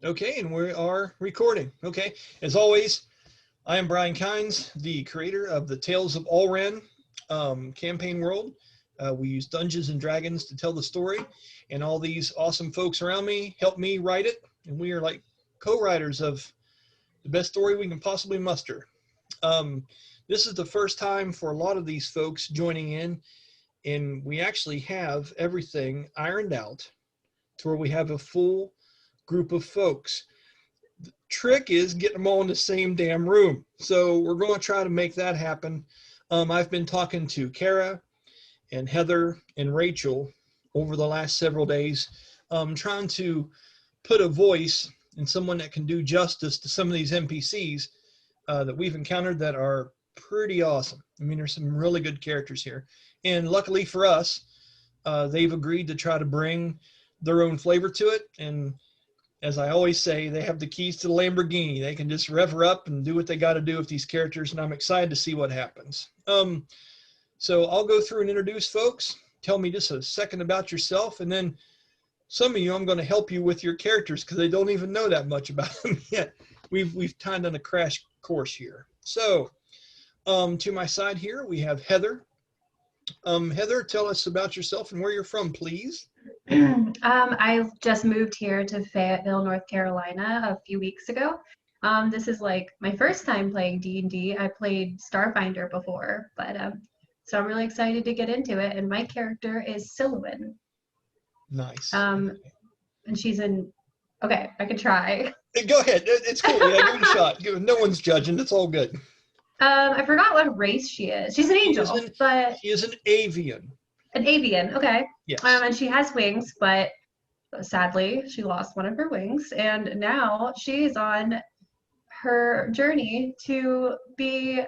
Okay, and we are recording. Okay, as always, I am Brian Kynes, the creator of the Tales of Ulran campaign world. We use Dungeons and Dragons to tell the story, and all these awesome folks around me help me write it, and we are like co-writers of the best story we can possibly muster. This is the first time for a lot of these folks joining in, and we actually have everything ironed out to where we have a full group of folks. The trick is getting them all in the same damn room. So we're going to try to make that happen. I've been talking to Kara and Heather and Rachel over the last several days, trying to put a voice and someone that can do justice to some of these NPCs that we've encountered that are pretty awesome. I mean, there's some really good characters here. And luckily for us, they've agreed to try to bring their own flavor to it. And as I always say, they have the keys to the Lamborghini. They can just rev her up and do what they got to do with these characters, and I'm excited to see what happens. So I'll go through and introduce folks. Tell me just a second about yourself, and then some of you, I'm going to help you with your characters because they don't even know that much about them yet. We've kind of done a crash course here. So to my side here, we have Heather. Heather, tell us about yourself and where you're from, please. I just moved here to Fayetteville, North Carolina a few weeks ago. This is like my first time playing D&D. I played Starfinder before, but so I'm really excited to get into it. And my character is Sylowen. Nice. And she's in. Okay, I can try. Hey, go ahead. It's cool. Yeah, give it a shot. No one's judging. It's all good. I forgot what race she is. She's an angel, but she is an avian. An avian, okay. Yes. And she has wings, but sadly, she lost one of her wings, and now she's on her journey to be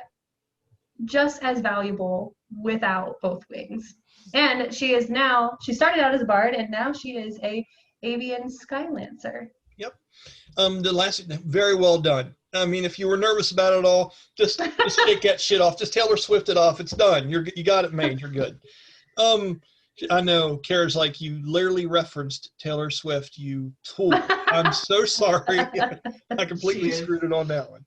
just as valuable without both wings. And she started out as a bard, and now she is a avian skylancer. Yep. The last, very well done. I mean, if you were nervous about it all, just take that shit off. Just Taylor Swift it off. It's done. You got it made. You're good. I know Kara's like, you literally referenced Taylor Swift, you tool. I'm so sorry. I completely screwed it on that one.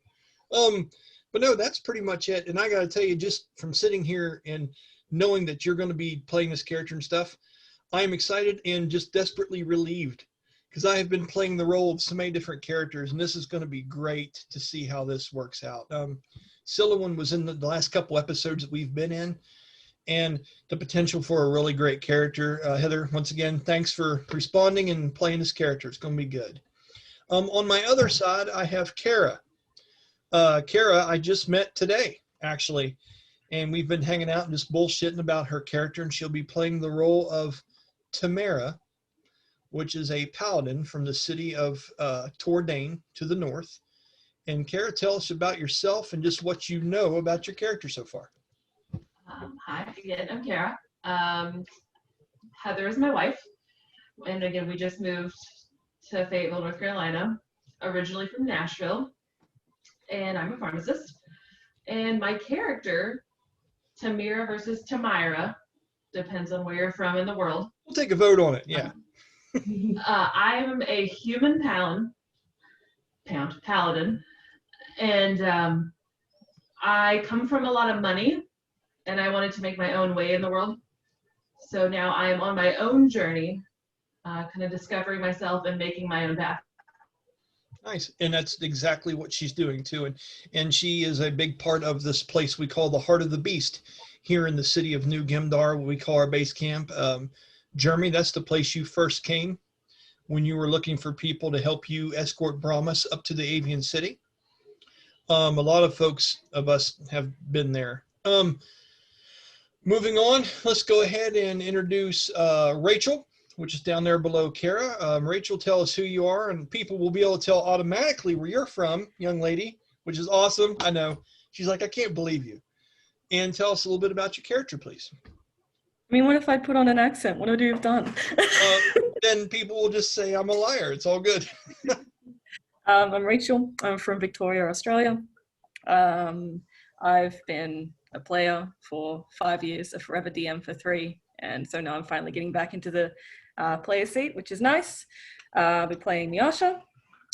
But no, that's pretty much it. And I got to tell you, just from sitting here and knowing that you're going to be playing this character and stuff, I am excited and just desperately relieved because I have been playing the role of so many different characters, and this is going to be great to see how this works out. Sylowen was in the last couple episodes that we've been in, and the potential for a really great character. Heather, once again, thanks for responding and playing this character. It's going to be good. On my other side, I have Kara. Kara, I just met today, actually, and we've been hanging out and just bullshitting about her character, and she'll be playing the role of Tamyra, which is a paladin from the city of Dorbac to the north. And Kara, tell us about yourself and just what you know about your character so far. Hi, again, I'm Kara. Heather is my wife. And again, we just moved to Fayetteville, North Carolina, originally from Nashville. And I'm a pharmacist. And my character, Tamyra versus Tamyra, depends on where you're from in the world. We'll take a vote on it, yeah. I am a human paladin. And I come from a lot of money. And I wanted to make my own way in the world. So now I am on my own journey, kind of discovering myself and making my own path. Nice. And that's exactly what she's doing too. And she is a big part of this place we call the Heart of the Beast here in the city of New Gemdar, what we call our base camp. Jeremy, that's the place you first came when you were looking for people to help you escort Brahmus up to the avian city. A lot of folks of us have been there. Moving on, let's go ahead and introduce Rachel, which is down there below Kara. Rachel, tell us who you are, and people will be able to tell automatically where you're from, young lady, which is awesome. I know. She's like, I can't believe you. And tell us a little bit about your character, please. I mean, what if I put on an accent? What would you have done? Then people will just say I'm a liar. It's all good. I'm Rachel. I'm from Victoria, Australia. I've been a player for 5 years, a forever DM for 3, and so now I'm finally getting back into the player seat, which is nice. I'll be playing Miasha.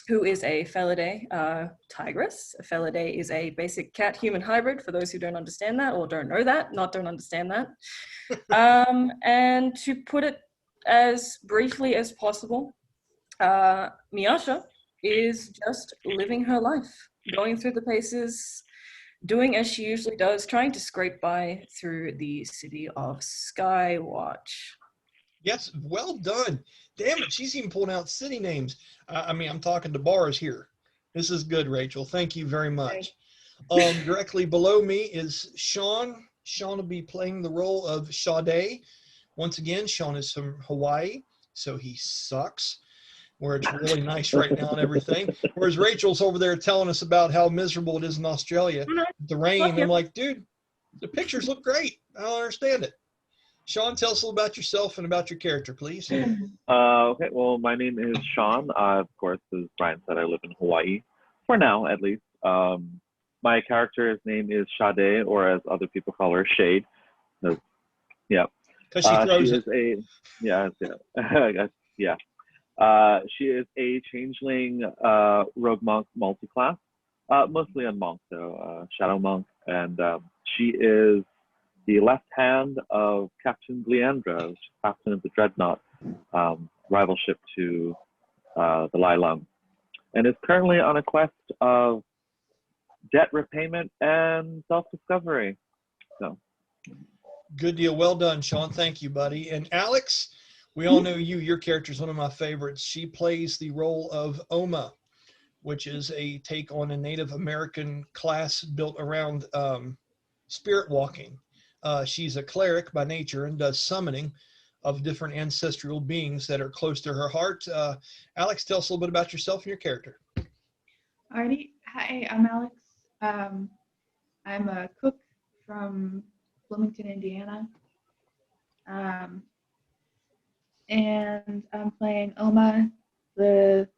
who is a Felidae tigress. A Felidae is a basic cat-human hybrid, for those who don't understand that or don't know that, not don't understand that. And to put it as briefly as possible, Miasha is just living her life, going through the paces, doing as she usually does, trying to scrape by through the city of Skywatch. Yes, well done. Damn it, she's even pulling out city names. I mean, I'm talking to bars here. This is good, Rachel. Thank you very much. Directly below me is Sean. Sean will be playing the role of Sha-dae. Once again, Sean is from Hawaii, so he sucks, where it's really nice right now and everything. Whereas Rachel's over there telling us about how miserable it is in Australia, the rain. I'm like, dude, the pictures look great. I don't understand it. Sean, tell us a little about yourself and about your character, please. Okay, well, my name is Sean. Of course, as Brian said, I live in Hawaii, for now at least. My character's name is Sha-dae, or as other people call her, Shade. Yeah. Because she throws it. She is a changeling rogue monk multi-class, mostly on monk, so shadow monk, and she is the left hand of Captain Leandra, captain of the Dreadnought, rival ship to the Lylung, and is currently on a quest of debt repayment and self-discovery. So, good deal. Well done, Sean. Thank you, buddy. And Alex, we all know you. Your character is one of my favorites. She plays the role of Oma, which is a take on a Native American class built around spirit walking. She's a cleric by nature and does summoning of different ancestral beings that are close to her heart. Alex, tell us a little bit about yourself and your character. Alrighty. Hi, I'm Alex. I'm a cook from Bloomington, Indiana. And I'm playing Oma, the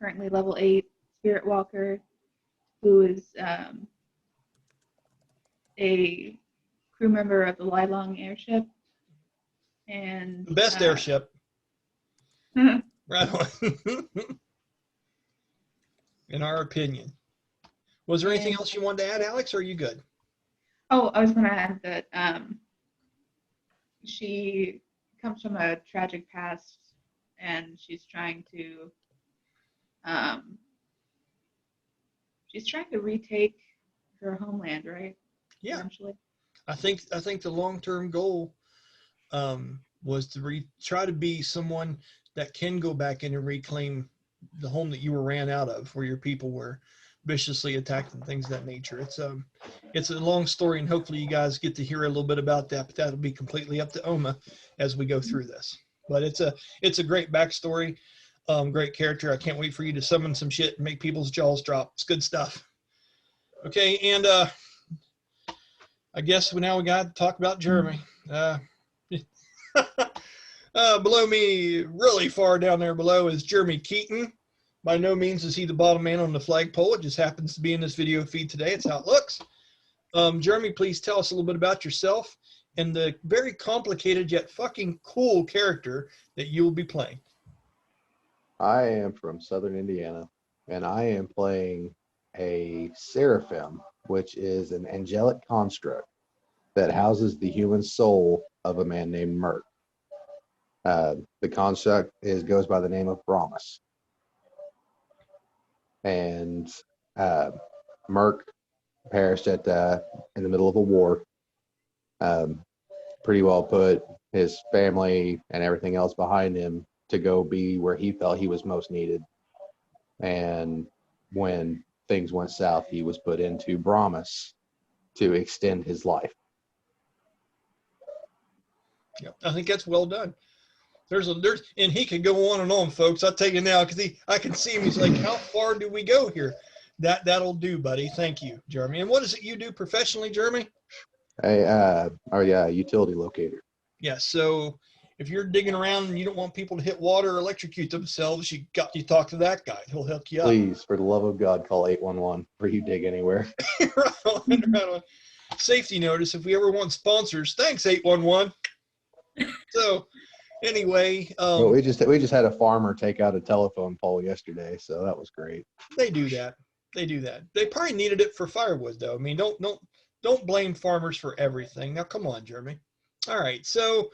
currently level 8 spirit walker, who is a crew member of the Lylung airship. And the best airship. Right on. In our opinion. Was there anything else you wanted to add, Alex, or are you good? Oh, I was going to add that she comes from a tragic past, and she's trying to retake her homeland, right? Yeah. Eventually. I think the long-term goal was to try to be someone that can go back in and reclaim the home that you were ran out of, where your people were viciously attacked and things of that nature. It's a long story, and hopefully you guys get to hear a little bit about that, but that'll be completely up to Oma as we go through this. But it's a great backstory, great character. I can't wait for you to summon some shit and make people's jaws drop. It's good stuff. Okay, and I guess now we got to talk about Jeremy. Below me, really far down there below, is Jeremy Keaton. By no means is he the bottom man on the flagpole. It just happens to be in this video feed today. It's how it looks. Jeremy, please tell us a little bit about yourself and the very complicated yet fucking cool character that you will be playing. I am from Southern Indiana, and I am playing a seraphim, which is an angelic construct that houses the human soul of a man named Merc. The construct goes by the name of Brahmus. And Merc perished in the middle of a war. Pretty well put his family and everything else behind him to go be where he felt he was most needed. And when things went south, he was put into Brahmus to extend his life. Yeah, I think that's well done. And he could go on and on, folks. I'll tell you now, because I can see him. He's like, how far do we go here? That'll do, buddy. Thank you, Jeremy. And what is it you do professionally, Jeremy? Utility locator. Yeah. So if you're digging around and you don't want people to hit water or electrocute themselves, you talk to that guy. He'll help you out. Please, for the love of God, call 811 before you dig anywhere. Right on. Safety notice: if we ever want sponsors, thanks 811. So, Anyway, Well, we just had a farmer take out a telephone pole yesterday, so that was great. they do that. They do that. They probably needed it for firewood, though. I mean, don't blame farmers for everything. Now, come on, Jeremy. All right. So,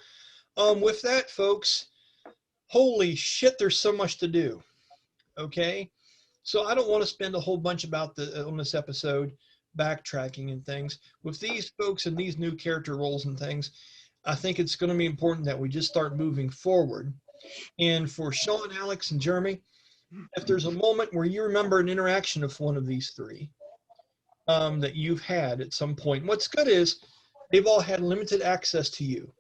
with that, folks, holy shit, there's so much to do. Okay. So I don't want to spend a whole bunch about on this episode backtracking and things. With these folks and these new character roles and things, I think it's going to be important that we just start moving forward. And for Sean, Alex, and Jeremy, if there's a moment where you remember an interaction of one of these three that you've had at some point, what's good is they've all had limited access to you.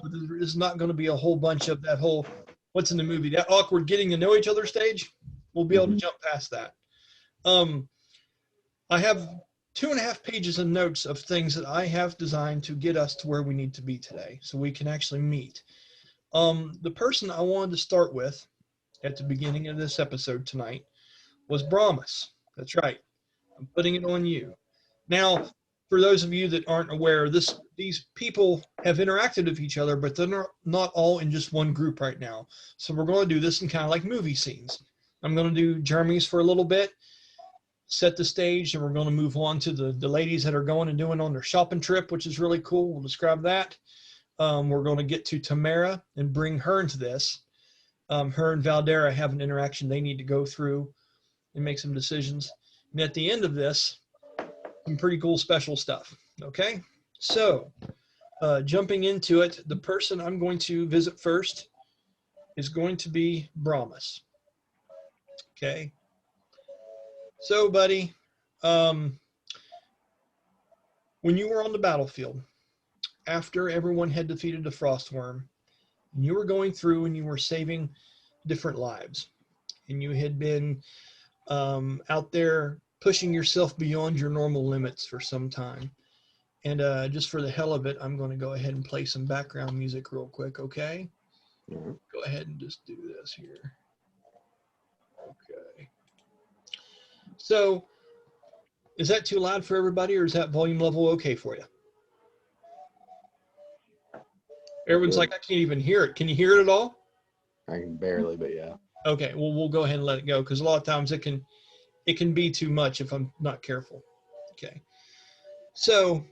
So there's not going to be a whole bunch of that whole, what's in the movie, that awkward getting to know each other stage. We'll be able to jump past that. I have 2.5 pages of notes of things that I have designed to get us to where we need to be today so we can actually meet. The person I wanted to start with at the beginning of this episode tonight was Brahmus. That's right. I'm putting it on you. Now, for those of you that aren't aware, these people have interacted with each other, but they're not all in just one group right now. So we're going to do this in kind of like movie scenes. I'm going to do Jeremy's for a little bit, set the stage, and we're going to move on to the ladies that are going and doing on their shopping trip, which is really cool. We'll describe that. We're going to get to Tamyra and bring her into this. Her and Valdara have an interaction they need to go through and make some decisions. And at the end of this, some pretty cool special stuff. Okay, so jumping into it, the person I'm going to visit first is going to be Brahmus. Okay, so buddy, when you were on the battlefield, after everyone had defeated the Frostworm, and you were going through and you were saving different lives, and you had been out there pushing yourself beyond your normal limits for some time. And just for the hell of it, I'm going to go ahead and play some background music real quick, okay? Mm-hmm. Go ahead and just do this here. Okay. So, is that too loud for everybody, or is that volume level okay for you? Everyone's like, I can't even hear it. Can you hear it at all? I can barely, but yeah. Okay, well, we'll go ahead and let it go, because a lot of times it can be too much if I'm not careful. Okay. So,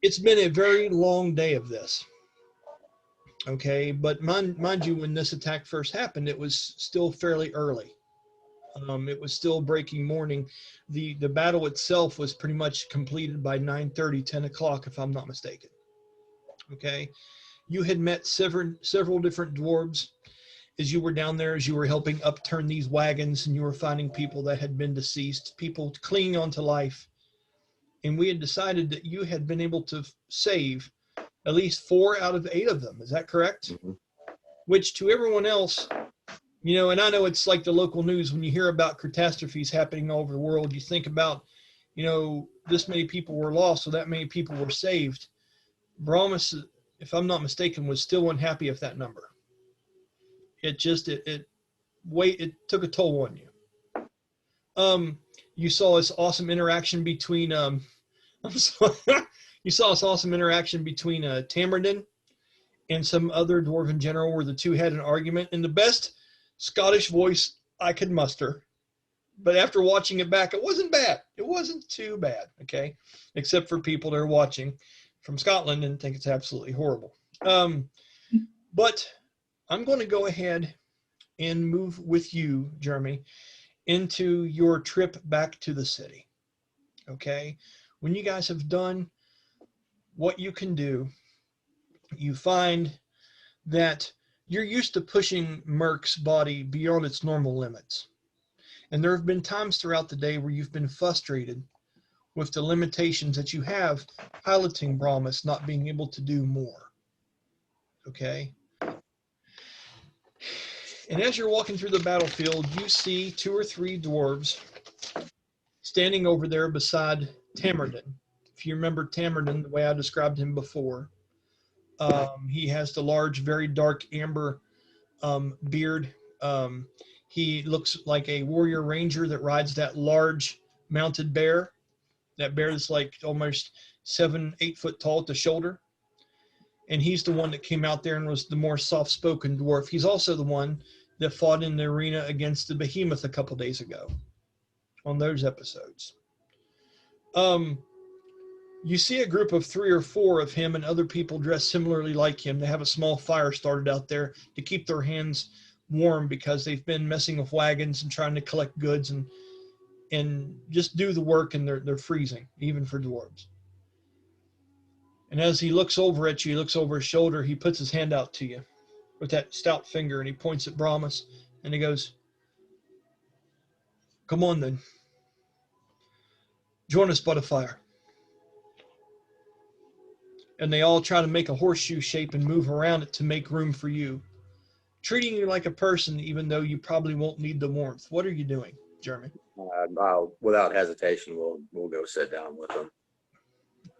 it's been a very long day of this. Okay, but mind you, when this attack first happened, it was still fairly early. It was still breaking morning. The battle itself was pretty much completed by 9:30, 10 o'clock, if I'm not mistaken. Okay, you had met several different dwarves as you were down there, as you were helping upturn these wagons, and you were finding people that had been deceased, people clinging on to life. And we had decided that you had been able to save at least 4 out of 8 of them. Is that correct? Mm-hmm. Which to everyone else, you know, and I know it's like the local news, when you hear about catastrophes happening all over the world, you think about, you know, this many people were lost, so that many people were saved. Brahmus, if I'm not mistaken, was still unhappy with that number. It just, it took a toll on you. You saw this awesome interaction between, you saw this awesome interaction between Tamyra and some other dwarven general, where the two had an argument in the best Scottish voice I could muster. But after watching it back, it wasn't bad. It wasn't too bad, okay? Except for people that are watching from Scotland and think it's absolutely horrible. But I'm going to go ahead and move with you, Jeremy, into your trip back to the city, okay? When you guys have done what you can do, you find that you're used to pushing Merc's body beyond its normal limits. And there have been times throughout the day where you've been frustrated with the limitations that you have piloting Brahmus, not being able to do more. Okay? And as you're walking through the battlefield, you see 2 or 3 dwarves standing over there beside Tamyra. If you remember Tamyra, the way I described him before, he has the large, very dark amber beard. He looks like a warrior ranger that rides that large mounted bear. That bear is like almost 7-8 foot tall at the shoulder. And he's the one that came out there and was the more soft-spoken dwarf. He's also the one that fought in the arena against the behemoth a couple days ago on those episodes. You see a group of 3 or 4 of him and other people dressed similarly like him. They have a small fire started out there to keep their hands warm because they've been messing with wagons and trying to collect goods and just do the work, and they're freezing, even for dwarves. And as he looks over at you, he looks over his shoulder, he puts his hand out to you with that stout finger, and he points at Brahmus, and he goes, "Come on then. Join us by the fire." And they all try to make a horseshoe shape and move around it to make room for you, treating you like a person, even though you probably won't need the warmth. What are you doing, Jeremy? I'll, without hesitation, we'll go sit down with them.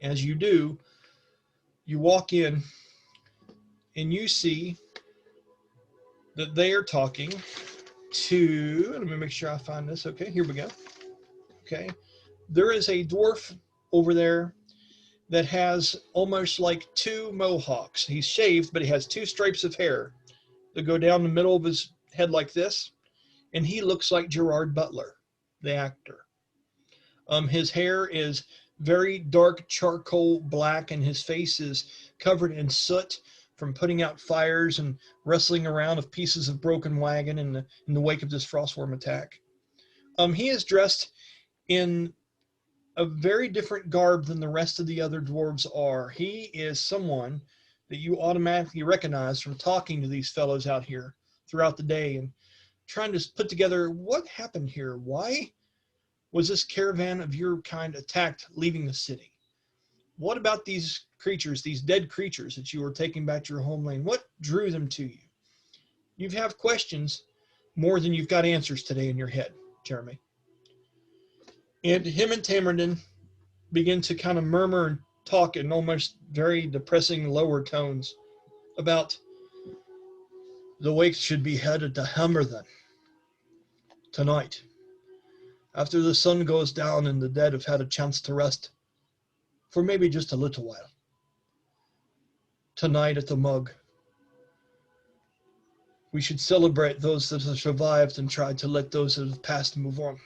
As you do, you walk in and you see that they are talking to, let me make sure I find this. Okay, here we go. Okay, there is a dwarf over there that has almost like 2 mohawks. He's shaved, but he has 2 stripes of hair that go down the middle of his head like this, and he looks like Gerard Butler, the actor. His hair is very dark charcoal black, and his face is covered in soot from putting out fires and wrestling around with pieces of broken wagon in the wake of this frostworm attack. He is dressed in a very different garb than the rest of the other dwarves are. He is someone that you automatically recognize from talking to these fellows out here throughout the day and trying to put together what happened here. Why was this caravan of your kind attacked leaving the city? What about these creatures, these dead creatures that you were taking back to your homeland? What drew them to you? You have questions more than you've got answers today in your head, Jeremy. And him and Tamyra begin to kind of murmur and talk in almost very depressing lower tones about the wake should be headed to Hammerthen tonight. After the sun goes down and the dead have had a chance to rest for maybe just a little while. Tonight at the Mug, we should celebrate those that have survived and try to let those that have passed move on.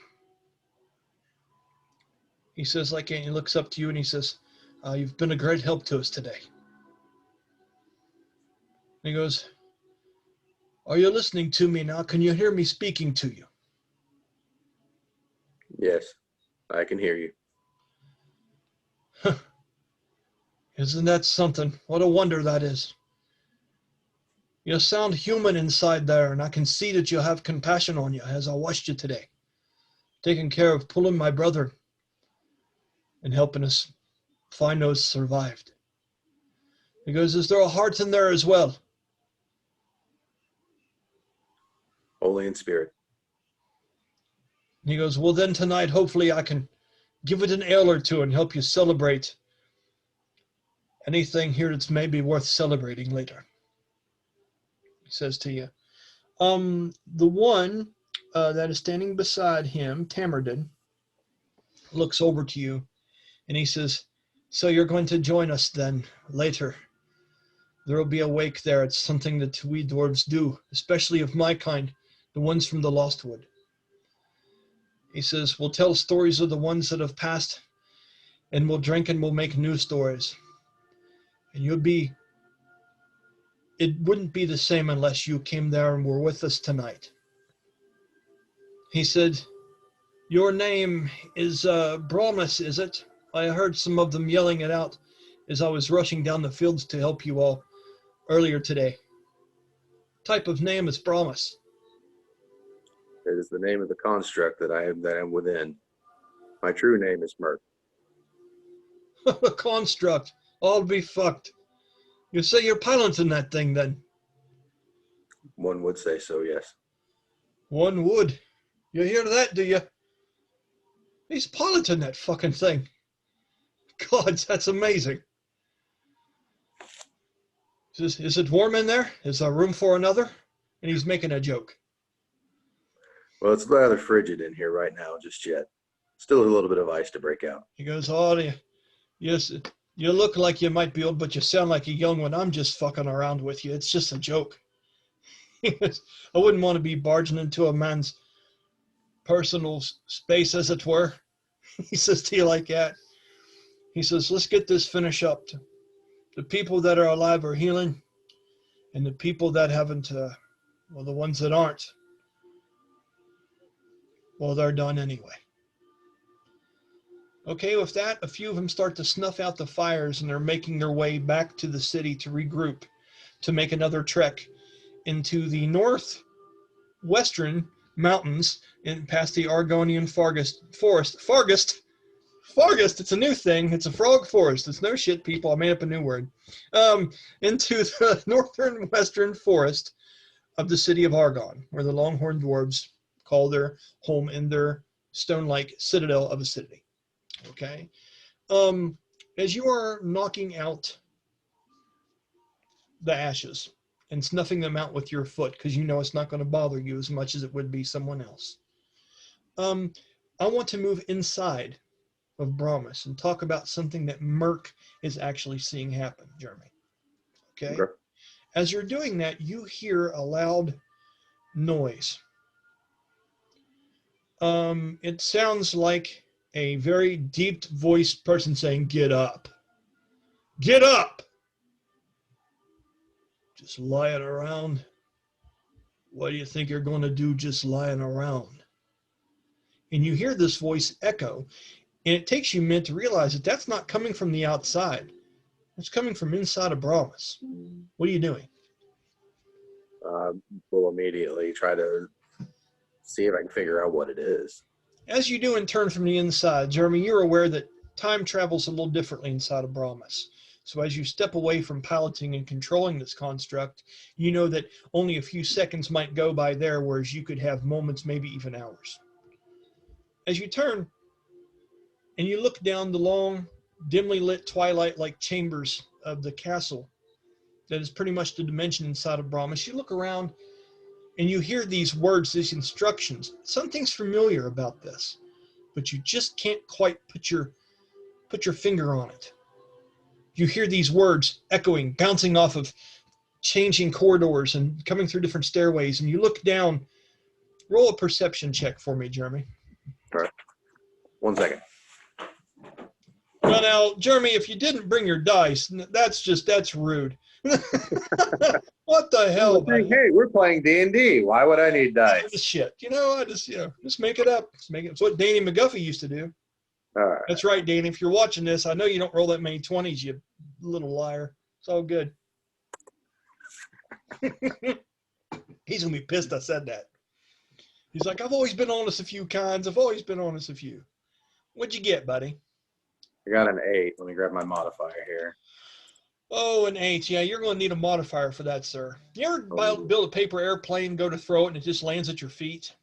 He says, and he looks up to you and he says, "You've been a great help to us today." And he goes, "Are you listening to me now? Can you hear me speaking to you?" Yes, I can hear you. Isn't that something? What a wonder that is. You sound human inside there, and I can see that you have compassion on you as I watched you today, taking care of pulling my brother and helping us find those survived. He goes, "Is there a heart in there as well?" Only in spirit. And he goes, "Well, then tonight, hopefully I can give it an ale or two and help you celebrate anything here that's maybe worth celebrating later." He says to you. The one that is standing beside him, Tamyra, looks over to you and he says, "So you're going to join us then later? There will be a wake there. It's something that we dwarves do, especially of my kind, the ones from the Lost Wood." He says, "We'll tell stories of the ones that have passed, and we'll drink and we'll make new stories. And it wouldn't be the same unless you came there and were with us tonight." He said, "Your name is Brahmus, is it? I heard some of them yelling it out as I was rushing down the fields to help you all earlier today. Type of name is Brahmus." It is the name of the construct that I am within. My true name is Merc. A construct. I'll be fucked. You say you're piloting that thing then? One would say so, yes. One would. You hear that, do you? He's piloting that fucking thing. God, that's amazing. Is it warm in there? Is there room for another? And he's making a joke. Well, it's rather frigid in here right now, just yet. Still a little bit of ice to break out. He goes, "Oh, yes, You look like you might be old, but you sound like a young one. I'm just fucking around with you. It's just a joke. I wouldn't want to be barging into a man's personal space, as it were. He says to you like that. He says, let's get this finish up. The people that are alive are healing, and the people that haven't, well, the ones that aren't, well, they're done anyway. Okay, with that, a few of them start to snuff out the fires, and they're making their way back to the city to regroup, to make another trek into the northwestern mountains and past the Argonian forest. Fargust, it's a new thing. It's a frog forest. It's no shit, people. I made up a new word. Into the northern western forest of the city of Argon, where the Longhorn Dwarves call their home in their stone-like citadel of a city. Okay? As you are knocking out the ashes and snuffing them out with your foot, because you know it's not going to bother you as much as it would be someone else, I want to move inside of Brahmus and talk about something that Merc is actually seeing happen, Jeremy. Okay? As you're doing that, you hear a loud noise. It sounds like a very deep voiced person saying, "Get up. Get up. Just lying around. What do you think you're going to do just lying around?" And you hear this voice echo, and it takes you a minute to realize that that's not coming from the outside. It's coming from inside of Brahmus. What are you doing? We'll immediately try to see if I can figure out what it is. As you do in turn from the inside, Jeremy, you're aware that time travels a little differently inside of Brahmus. So as you step away from piloting and controlling this construct, you know that only a few seconds might go by there, whereas you could have moments, maybe even hours. As you turn and you look down the long, dimly lit twilight-like chambers of the castle that is pretty much the dimension inside of Brahmus, you look around and you hear these words, these instructions. Something's familiar about this, but you just can't quite put your finger on it. You hear these words echoing, bouncing off of changing corridors and coming through different stairways, and you look down. Roll a perception check for me, Jeremy. All right. 1 second. Now, Jeremy, if you didn't bring your dice, that's rude. What the hell? Hey, we're playing D&D. Why would I need dice? Shit. Just make it up. It's what Danny McGuffey used to do. All right. That's right, Danny. If you're watching this, I know you don't roll that many 20s, you little liar. It's all good. He's going to be pissed I said that. He's like, I've always been honest a few kinds. I've always been honest a few. What'd you get, buddy? I got an 8. Let me grab my modifier here. Oh, an 8. Yeah, you're going to need a modifier for that, sir. You ever build a paper airplane, go to throw it, and it just lands at your feet?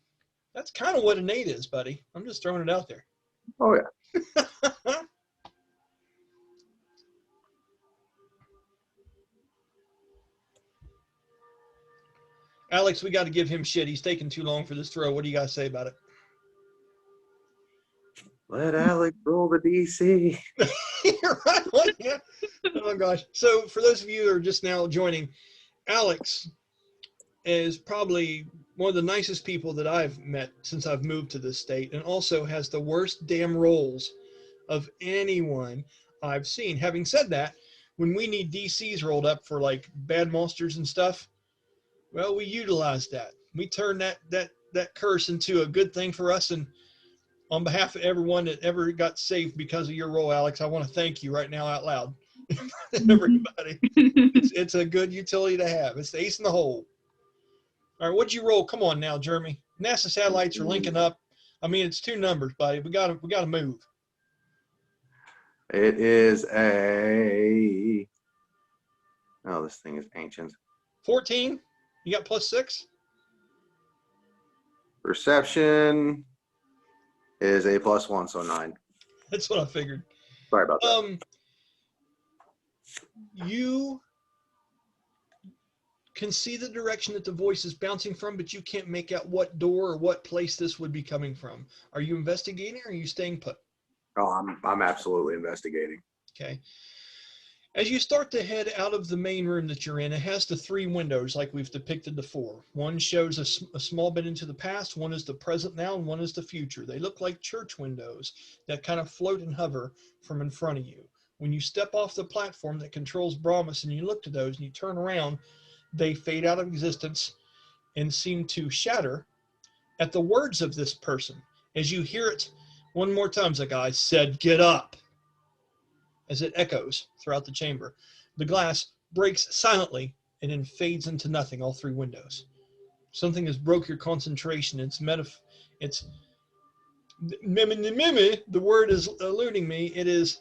That's kind of what an 8 is, buddy. I'm just throwing it out there. Oh, yeah. Alex, we got to give him shit. He's taking too long for this throw. What do you guys say about it? Let Alex roll the DC. You're right. Yeah. Oh, gosh. So for those of you who are just now joining, Alex is probably one of the nicest people that I've met since I've moved to this state, and also has the worst damn rolls of anyone I've seen. Having said that, when we need DCs rolled up for like bad monsters and stuff, well, we utilize that. We turn that curse into a good thing for us. And on behalf of everyone that ever got saved because of your role, Alex, I want to thank you right now out loud. Everybody. It's a good utility to have. It's the ace in the hole. All right, what'd you roll? Come on now, Jeremy. NASA satellites are linking up. I mean, it's 2 numbers, buddy. We gotta move. It is a... Oh, this thing is ancient. 14. You got +6? Perception is a +1, so 9. That's what I figured. Sorry about that. You can see the direction that the voice is bouncing from, but you can't make out what door or what place this would be coming from. Are you investigating or are you staying put? Oh, I'm absolutely investigating. Okay. As you start to head out of the main room that you're in, it has the 3 windows like we've depicted before. One shows a small bit into the past, one is the present now, and one is the future. They look like church windows that kind of float and hover from in front of you. When you step off the platform that controls Brahmus and you look to those and you turn around, they fade out of existence and seem to shatter at the words of this person. As you hear it one more time, the guy said, "Get up." As it echoes throughout the chamber, the glass breaks silently and then fades into nothing, all 3 windows. Something has broke your concentration. It's the word is eluding me. It is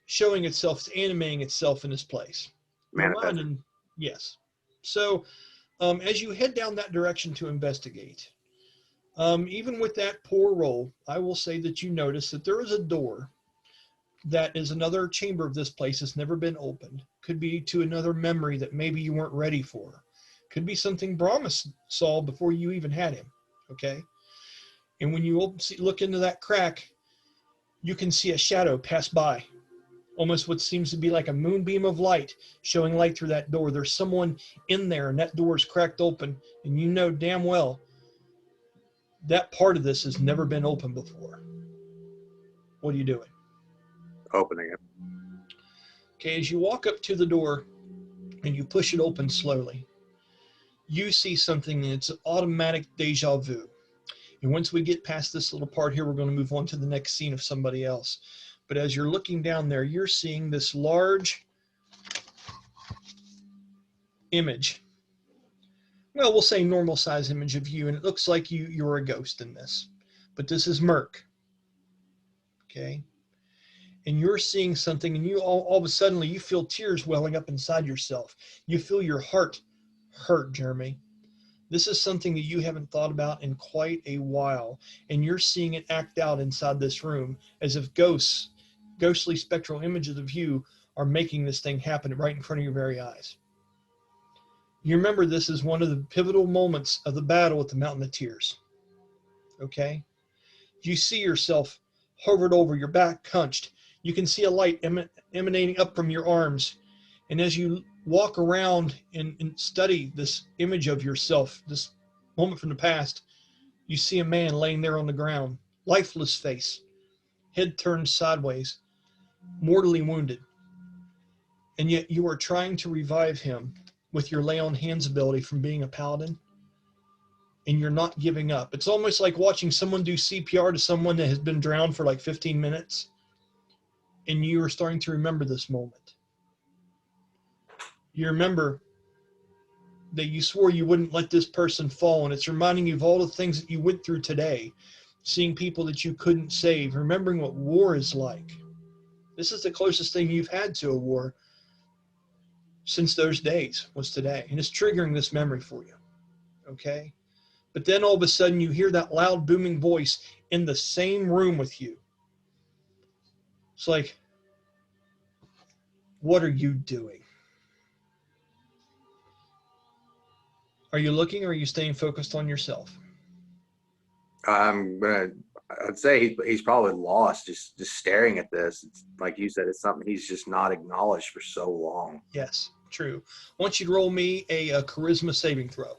showing itself, it's animating itself in this place. Manifesting. Yes. So as you head down that direction to investigate, even with that poor roll, I will say that you notice that there is a door that is another chamber of this place that's never been opened. Could be to another memory that maybe you weren't ready for. Could be something Brahmus saw before you even had him, okay? And when you look into that crack, you can see a shadow pass by. Almost what seems to be like a moonbeam of light showing light through that door. There's someone in there and that door is cracked open, and you know damn well that part of this has never been opened before. What are you doing? Opening it. Okay, as you walk up to the door and you push it open slowly, you see something that's an automatic deja vu. And once we get past this little part here, we're going to move on to the next scene of somebody else. But as you're looking down there, you're seeing this large image. Well, we'll say normal size image of you, and it looks like you're a ghost in this. But this is Merc. Okay? And you're seeing something, and you all of a sudden you feel tears welling up inside yourself. You feel your heart hurt, Jeremy. This is something that you haven't thought about in quite a while, and you're seeing it act out inside this room as if ghostly spectral images of you are making this thing happen right in front of your very eyes. You remember this is one of the pivotal moments of the battle at the Mountain of Tears. Okay? You see yourself hovered over, your back hunched. You can see a light emanating up from your arms. And as you walk around and study this image of yourself, this moment from the past, you see a man laying there on the ground, lifeless face, head turned sideways, mortally wounded. And yet you are trying to revive him with your lay on hands ability from being a paladin, and you're not giving up. It's almost like watching someone do CPR to someone that has been drowned for like 15 minutes, and you are starting to remember this moment. You remember that you swore you wouldn't let this person fall, and it's reminding you of all the things that you went through today, seeing people that you couldn't save, remembering what war is like. This is the closest thing you've had to a war since those days was today, and it's triggering this memory for you, okay? But then all of a sudden you hear that loud booming voice in the same room with you. It's like, what are you doing? Are you looking, or are you staying focused on yourself? I'd say he's probably lost just staring at this. It's, like you said, it's something he's just not acknowledged for so long. Yes, true. I want you to roll me a charisma saving throw.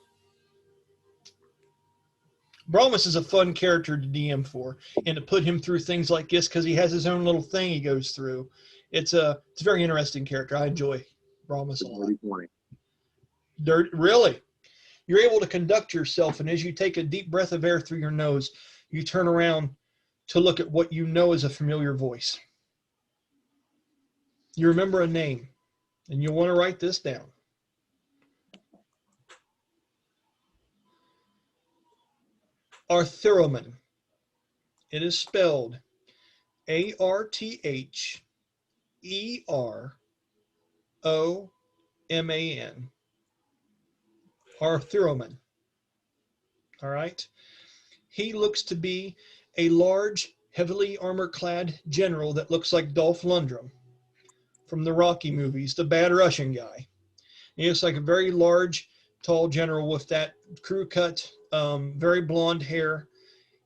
Brahmus is a fun character to DM for, and to put him through things like this because he has his own little thing he goes through. It's a very interesting character. I enjoy Brahmus a lot. 20. Really? You're able to conduct yourself, and as you take a deep breath of air through your nose, you turn around to look at what you know is a familiar voice. You remember a name, and you'll want to write this down. Arthroman. It is spelled Arthreroman. Arthroman. All right. He looks to be a large, heavily armor-clad general that looks like Dolph Lundgren from the Rocky movies, the bad Russian guy. He looks like a very large, tall general with that crew cut, very blonde hair.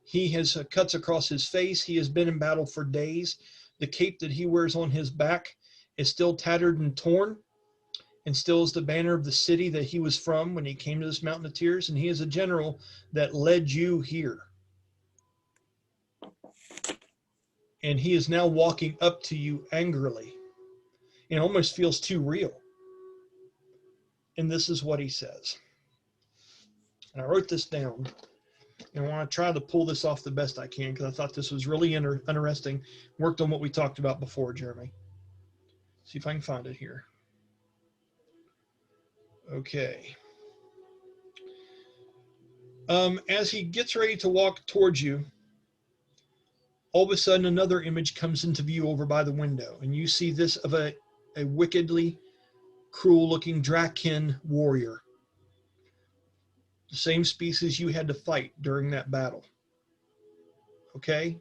He has cuts across his face. He has been in battle for days. The cape that he wears on his back is still tattered and torn, and still is the banner of the city that he was from when he came to this mountain of tears. And he is a general that led you here. And he is now walking up to you angrily. It almost feels too real. And this is what he says. And I wrote this down. And I want to try to pull this off the best I can because I thought this was really interesting. Worked on what we talked about before, Jeremy. See if I can find it here. Okay. As he gets ready to walk towards you, all of a sudden another image comes into view over by the window, and you see this of a wickedly cruel-looking Draken warrior, the same species you had to fight during that battle. Okay?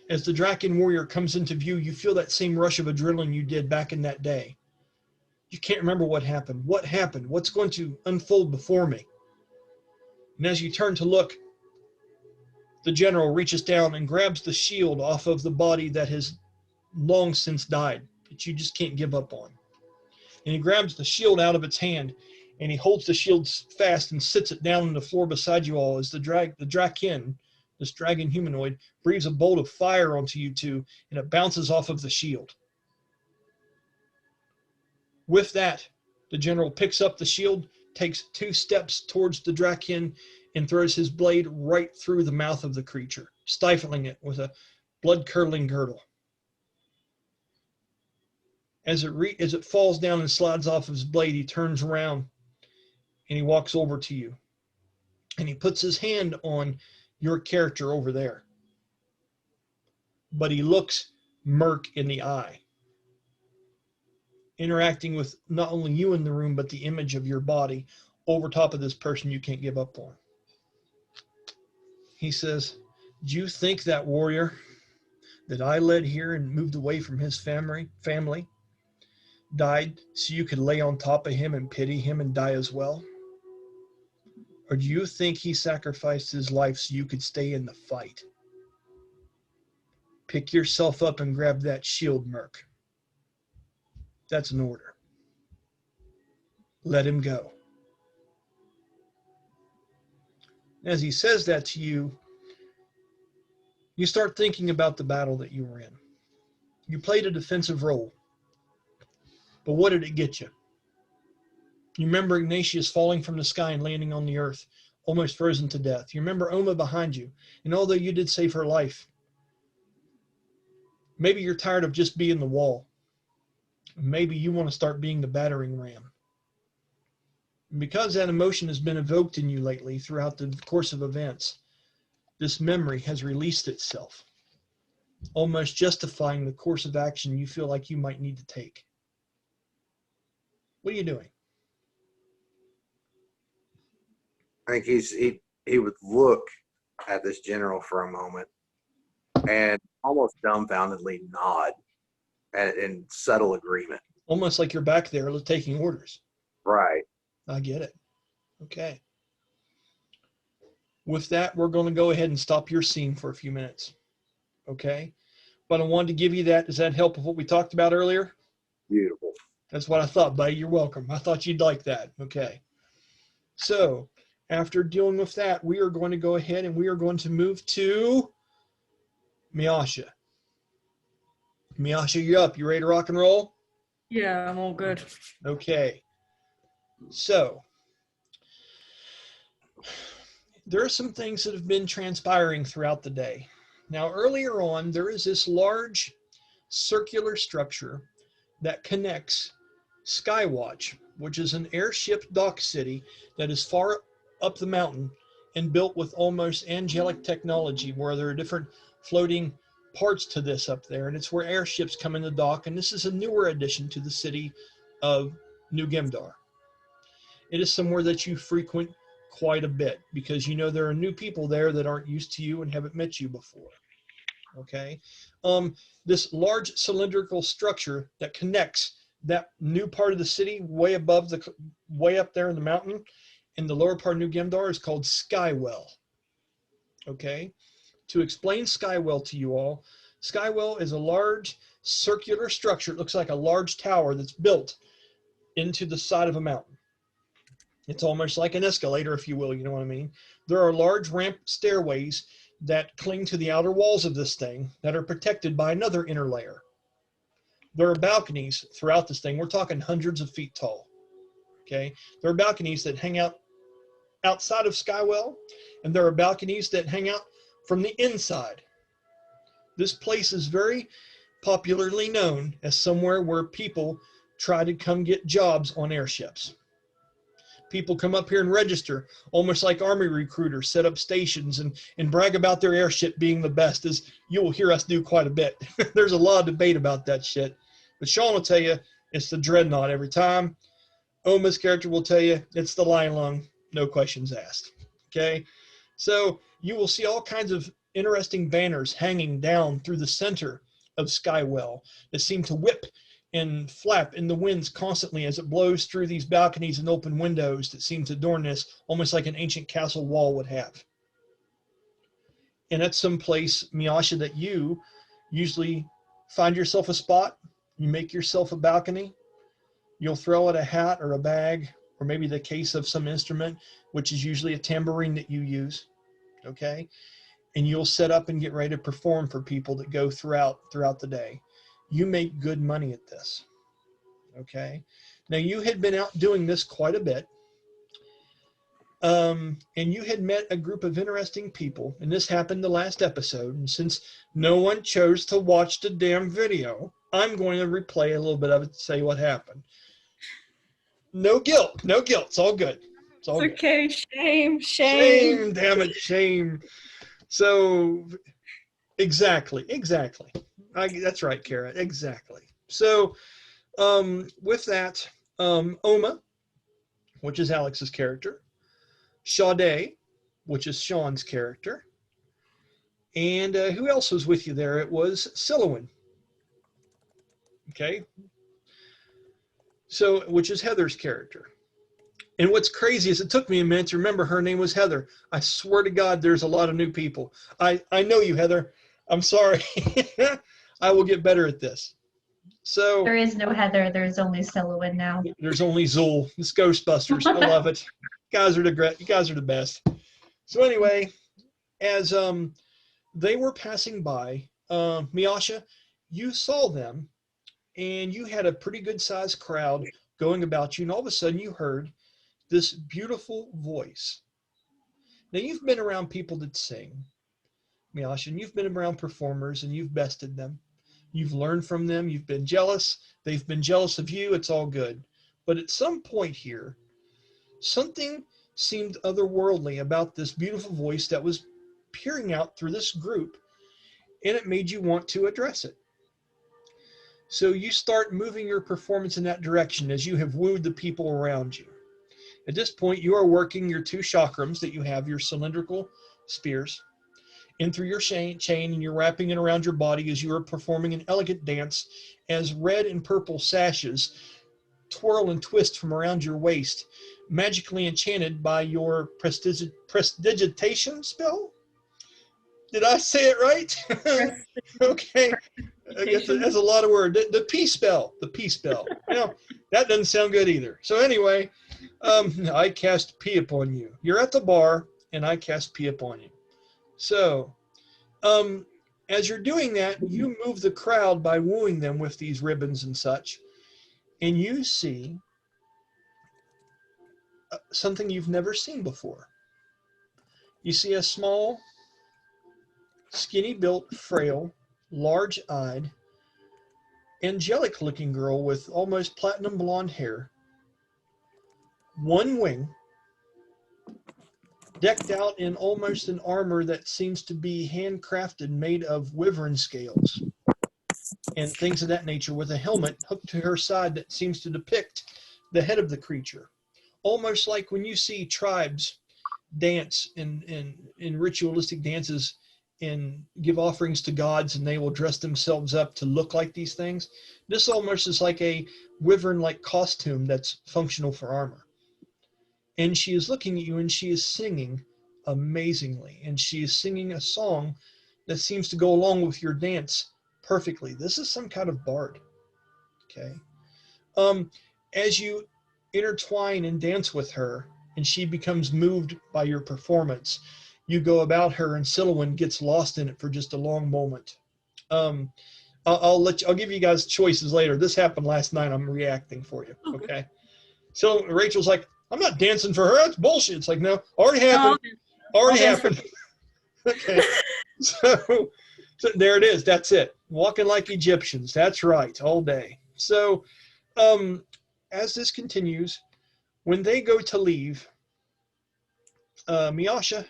As the Draken warrior comes into view, you feel that same rush of adrenaline you did back in that day. You can't remember what happened. What happened? What's going to unfold before me? And as you turn to look, the general reaches down and grabs the shield off of the body that has long since died, that you just can't give up on. And he grabs the shield out of its hand, and he holds the shield fast and sits it down on the floor beside you all as the Draken, this dragon humanoid, breathes a bolt of fire onto you two, and it bounces off of the shield. With that, the general picks up the shield, takes 2 steps towards the Draken, and throws his blade right through the mouth of the creature, stifling it with a blood-curdling girdle. As it falls down and slides off his blade, he turns around and he walks over to you. And he puts his hand on your character over there. But he looks Merc in the eye, interacting with not only you in the room, but the image of your body over top of this person you can't give up on. He says, "Do you think that warrior that I led here and moved away from his family died so you could lay on top of him and pity him and die as well? Or do you think he sacrificed his life so you could stay in the fight? Pick yourself up and grab that shield, Merc. That's an order. Let him go." As he says that to you, you start thinking about the battle that you were in. You played a defensive role, but what did it get you? You remember Ignatius falling from the sky and landing on the earth, almost frozen to death. You remember Oma behind you, and although you did save her life, maybe you're tired of just being the wall. Maybe you want to start being the battering ram. And because that emotion has been evoked in you lately throughout the course of events, this memory has released itself, almost justifying the course of action you feel like you might need to take. What are you doing? I think he would look at this general for a moment and almost dumbfoundedly nod in subtle agreement. Almost like you're back there taking orders. Right. I get it. Okay. With that, we're going to go ahead and stop your scene for a few minutes. Okay? But I wanted to give you that. Does that help with what we talked about earlier? Beautiful. That's what I thought, buddy. You're welcome. I thought you'd like that. Okay. So, after dealing with that, we are going to go ahead and we are going to move to Miasha. Miasha, you're up. You ready to rock and roll? Yeah, I'm all good. Okay. So, there are some things that have been transpiring throughout the day. Now, earlier on, there is this large circular structure that connects Skywatch, which is an airship dock city that is far up the mountain and built with almost angelic technology, where there are different floating parts to this up there, and it's where airships come into dock, and this is a newer addition to the city of New Gemdar. It is somewhere that you frequent quite a bit because you know there are new people there that aren't used to you and haven't met you before. Okay, this large cylindrical structure that connects that new part of the city way up there in the mountain in the lower part of New Gemdar is called Skywell. Okay, to explain Skywell to you all, Skywell is a large circular structure. It looks like a large tower that's built into the side of a mountain. It's almost like an escalator, if you will, you know what I mean? There are large ramp stairways that cling to the outer walls of this thing that are protected by another inner layer. There are balconies throughout this thing. We're talking hundreds of feet tall, okay? There are balconies that hang out outside of Skywell, and there are balconies that hang out from the inside. This place is very popularly known as somewhere where people try to come get jobs on airships. People come up here and register, almost like Army recruiters, set up stations and brag about their airship being the best, as you will hear us do quite a bit. There's a lot of debate about that shit. But Sean will tell you it's the Dreadnought every time. Oma's character will tell you it's the Lion Lung, no questions asked. Okay? So you will see all kinds of interesting banners hanging down through the center of Skywell that seem to whip and flap in the winds constantly as it blows through these balconies and open windows that seem to adorn this, almost like an ancient castle wall would have. And at some place, Miasha, that you usually find yourself a spot, you make yourself a balcony, you'll throw out a hat or a bag, or maybe the case of some instrument, which is usually a tambourine that you use, okay? And you'll set up and get ready to perform for people that go throughout the day. You make good money at this, okay? Now, you had been out doing this quite a bit, and you had met a group of interesting people, and this happened the last episode, and since no one chose to watch the damn video, I'm going to replay a little bit of it to say what happened. No guilt, no guilt, it's all good. It's all okay, good. Shame. Shame, damn it, shame. So, exactly. That's right, Kara, exactly. So, with that, Oma, which is Alex's character, Sha-dae, which is Sean's character, and who else was with you there? It was Sylowen. Okay, so which is Heather's character. And what's crazy is it took me a minute to remember her name was Heather. I swear to God, there's a lot of new people. I know you, Heather. I'm sorry. I will get better at this. So There is no Heather. There's only Sylowen now. there's only Zool. It's Ghostbusters. I love it. You guys are the best. So anyway, as they were passing by, Miasha, you saw them, and you had a pretty good sized crowd going about you, and all of a sudden you heard this beautiful voice. Now, you've been around people that sing, Miasha, and you've been around performers, and you've bested them. You've learned from them. You've been jealous. They've been jealous of you. It's all good. But at some point here, something seemed otherworldly about this beautiful voice that was peering out through this group, and it made you want to address it. So you start moving your performance in that direction as you have wooed the people around you. At this point, you are working your two chakrams that you have, your cylindrical spears, in through your chain, and you're wrapping it around your body as you are performing an elegant dance as red and purple sashes twirl and twist from around your waist, magically enchanted by your prestidigitation spell. Did I say it right? Okay. I guess that's a lot of words. The P spell. The P spell. That doesn't sound good either. So anyway, I cast P upon you. You're at the bar, and I cast P upon you. So, as you're doing that, you move the crowd by wooing them with these ribbons and such, and you see something you've never seen before. You see a small, skinny-built, frail, large-eyed, angelic-looking girl with almost platinum blonde hair, one wing, decked out in almost an armor that seems to be handcrafted, made of wyvern scales and things of that nature, with a helmet hooked to her side that seems to depict the head of the creature. Almost like when you see tribes dance in ritualistic dances and give offerings to gods, and they will dress themselves up to look like these things. This almost is like a wyvern-like costume that's functional for armor. And she is looking at you, and she is singing amazingly. And she is singing a song that seems to go along with your dance perfectly. This is some kind of bard. Okay. As you intertwine and dance with her, and she becomes moved by your performance, you go about her, and Sylowen gets lost in it for just a long moment. I'll give you guys choices later. This happened last night. I'm reacting for you. Okay. So Rachel's like, I'm not dancing for her. That's bullshit. It's like, no, already happened. Already happened. Okay. So there it is. That's it. Walking like Egyptians. That's right. All day. So as this continues, when they go to leave, Miasha,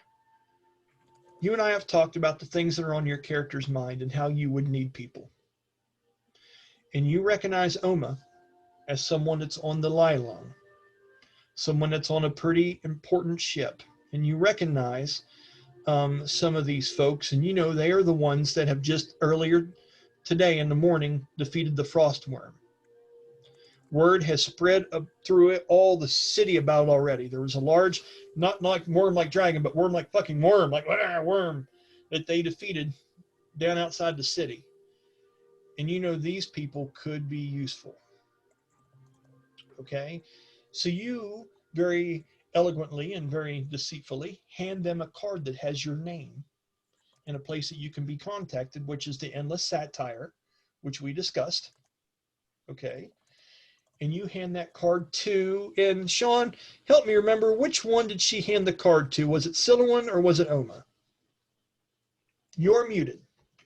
you and I have talked about the things that are on your character's mind and how you would need people. And you recognize Oma as someone that's on the Lylon, someone that's on a pretty important ship. And you recognize some of these folks, and you know they are the ones that have just earlier today in the morning defeated the Frostworm. Word has spread up through it, all the city about it already. There was a large, not like worm like dragon, but worm like fucking worm, like worm, that they defeated down outside the city. And you know these people could be useful. Okay? So you very eloquently and very deceitfully hand them a card that has your name in a place that you can be contacted, which is the Endless Satire, which we discussed. Okay? And you hand that card to, and Sean, help me remember, which one did she hand the card to? Was it Sylowen or was it Oma? You're muted.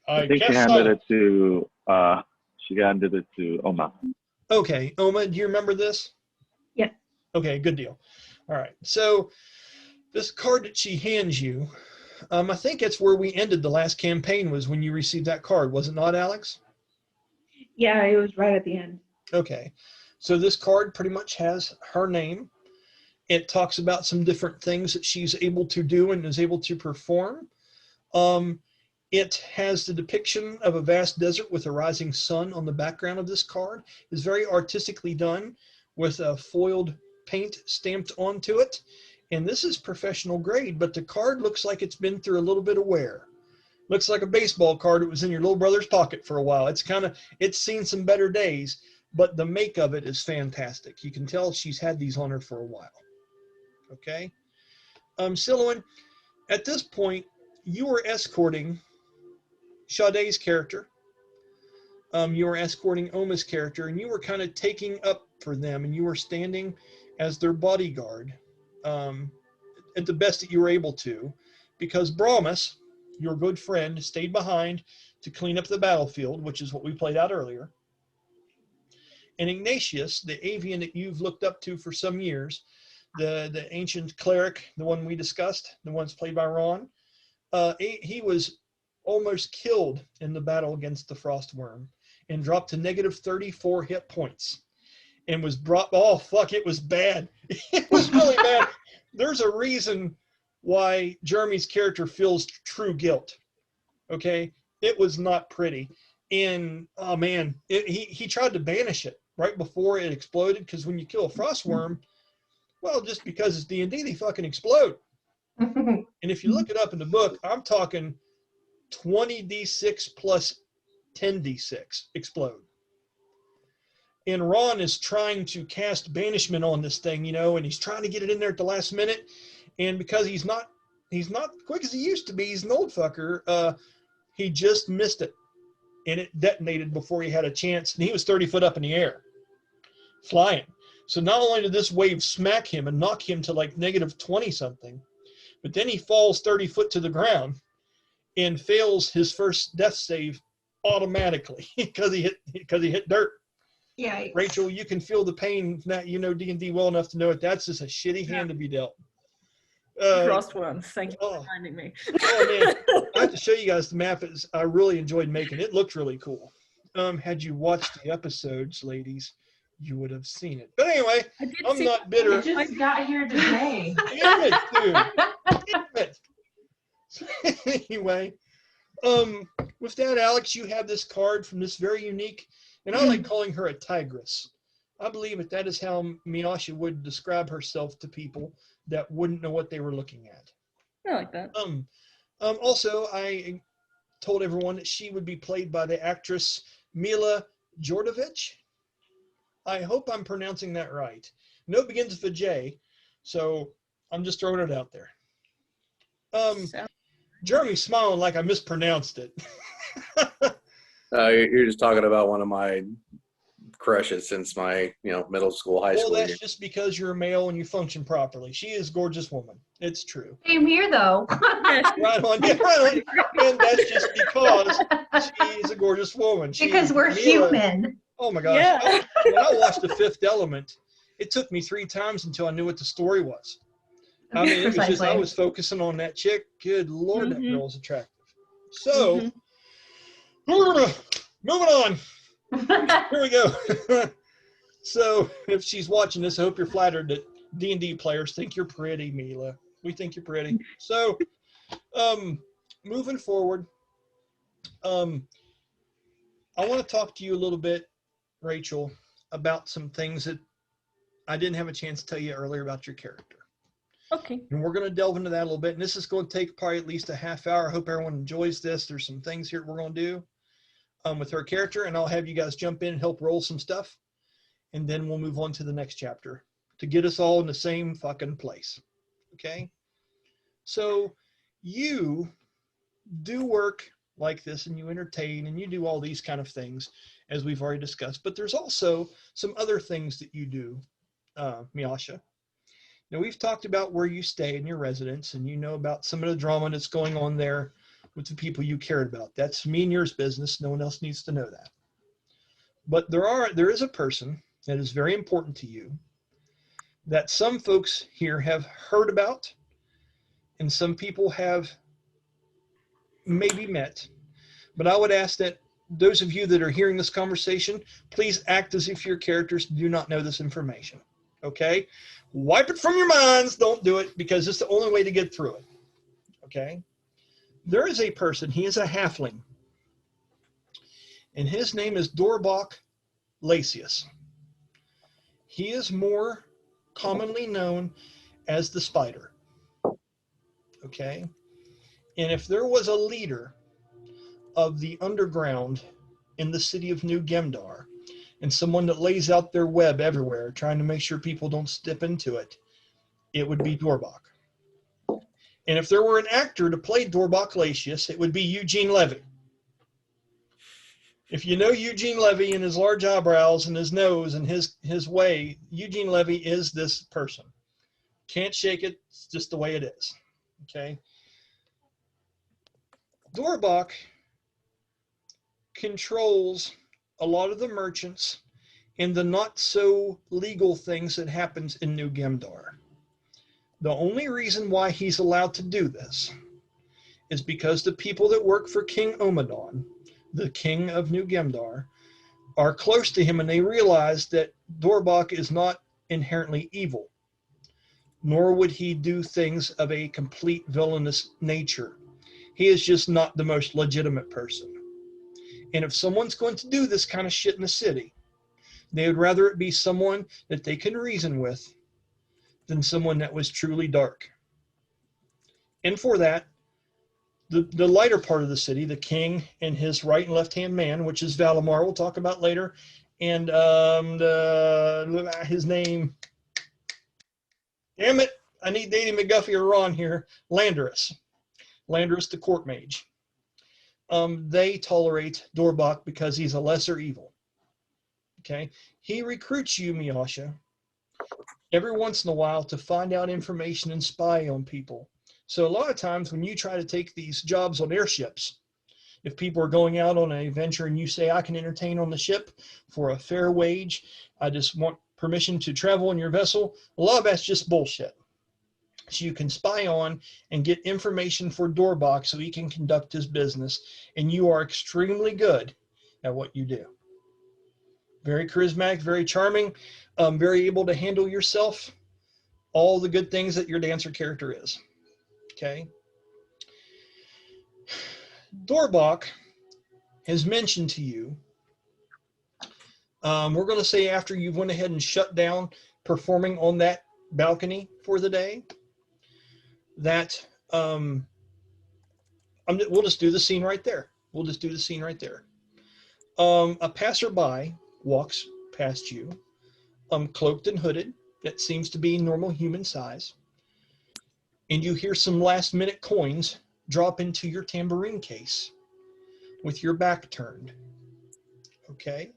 I think she handed it to Oma. Okay, Oma, do you remember this? Yes. Okay, good deal. All right, so this card that she hands you, I think that's where we ended the last campaign, was when you received that card, was it not, Alex? Yeah, it was right at the end. Okay. So this card pretty much has her name. It talks about some different things that she's able to do and is able to perform. It has the depiction of a vast desert with a rising sun on the background of this card. It's very artistically done with a foiled paint stamped onto it. And this is professional grade, but the card looks like it's been through a little bit of wear. Looks like a baseball card that was in your little brother's pocket for a while. It's seen some better days. But the make of it is fantastic. You can tell she's had these on her for a while. Okay? Sylowen, at this point, you were escorting Sha-dae's character. You were escorting Oma's character, and you were kind of taking up for them, and you were standing as their bodyguard at the best that you were able to, because Brahmus, your good friend, stayed behind to clean up the battlefield, which is what we played out earlier. And Ignatius, the avian that you've looked up to for some years, the ancient cleric, the one we discussed, the one that's played by Ron, he was almost killed in the battle against the Frostworm and dropped to negative 34 hit points and was brought, oh, fuck, it was bad. It was really bad. There's a reason why Jeremy's character feels true guilt, okay? It was not pretty. And, oh, man, he tried to banish it right before it exploded, because when you kill a Frostworm, well, just because it's D&D, they fucking explode. And if you look it up in the book, I'm talking 20d6 plus 10d6 explode. And Ron is trying to cast banishment on this thing, you know, and he's trying to get it in there at the last minute. And because he's not quick as he used to be, he's an old fucker, he just missed it. And it detonated before he had a chance. And he was 30 foot up in the air, flying. So not only did this wave smack him and knock him to like negative 20 something, but then he falls 30 foot to the ground and fails his first death save automatically because he hit dirt. Yeah. Rachel, you can feel the pain. Now you know D&D well enough to know it. That's just a shitty hand to be dealt. Frostworms, thank you for reminding me. Oh man, I have to show you guys the map. I really enjoyed making it. It looked really cool. Had you watched the episodes, ladies, you would have seen it. But anyway, I'm not bitter. I just got here today. Damn it, dude. Damn it. So anyway, with that, Alex, you have this card from this very unique, and I like calling her a tigress. I believe that is how Miasha would describe herself to people that wouldn't know what they were looking at. I like that. Also, told everyone that she would be played by the actress Mila Jovovich. I hope I'm pronouncing that right. No, it begins with a J, so I'm just throwing it out there. Jeremy's smiling like I mispronounced it. You're just talking about one of my crushes since my middle school, high school. Well, that's just because you're a male and you function properly. She is a gorgeous woman. It's true. Same here, though. Right on. Yeah, right on. And that's just because she's a gorgeous woman. Because we're human. Oh my gosh. Yeah. When I watched The Fifth Element, it took me 3 times until I knew what the story was. I mean, it was just, I was focusing on that chick. Good Lord, that girl's attractive. So, moving on. Here we go. So, if she's watching this, I hope you're flattered that D&D players think you're pretty, Mila. We think you're pretty. So, moving forward, I want to talk to you a little bit, Rachel, about some things that I didn't have a chance to tell you earlier about your character. Okay. And we're going to delve into that a little bit. And this is going to take probably at least a half hour. I hope everyone enjoys this. There's some things here we're going to do with her character, and I'll have you guys jump in and help roll some stuff. And then we'll move on to the next chapter to get us all in the same fucking place. Okay? So you do work like this, and you entertain, and you do all these kind of things, as we've already discussed. But there's also some other things that you do, Miasha. Now, we've talked about where you stay in your residence, and you know about some of the drama that's going on there with the people you cared about. That's me and yours business. No one else needs to know that. But there is a person that is very important to you that some folks here have heard about, and some people have maybe met. But I would ask that those of you that are hearing this conversation, please act as if your characters do not know this information. Okay? Wipe it from your minds. Don't do it, because it's the only way to get through it. Okay? There is a person, he is a halfling, and his name is Dorbac Lasius. He is more commonly known as the Spyder. Okay? And if there was a leader of the underground in the city of New Gemdar, and someone that lays out their web everywhere, trying to make sure people don't step into it, it would be Dorbac. And if there were an actor to play Dorbac Lasius, it would be Eugene Levy. If you know Eugene Levy and his large eyebrows and his nose and his way, Eugene Levy is this person. Can't shake it. It's just the way it is. Okay? Dorbac controls a lot of the merchants and the not so legal things that happens in New Gemdar. The only reason why he's allowed to do this is because the people that work for King Omadon, the king of New Gemdar, are close to him, and they realize that Dorbac is not inherently evil, nor would he do things of a complete villainous nature. He is just not the most legitimate person. And if someone's going to do this kind of shit in the city, they would rather it be someone that they can reason with than someone that was truly dark. And for that, the lighter part of the city, the king and his right and left-hand man, which is Valimar, we'll talk about later, and his name, damn it, I need Danny McGuffey or Ron here, Landorus, the court mage. They tolerate Dorbac because he's a lesser evil. Okay? He recruits you, Miasha, every once in a while to find out information and spy on people. So a lot of times when you try to take these jobs on airships, if people are going out on a venture and you say, I can entertain on the ship for a fair wage, I just want permission to travel on your vessel, a lot of that's just bullshit. So you can spy on and get information for Dorbac so he can conduct his business, and you are extremely good at what you do. Very charismatic, very charming, very able to handle yourself, all the good things that your dancer character is. Okay? Dorbac has mentioned to you, we're going to say after you've went ahead and shut down performing on that balcony for the day, that we'll just do the scene right there. We'll just do the scene right there. A passerby walks past you, cloaked and hooded. That seems to be normal human size. And you hear some last-minute coins drop into your tambourine case with your back turned. Okay?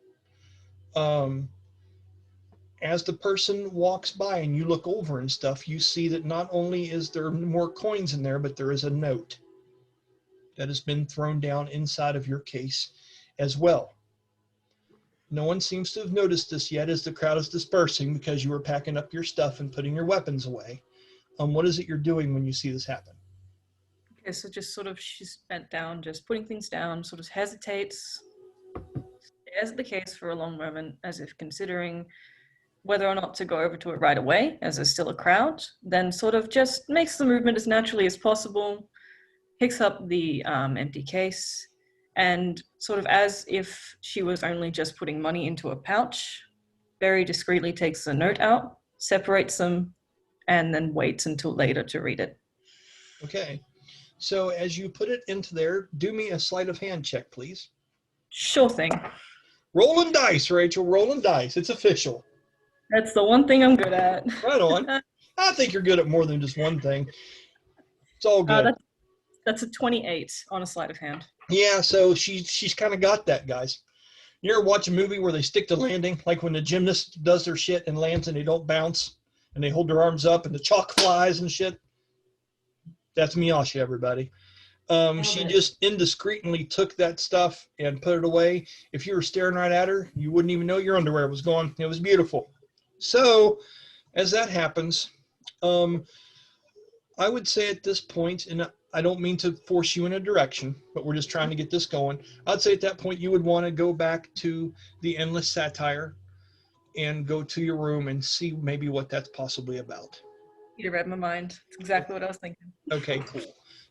As the person walks by and you look over and stuff, you see that not only is there more coins in there, but there is a note that has been thrown down inside of your case as well. No one seems to have noticed this yet as the crowd is dispersing because you were packing up your stuff and putting your weapons away. What is it you're doing when you see this happen? Okay, so just sort of she's bent down, just putting things down, sort of hesitates, stares at the case for a long moment as if considering whether or not to go over to it right away, as there's still a crowd, then sort of just makes the movement as naturally as possible, picks up the empty case, and sort of as if she was only just putting money into a pouch, very discreetly takes the note out, separates them, and then waits until later to read it. Okay. So as you put it into there, do me a sleight of hand check, please. Sure thing. Rolling dice, Rachel, rolling dice. It's official. That's the one thing I'm good at. Right on. I think you're good at more than just one thing. It's all good. That's a 28 on a sleight of hand. Yeah, so she's kind of got that, guys. You ever watch a movie where they stick the landing, like when the gymnast does their shit and lands and they don't bounce, and they hold their arms up and the chalk flies and shit? That's Miasha, everybody. She just indiscreetly took that stuff and put it away. If you were staring right at her, you wouldn't even know your underwear was gone. It was beautiful. So, as that happens, I would say at this point, and I don't mean to force you in a direction, but we're just trying to get this going. I'd say at that point you would want to go back to the Endless Satire and go to your room and see maybe what that's possibly about. You read my mind. It's exactly what I was thinking. Okay, cool.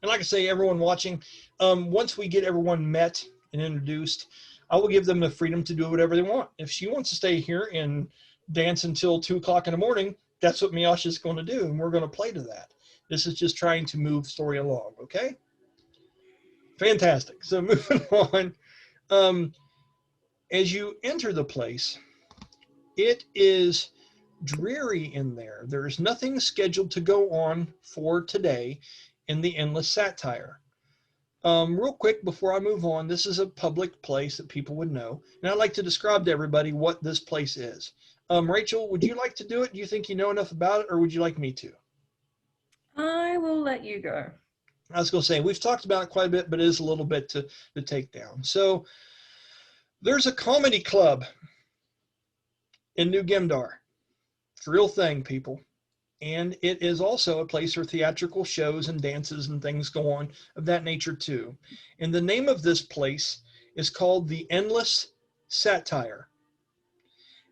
And like I say, everyone watching, once we get everyone met and introduced, I will give them the freedom to do whatever they want. If she wants to stay here and dance until 2 o'clock in the morning, that's what Miasha is going to do, and we're going to play to that. This is just trying to move story along, okay? Fantastic. So moving on. As you enter the place, it is dreary in there. There's nothing scheduled to go on for today in the Endless Satire. Real quick before I move on, this is a public place that people would know, and I'd like to describe to everybody what this place is. Rachel, would you like to do it? Do you think you know enough about it, or would you like me to? I will let you go. I was going to say, we've talked about it quite a bit, but it is a little bit to take down. So there's a comedy club in New Gemdar. It's a real thing, people. And it is also a place where theatrical shows and dances and things go on of that nature too. And the name of this place is called the Endless Satire.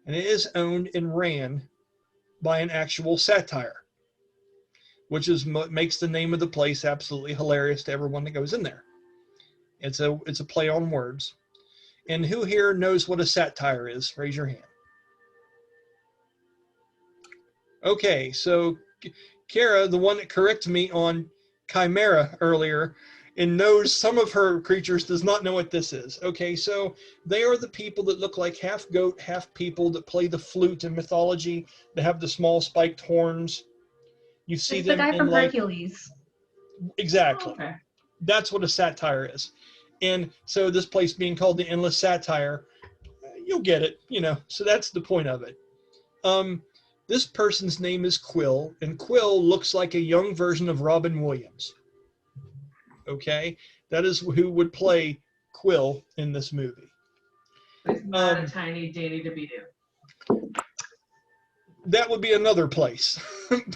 And it is owned and ran by an actual satyr, which is what makes the name of the place absolutely hilarious to everyone that goes in there. It's a play on words. And who here knows what a satire is? Raise your hand. Okay, so Kara, the one that corrected me on Chimera earlier, and knows some of her creatures, does not know what this is. Okay, so they are the people that look like half goat, half people that play the flute in mythology. They have the small spiked horns. You see It's them the guy in from like, Hercules. exactly. Okay. That's what a satire is. And so this place being called the Endless Satire, you'll get it, you know. So that's the point of it. This person's name is Quill, and Quill looks like a young version of Robin Williams. Okay? That is who would play Quill in this movie. It's not a tiny Danny DeVito. That would be another place.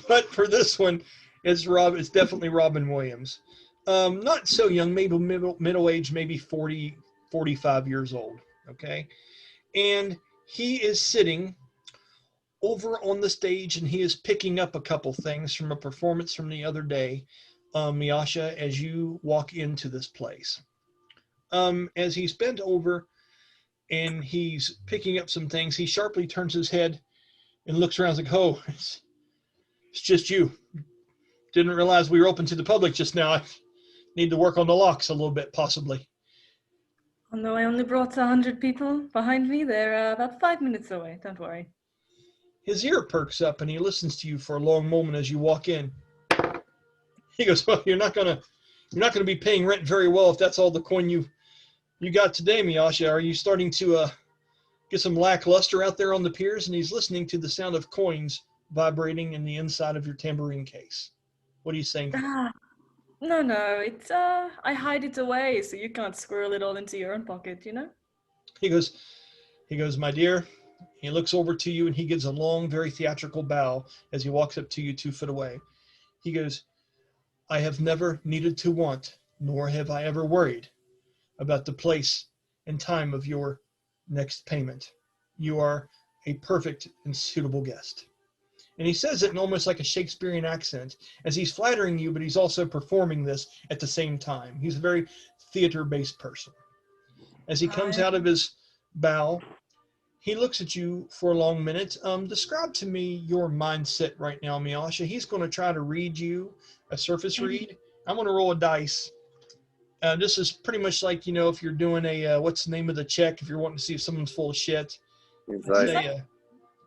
But for this one, it's definitely Robin Williams. Not so young, maybe middle age, maybe 40, 45 years old. Okay? And he is sitting over on the stage, and he is picking up a couple things from a performance from the other day, Miasha, as you walk into this place. As he's bent over and he's picking up some things, he sharply turns his head and looks around like, oh, it's just you. Didn't realize we were open to the public just now. I need to work on the locks a little bit, possibly. Although I only brought 100 people behind me, they're about 5 minutes away. Don't worry. His ear perks up and he listens to you for a long moment as you walk in. He goes, "Well, you're not gonna be paying rent very well if that's all the coin you got today, Miasha. Are you starting to get some lackluster out there on the piers?" And he's listening to the sound of coins vibrating in the inside of your tambourine case. What are you saying? No, it's I hide it away so you can't squirrel it all into your own pocket, you know? He goes, "My dear." He looks over to you and he gives a long, very theatrical bow as he walks up to you 2 foot away. He goes, "I have never needed to want, nor have I ever worried about the place and time of your next payment. You are a perfect and suitable guest." And he says it in almost like a Shakespearean accent as he's flattering you, but he's also performing this at the same time. He's a very theater-based person. As he comes out of his bow, he looks at you for a long minute. Describe to me your mindset right now, Miasha. He's going to try to read you a surface read. I'm going to roll a dice. This is pretty much like, if you're doing a, what's the name of the check, if you're wanting to see if someone's full of shit. Insight.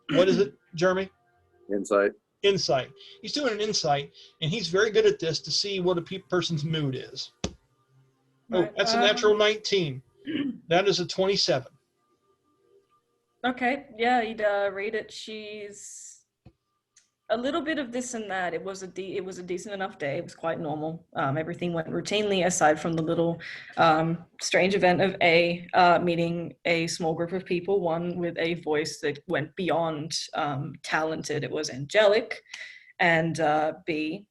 What is it, Jeremy? Insight. Insight. He's doing an insight, and he's very good at this to see what a person's mood is. Oh, that's a natural 19. That is a 27. Okay, yeah, he'd read it. She's a little bit of this and that. It was a decent enough day. It was quite normal. Everything went routinely aside from the little strange event of meeting a small group of people, one with a voice that went beyond talented. It was angelic, and B,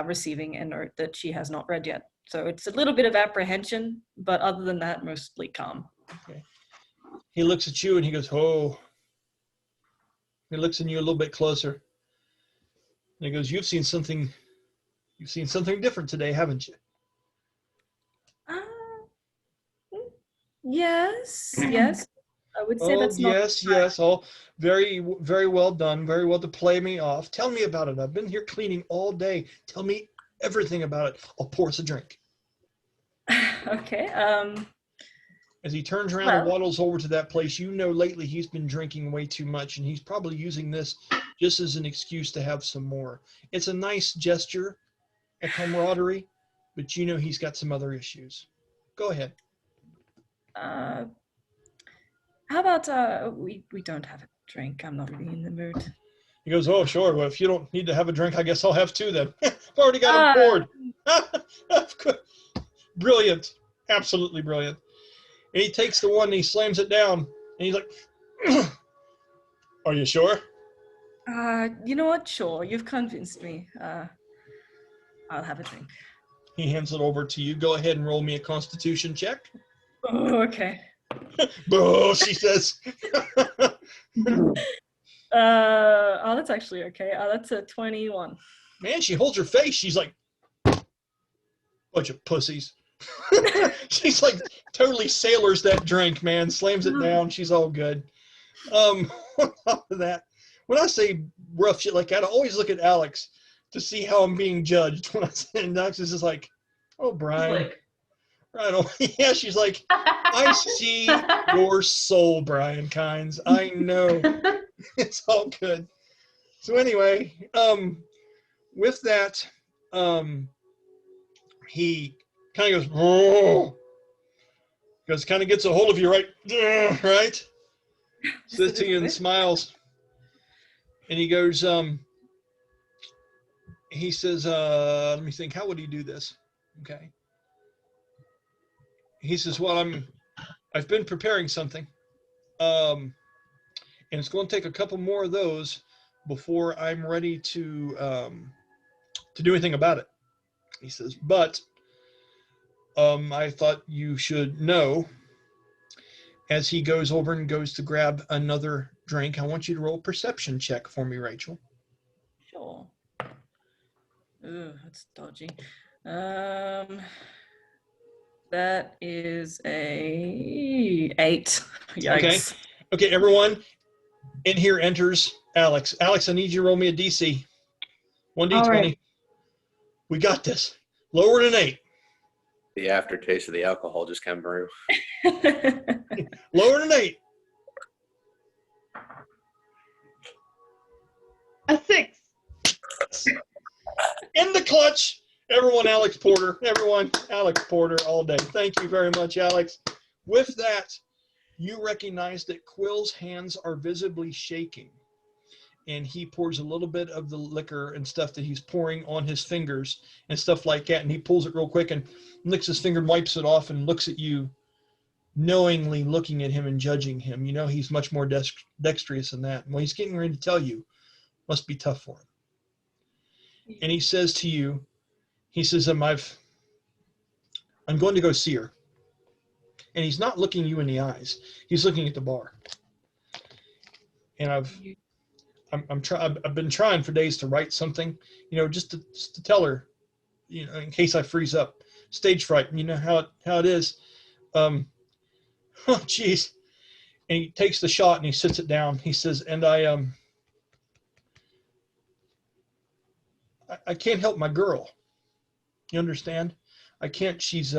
receiving a note that she has not read yet. So it's a little bit of apprehension, but other than that, mostly calm. Okay. He looks at you and he goes, "Oh." He looks at you a little bit closer. And he goes, You've seen something different today, haven't you?" Yes. I would say that's not. Yes. All very, very well done. Very well to play me off. Tell me about it. I've been here cleaning all day. Tell me everything about it. I'll pour us a drink. Okay. As he turns around and waddles over to that place, lately he's been drinking way too much, and he's probably using this just as an excuse to have some more. It's a nice gesture, a camaraderie, but he's got some other issues. Go ahead. How about we don't have a drink? I'm not really in the mood. He goes, "Oh, sure. Well, if you don't need to have a drink, I guess I'll have 2 then." I've already got them poured. Brilliant. Absolutely brilliant. And he takes the one and he slams it down. And he's like, "Are you sure?" You know what? Sure. You've convinced me. I'll have a drink. He hands it over to you. Go ahead and roll me a Constitution check. Oh, okay. Boo, she says. That's actually okay. That's a 21. Man, she holds her face. She's like, "Bunch of pussies." She's like totally sailors that drink, man. Slams it down. She's all good. On top of that, when I say rough shit like that, I always look at Alex to see how I'm being judged. When I say, and Alex is just like, "Oh, Brian." Right on. Yeah, she's like, "I see your soul, Brian Kynes. I know." It's all good. So anyway, with that, he kind of goes, "Oh," because kind of gets a hold of you, right? Right? Says to you and smiles. And he goes, he says, let me think, how would he do this? Okay. He says, "Well, I've been preparing something. And it's going to take a couple more of those before I'm ready to do anything about it." He says, "But I thought you should know." As he goes over and goes to grab another drink, I want you to roll a perception check for me, Rachel. Sure. Ugh, that's dodgy. That is a 8. Yikes. Okay, everyone. In here enters Alex. Alex, I need you to roll me a DC. 1d20. All right. We got this. Lower than 8. The aftertaste of the alcohol just came through. Lower than 8. A 6. In the clutch. Everyone, Alex Porter. Everyone, Alex Porter all day. Thank you very much, Alex. With that, you recognize that Quill's hands are visibly shaking. And he pours a little bit of the liquor and stuff that he's pouring on his fingers and stuff like that. And he pulls it real quick and licks his finger and wipes it off and looks at you, knowingly looking at him and judging him. You know he's much more dexterous than that. And what he's getting ready to tell you must be tough for him. And he says to you, he says, I'm going to go see her. And he's not looking you in the eyes. He's looking at the bar. And I've been trying for days to write something, you know, just to tell her, you know, in case I freeze up. Stage fright, you know how it is. Oh, geez. And he takes the shot and he sits it down. He says, and I can't help my girl. You understand? I can't. She's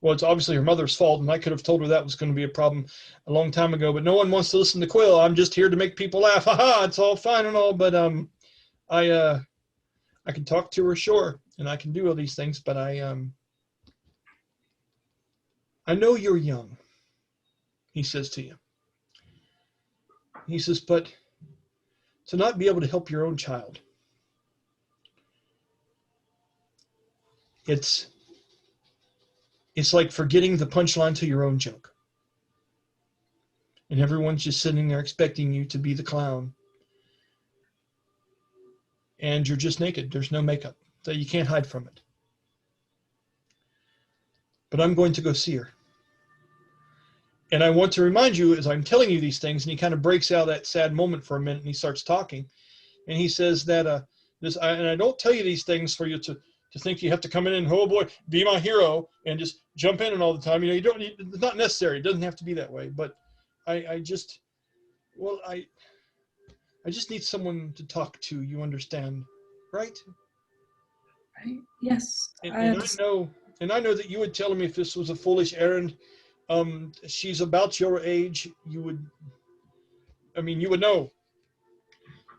well, it's obviously her mother's fault, and I could have told her that was going to be a problem a long time ago, but no one wants to listen to Quill. I'm just here to make people laugh. Ha, it's all fine and all, but I can talk to her, sure, and I can do all these things, but I know you're young, he says to you. He says, but to not be able to help your own child, it's like forgetting the punchline to your own joke. And everyone's just sitting there expecting you to be the clown. And you're just naked. There's no makeup. So you can't hide from it. But I'm going to go see her. And I want to remind you, as I'm telling you these things, and he kind of breaks out of that sad moment for a minute, and he starts talking. And he says that, and I don't tell you these things for you to think you have to come in and, oh boy, be my hero and just jump in and all the time. You know, you don't need, it's not necessary. It doesn't have to be that way. But I just need someone to talk to, you understand, right? Right. Yes. And I know that you would tell me if this was a foolish errand. She's about your age. You would know.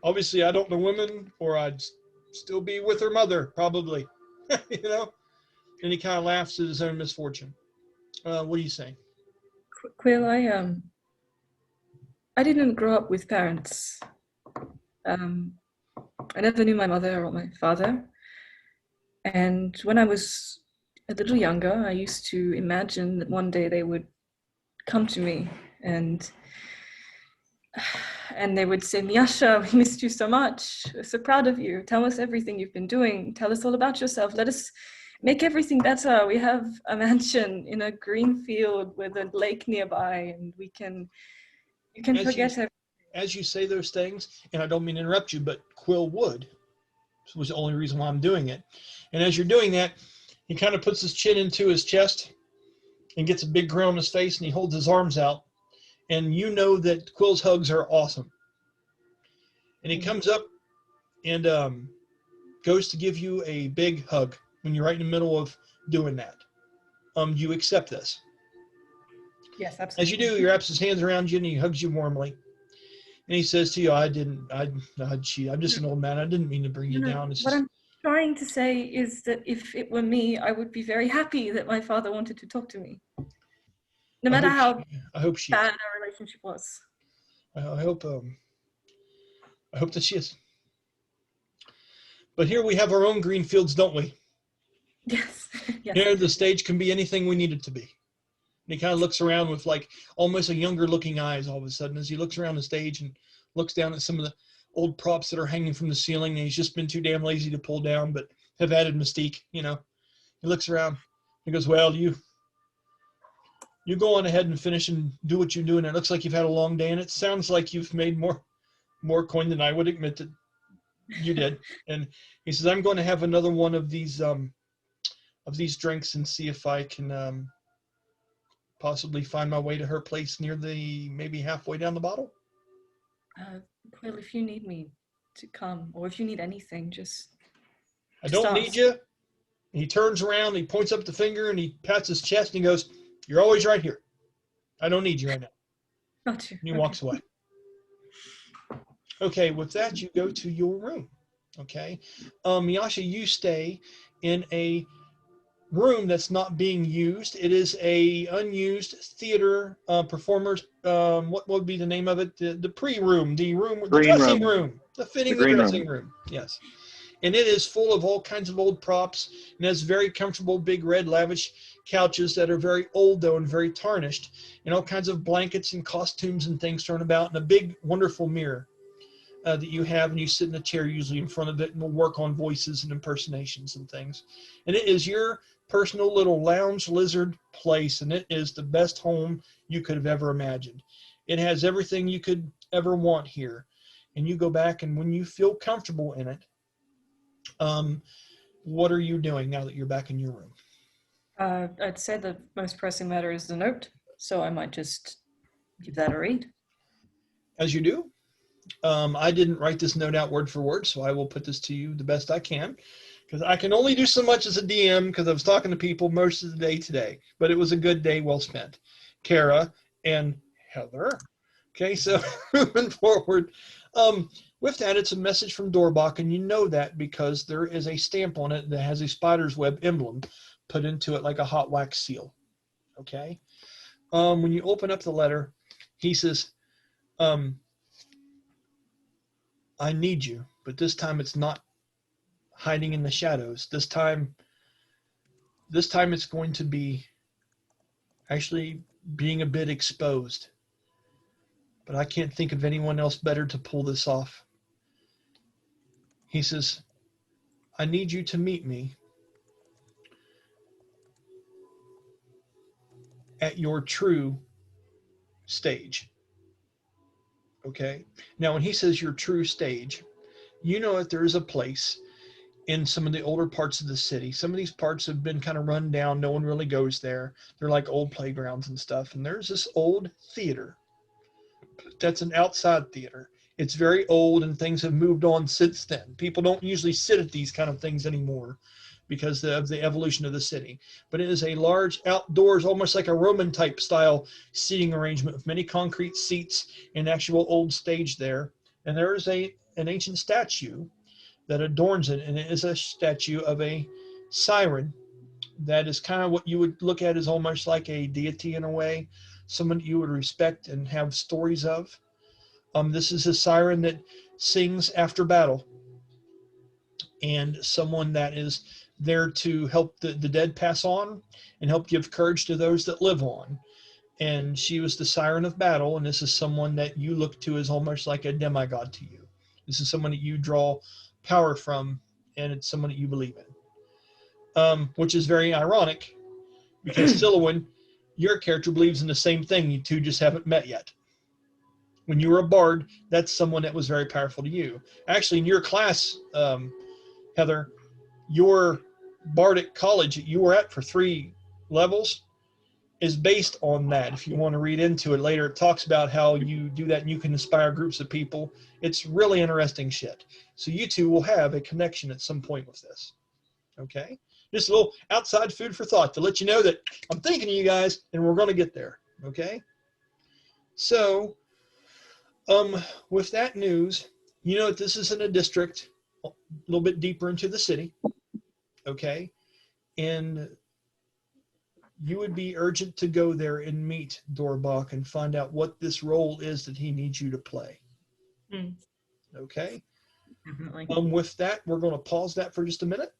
Obviously, I don't know women, or I'd still be with her mother, probably. You know? And he kind of laughs at his own misfortune. What do you say? Quill, I didn't grow up with parents. I never knew my mother or my father. And when I was a little younger, I used to imagine that one day they would come to me and they would say, Miasha, we missed you so much. We're so proud of you. Tell us everything you've been doing. Tell us all about yourself. Let us make everything better. We have a mansion in a green field with a lake nearby, and you can forget everything. As you say those things, and I don't mean to interrupt you, but Quill would. This was the only reason why I'm doing it. And as you're doing that, he kind of puts his chin into his chest and gets a big grin on his face, and he holds his arms out. And you know that Quill's hugs are awesome. And he comes up and goes to give you a big hug when you're right in the middle of doing that. You accept this? Yes, absolutely. As you do, he wraps his hands around you and he hugs you warmly. And he says to you, I'm just an old man. I didn't mean to bring you down. What I'm trying to say is that if it were me, I would be very happy that my father wanted to talk to me. No matter how bad our relationship was. I hope that she is. But here we have our own green fields, don't we? Yes. Yes. Here the stage can be anything we need it to be. And he kind of looks around with like almost a younger looking eyes all of a sudden as he looks around the stage and looks down at some of the old props that are hanging from the ceiling, and he's just been too damn lazy to pull down, but have added mystique, you know. He looks around. He goes, well, you go on ahead and finish and do what you're doing. It looks like you've had a long day, and it sounds like you've made more coin than I would admit that you did. And he says, I'm going to have another one of these drinks and see if I can possibly find my way to her place near maybe halfway down the bottle. Well, if you need me to come, or if you need anything, just I don't ask. need you. And he turns around, he points up the finger, and he pats his chest, and he goes, "You're always right here. I don't need you right now." Got you. And he walks away. Okay, with that, you go to your room. Okay. Miasha, you stay in a room that's not being used. It is a unused theater performers. What would be the name of it? The pre-room, the dressing room, the fitting the dressing room. Yes. And it is full of all kinds of old props, and has very comfortable, big, red, lavish couches that are very old, though, and very tarnished, and all kinds of blankets and costumes and things thrown about, and a big, wonderful mirror that you have, and you sit in a chair usually in front of it, and will work on voices and impersonations and things. And it is your personal little lounge lizard place, and it is the best home you could have ever imagined. It has everything you could ever want here. And you go back, and when you feel comfortable in it, what are you doing now that you're back in your room? I'd say the most pressing matter is the note, so I might just give that a read. As you do. I didn't write this note out word for word, so I will put this to you the best I can, because I can only do so much as a DM, because I was talking to people most of the day today, but it was a good day well spent. Kara and Heather. Okay, so moving forward. With that, it's a message from Dorbac, and you know that because there is a stamp on it that has a spider's web emblem put into it like a hot wax seal. Okay? When you open up the letter, he says, I need you, but this time it's not hiding in the shadows. This time it's going to be actually being a bit exposed. But I can't think of anyone else better to pull this off. He says, I need you to meet me at your true stage. Okay? Now, when he says your true stage, you know that there is a place in some of the older parts of the city. Some of these parts have been kind of run down. No one really goes there. They're like old playgrounds and stuff. And there's this old theater that's an outside theater. It's very old, and things have moved on since then. People don't usually sit at these kind of things anymore because of the evolution of the city. But it is a large outdoors, almost like a Roman type style seating arrangement with many concrete seats and actual old stage there. And there is an ancient statue that adorns it, and it is a statue of a siren that is kind of what you would look at as almost like a deity in a way, someone you would respect and have stories of. This is a siren that sings after battle, and someone that is there to help the dead pass on and help give courage to those that live on. And she was the siren of battle, and this is someone that you look to as almost like a demigod to you. This is someone that you draw power from, and it's someone that you believe in, which is very ironic because Sylowen, your character, believes in the same thing. You two just haven't met yet. When you were a bard, that's someone that was very powerful to you. Actually, in your class, Heather, your bardic college that you were at for 3 levels is based on that. If you want to read into it later, it talks about how you do that and you can inspire groups of people. It's really interesting shit. So you two will have a connection at some point with this. Okay? Just a little outside food for thought to let you know that I'm thinking of you guys and we're going to get there. Okay? So, with that news, you know that this is in a district a little bit deeper into the city. Okay? And you would be urgent to go there and meet Dorbac and find out what this role is that he needs you to play. Okay? Definitely. With that, we're going to pause that for just a minute.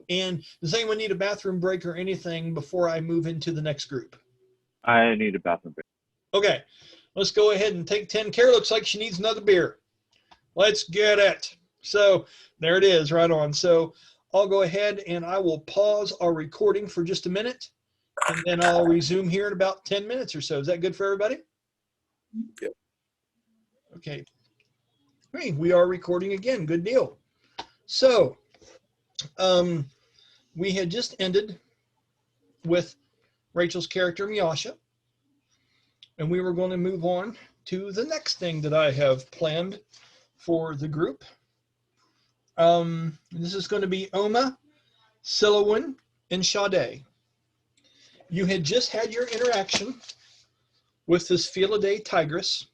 And does anyone need a bathroom break or anything before I move into the next group? I need a bathroom break. Okay. Let's go ahead and take 10 care. Looks like she needs another beer. Let's get it. So there it is, right on. So I'll go ahead and I will pause our recording for just a minute, and then I'll resume here in about 10 minutes or so. Is that good for everybody? Yep. Okay. Hey, we are recording again. Good deal. So we had just ended with Rachel's character, Miasha, and we were going to move on to the next thing that I have planned for the group. This is going to be Oma Sylowen and Sha-dae. You had just had your interaction with this Sha-dae tigress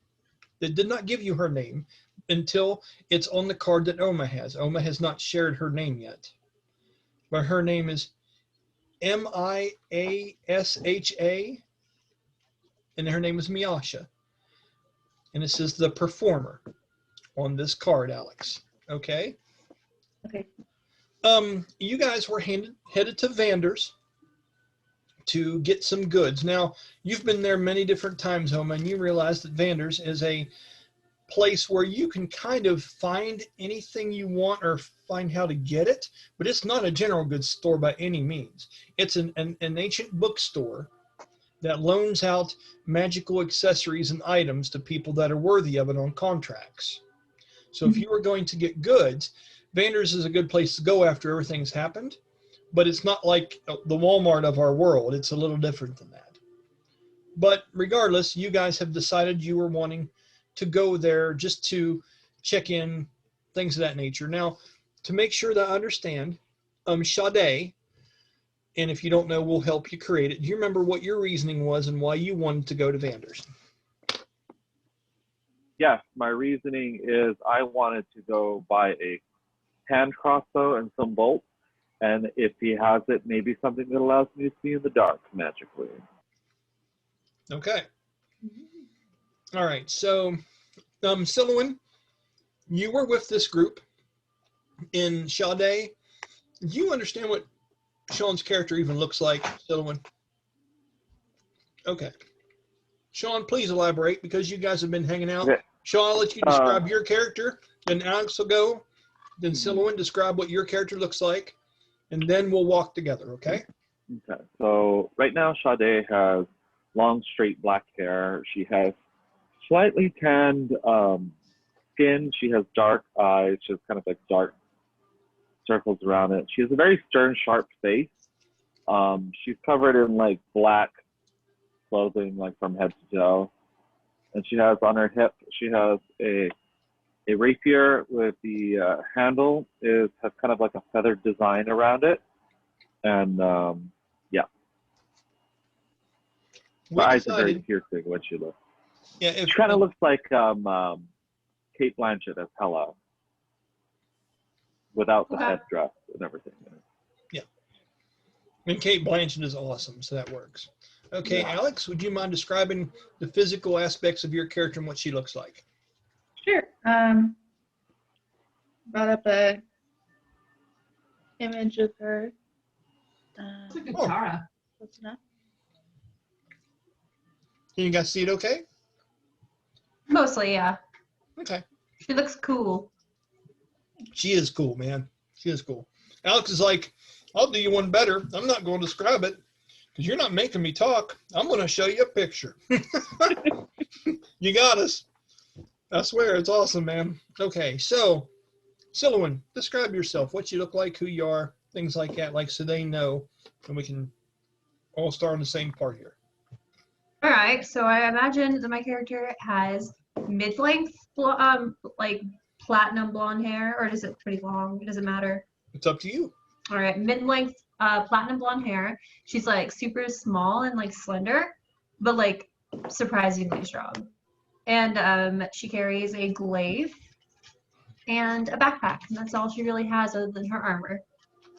that did not give you her name until it's on the card that Oma has. Oma has not shared her name yet. But her name is Miasha, and her name is Miasha. And it says the performer on this card, Alex. Okay? Okay. You guys were headed to Vanders to get some goods. Now, you've been there many different times, Oma, and you realize that Vanders is a place where you can kind of find anything you want or find how to get it, but it's not a general goods store by any means. It's an ancient bookstore that loans out magical accessories and items to people that are worthy of it on contracts. So if you were going to get goods, Vanders is a good place to go after everything's happened, but it's not like the Walmart of our world. It's a little different than that. But regardless, you guys have decided you were wanting to go there just to check in, things of that nature. Now, to make sure that I understand, Sha-dae, and if you don't know, we'll help you create it. Do you remember what your reasoning was and why you wanted to go to Vanders? Yes, my reasoning is I wanted to go buy a hand crossbow and some bolts, and if he has it, maybe something that allows me to see in the dark magically. Okay. All right. So, Sylowen, you were with this group in Sha-dae. Do you understand what Sean's character even looks like, Sylowen? Okay. Sean, please elaborate because you guys have been hanging out. Okay. Sean, I'll let you describe your character. Then Alex will go. Then Sylowen, describe what your character looks like. And then we'll walk together, okay? Okay. So right now, Sha-dae has long, straight black hair. She has slightly tanned skin. She has dark eyes. She has kind of like dark circles around it. She has a very stern, sharp face. She's covered in like black clothing, like from head to toe. And she has on her hip, she has a rapier with the handle has kind of like a feathered design around it. And yeah. Her eyes are very piercing when she looks. Yeah, she kind of looks like Kate Blanchett as Hela without the headdress and everything. Yeah. And Kate Blanchett is awesome, so that works. Okay, yeah. Alex, would you mind describing the physical aspects of your character and what she looks like? Sure. Brought up a image of her. It's a good Tara. Close enough. Can you guys see it okay? Mostly, yeah. Okay. She looks cool. She is cool, man. She is cool. Alex is like, I'll do you one better. I'm not going to describe it because you're not making me talk. I'm going to show you a picture. You got us. I swear, it's awesome, man. Okay, so, Sylowen, describe yourself. What you look like, who you are, things like that, like so they know, and we can all start on the same part here. All right, so I imagine that my character has mid-length, like platinum blonde hair, or is it pretty long? It doesn't matter. It's up to you. All right, mid-length, platinum blonde hair. She's like super small and like slender, but like surprisingly strong. And she carries a glaive and a backpack, and that's all she really has other than her armor.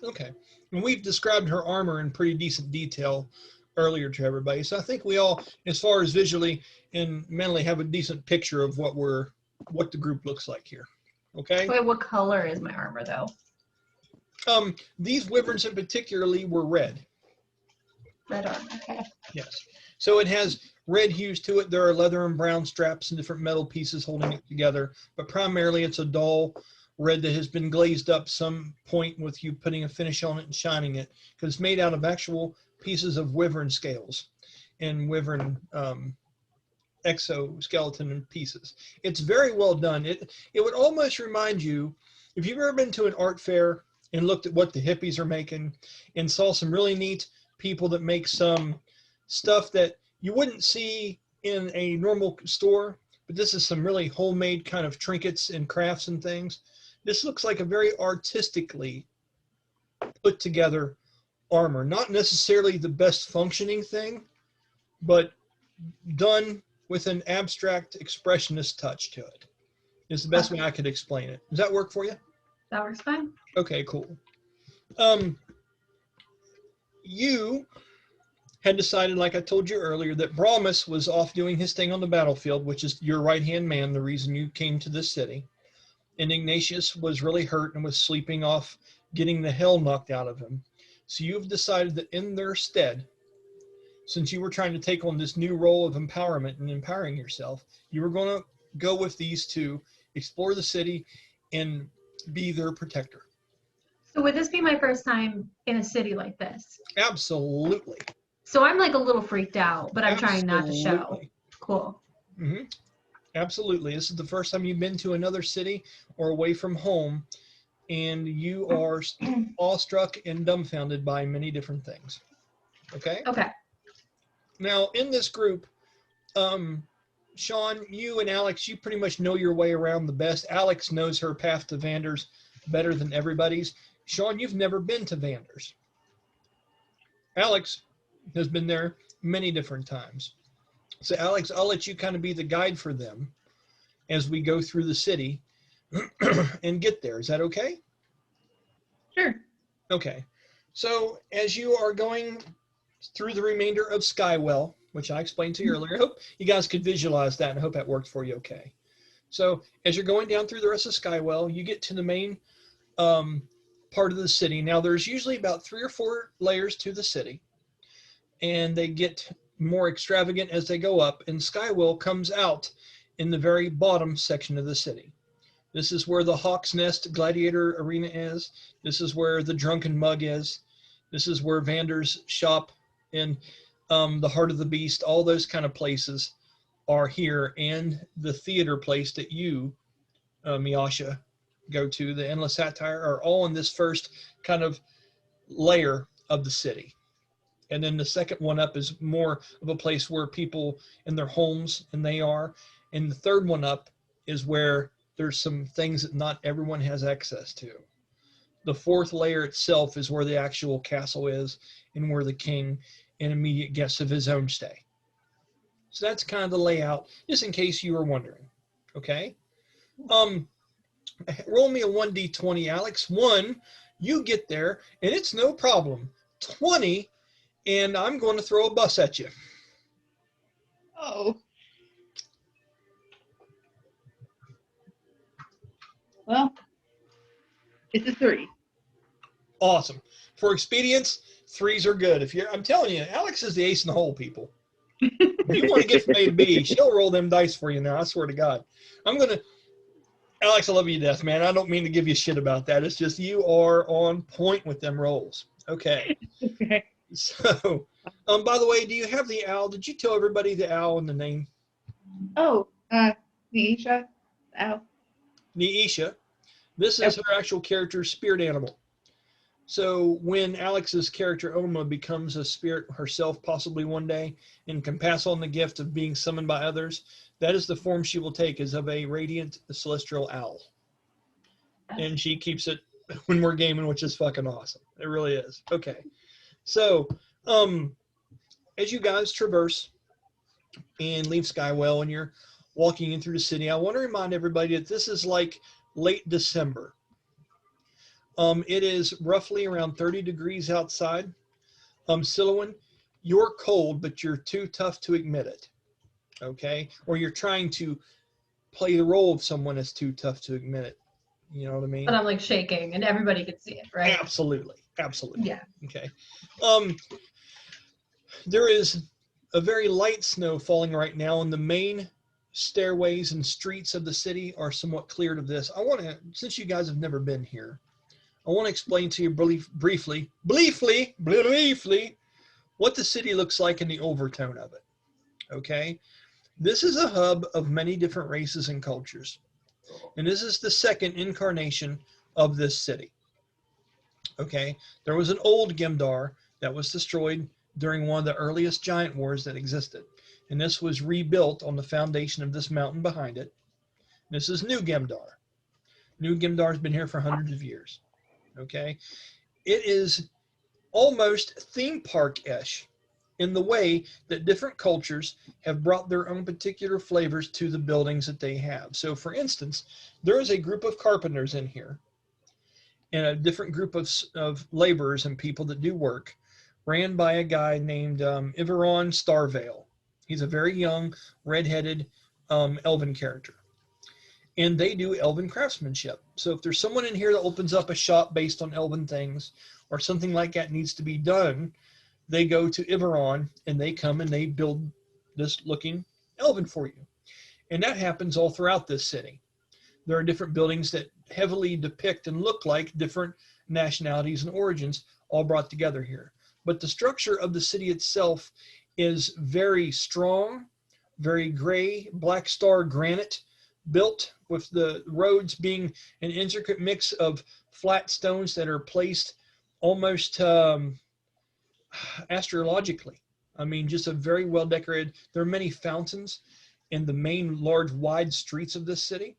Okay, and we've described her armor in pretty decent detail earlier to everybody, so I think we all, as far as visually and mentally, have a decent picture of what the group looks like here. Okay. Wait, what color is my armor though? These wyverns in particularly were red. Red armor. Okay. Yes. So it has red hues to it. There are leather and brown straps and different metal pieces holding it together, but primarily it's a dull red that has been glazed up some point with you putting a finish on it and shining it, because it's made out of actual pieces of wyvern scales and wyvern exoskeleton pieces. It's very well done. It would almost remind you, if you've ever been to an art fair and looked at what the hippies are making and saw some really neat people that make some stuff that you wouldn't see in a normal store, but this is some really homemade kind of trinkets and crafts and things. This looks like a very artistically put together armor. Not necessarily the best functioning thing, but done with an abstract expressionist touch to it. It's the best way I could explain it. Does that work for you? That works fine. Okay, cool. You had decided, like I told you earlier, that Brahmus was off doing his thing on the battlefield, which is your right-hand man, the reason you came to this city. And Ignatius was really hurt and was sleeping off, getting the hell knocked out of him. So you've decided that in their stead, since you were trying to take on this new role of empowerment and empowering yourself, you were going to go with these two, explore the city, and be their protector. So would this be my first time in a city like this? Absolutely. So I'm like a little freaked out, but I'm trying not to show. Absolutely. Cool. Mm-hmm. Absolutely. This is the first time you've been to another city or away from home, and you are awestruck and dumbfounded by many different things. Okay? Okay. Now, in this group, Sean, you and Alex, you pretty much know your way around the best. Alex knows her path to Vanders better than everybody's. Sean, you've never been to Vanders. Alex has been there many different times. So, Alex, I'll let you kind of be the guide for them as we go through the city and get there. Is that okay? Sure. Okay. So, as you are going through the remainder of Skywell, which I explained to you earlier, I hope you guys could visualize that, and I hope that worked for you okay. So, as you're going down through the rest of Skywell, you get to the main part of the city. Now, there's usually about 3 or 4 layers to the city, and they get more extravagant as they go up, and Skywell comes out in the very bottom section of the city. This is where the Hawk's Nest Gladiator Arena is. This is where the Drunken Mug is. This is where Vander's shop and the Heart of the Beast, all those kind of places are here, and the theater place that you, Miasha, go to, the Endless Satire, are all in this first kind of layer of the city. And then the second one up is more of a place where people in their homes, and they are. And the third one up is where there's some things that not everyone has access to. The fourth layer itself is where the actual castle is, and where the king and immediate guests of his own stay. So that's kind of the layout, just in case you were wondering. Okay? Roll me a 1d20, Alex. 1, you get there, and it's no problem. 20, and I'm going to throw a bus at you. Oh. Well, it's a 3. Awesome. For expedience, 3s are good. I'm telling you, Alex is the ace in the hole, people. If you want to get from A to B, she'll roll them dice for you now. I swear to God. Alex, I love you to death, man. I don't mean to give you shit about that. It's just you are on point with them rolls. Okay. Okay. So, by the way, do you have the owl? Did you tell everybody the owl and the name? Oh, Miasha. Ow. Miasha. This is her actual character's spirit animal. So when Alex's character Oma becomes a spirit herself, possibly one day, and can pass on the gift of being summoned by others, that is the form she will take, is of a radiant celestial owl. And she keeps it when we're gaming, which is fucking awesome. It really is. Okay. So, as you guys traverse and leave Skywell and you're walking in through the city, I want to remind everybody that this is like late December. It is roughly around 30 degrees outside. Sylowen, you're cold, but you're too tough to admit it. Okay? Or you're trying to play the role of someone that's too tough to admit it. You know what I mean? But I'm like shaking and everybody can see it, right? Absolutely. Absolutely. Yeah. Okay. There is a very light snow falling right now, and the main stairways and streets of the city are somewhat cleared of this. I want to, since you guys have never been here, I want to explain to you briefly, what the city looks like in the overtone of it. Okay? This is a hub of many different races and cultures. And this is the second incarnation of this city. Okay? There was an old Gemdar that was destroyed during one of the earliest giant wars that existed. And this was rebuilt on the foundation of this mountain behind it. This is New Gemdar. New Gemdar's been here for hundreds of years. Okay? it is almost theme park-ish in the way that different cultures have brought their own particular flavors to the buildings that they have. So for instance, there is a group of carpenters in here and a different group of laborers and people that do work, ran by a guy named Iveron Starvale. He's a very young, redheaded elven character. And they do elven craftsmanship. So if there's someone in here that opens up a shop based on elven things or something like that needs to be done, they go to Iveron and they come and they build this looking elven for you. And that happens all throughout this city. There are different buildings that heavily depict and look like different nationalities and origins all brought together here. But the structure of the city itself is very strong, very gray, black star granite, built with the roads being an intricate mix of flat stones that are placed almost astrologically. I mean, just a very well decorated. There are many fountains in the main large wide streets of this city.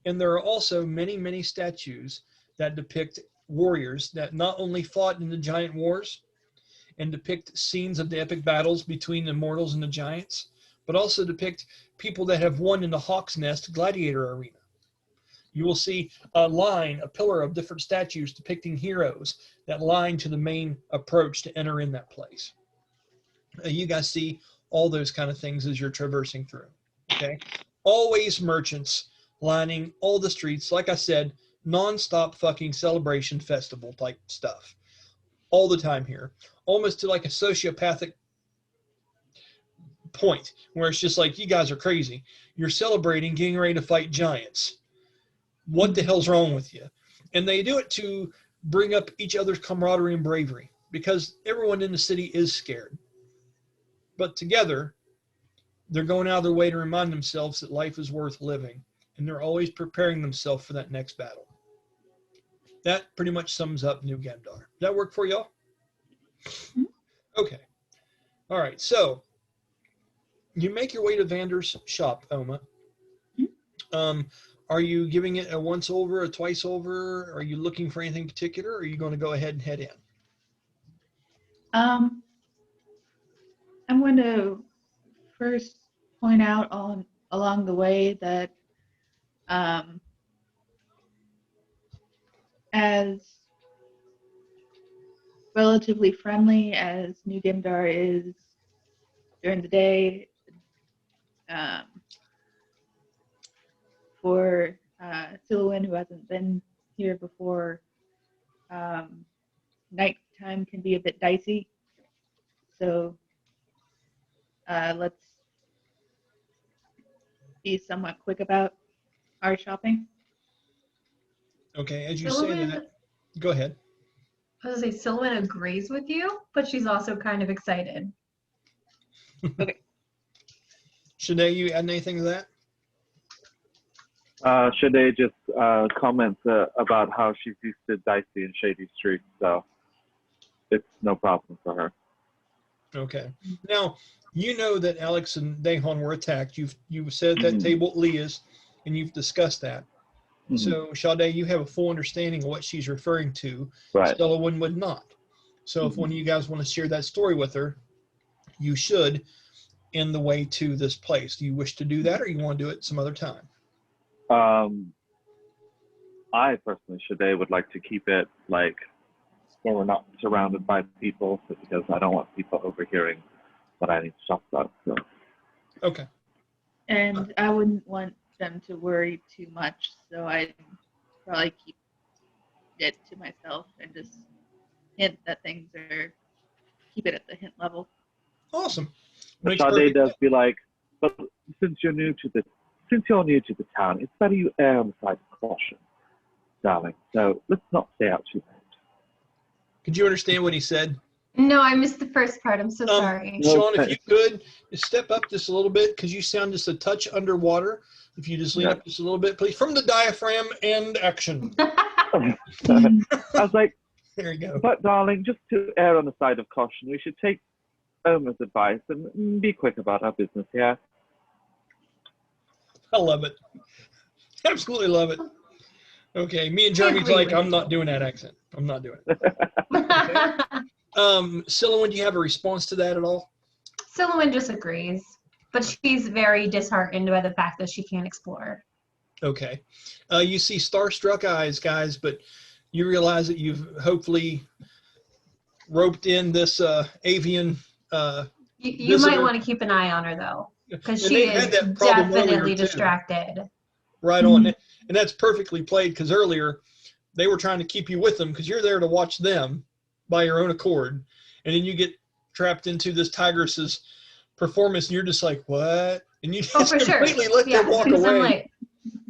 And there are also many, many statues that depict warriors that not only fought in the giant wars and depict scenes of the epic battles between the immortals and the giants, but also depict people that have won in the Hawk's Nest gladiator arena. You will see a pillar of different statues depicting heroes that line to the main approach to enter in that place. You guys see all those kind of things as you're traversing through, okay? Always merchants lining all the streets. Like I said, non-stop fucking celebration festival type stuff all the time here, almost to like a sociopathic point where it's just like, you guys are crazy. You're celebrating getting ready to fight giants. What the hell's wrong with you? And they do it to bring up each other's camaraderie and bravery because everyone in the city is scared. But together, they're going out of their way to remind themselves that life is worth living. And they're always preparing themselves for that next battle. That pretty much sums up New Gamdar. Does that work for y'all? Okay. All right. So you make your way to Vander's shop, Oma. Are you giving it a once over, a twice over? Are you looking for anything particular? Or are you going to go ahead and head in? I'm going to first point out along the way that as relatively friendly as New Gamdar is during the day, for Sylowen, who hasn't been here before, nighttime can be a bit dicey. So let's be somewhat quick about our shopping. Okay, as you say that, go ahead. I was going to say, Sylowen agrees with you, but she's also kind of excited. Okay. Sha-dae, you add anything to that? Sha-dae just comments about how she's used to dicey and shady streets, so it's no problem for her. Okay. Now, you know that Alex and Daehon were attacked. You've said that table at Leah's, and you've discussed that. So, Sha-dae, you have a full understanding of what she's referring to. Right. Sylowen would not. So if one of you guys want to share that story with her, you should in the way to this place. Do you wish to do that, or you want to do it some other time? I personally, Sha-dae, would like to keep it like where we're not surrounded by people, because I don't want people overhearing what I need to shop about. So. Okay. And I wouldn't want them to worry too much, so I'd probably keep it to myself and just hint that things are, keep it at the hint level. Awesome. But Sha-dae does be like, but since you're new to the town, it's better you err on the side of caution, darling. So let's not stay out too late. Could you understand what he said? No, I missed the first part. I'm so sorry. Sean, if you could just step up just a little bit, because you sound just a touch underwater. If you just lean up just a little bit, please. From the diaphragm and action. I was like, there you go. But darling, just to err on the side of caution, we should take Oma's advice and be quick about our business here. I love it. Absolutely love it. Okay, me and Jeremy's agree like, with I'm you. not doing that accent. I'm not doing it. Sylowen, do you have a response to that at all? Sylowen disagrees, but she's very disheartened by the fact that she can't explore. Okay. You see starstruck eyes, guys, but you realize that you've hopefully roped in this avian You might visitor. want to keep an eye on her, though, because And she they is had that problem earlier, definitely too. distracted. Right on. And that's perfectly played because earlier they were trying to keep you with them because you're there to watch them by your own accord. And then you get trapped into this tigress's performance and you're just like, what? And you Oh, just for sure. completely let them walk because I'm away. like,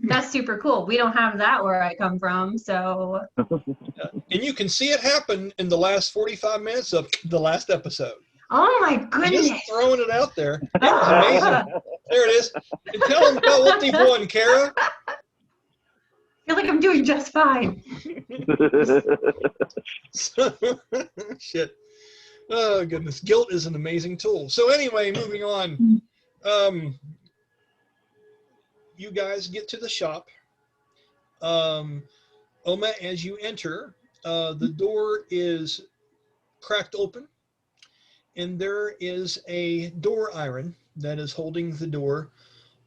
that's super cool. We don't have that where I come from, so. And you can see it happen in the last 45 minutes of the last episode. Oh my goodness! Just throwing it out there. It was amazing. There it is. And tell them about what they've won, Kara. I feel like I'm doing just fine. Shit. Oh, goodness. Guilt is an amazing tool. So anyway, moving on. You guys get to the shop. Oma, as you enter, the door is cracked open, and there is a door iron that is holding the door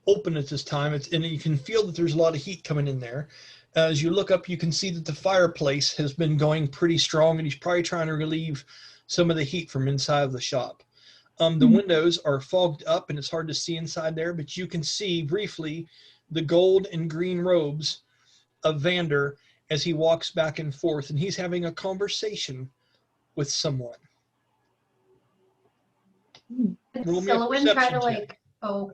open at this time. And you can feel that there's a lot of heat coming in there. As you look up, you can see that the fireplace has been going pretty strong, and he's probably trying to relieve some of the heat from inside of the shop. The windows are fogged up, and it's hard to see inside there, but you can see briefly the gold and green robes of Vander as he walks back and forth, and he's having a conversation with someone. Roll me a Sylowen try perception to check. wow.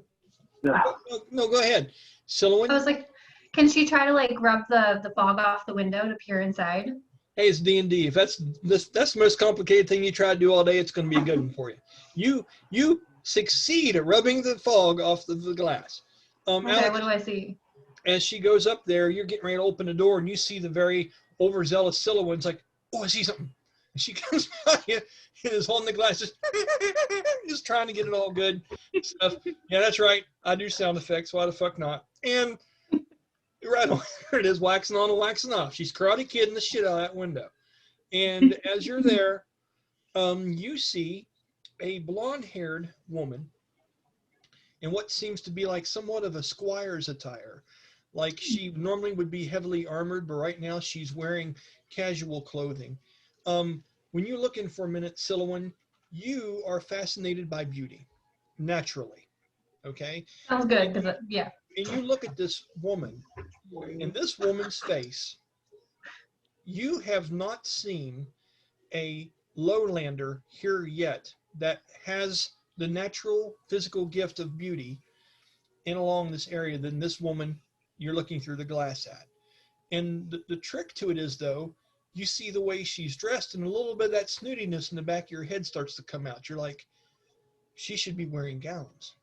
No, go ahead. Sylowen? I was like, can she try to rub the fog off the window to peer inside? Hey, it's D&D. If that's the most complicated thing you try to do all day, it's going to be a good one for you. You succeed at rubbing the fog off the glass. Okay, Alex, what do I see? as she goes up there, you're getting ready to open the door, and you see the very overzealous Sylowen's like, oh, I see something. And she comes by you and is holding the glass, just trying to get it all good stuff. Yeah, that's right. I do sound effects. Why the fuck not? And right on, there it is, waxing on and waxing off. She's karate kidding the shit out of that window. And as you're there, you see a blonde-haired woman in what seems to be like somewhat of a squire's attire. Like she normally would be heavily armored, but right now she's wearing casual clothing. When you look in for a minute, Sylowen, you are fascinated by beauty, naturally. Okay? Sounds good, because yeah. And you look at this woman, in this woman's face, you have not seen a lowlander here yet that has the natural physical gift of beauty in along this area than this woman you're looking through the glass at. And the trick to it is, though, you see the way she's dressed, and a little bit of that snootiness in the back of your head starts to come out. You're like, she should be wearing gowns.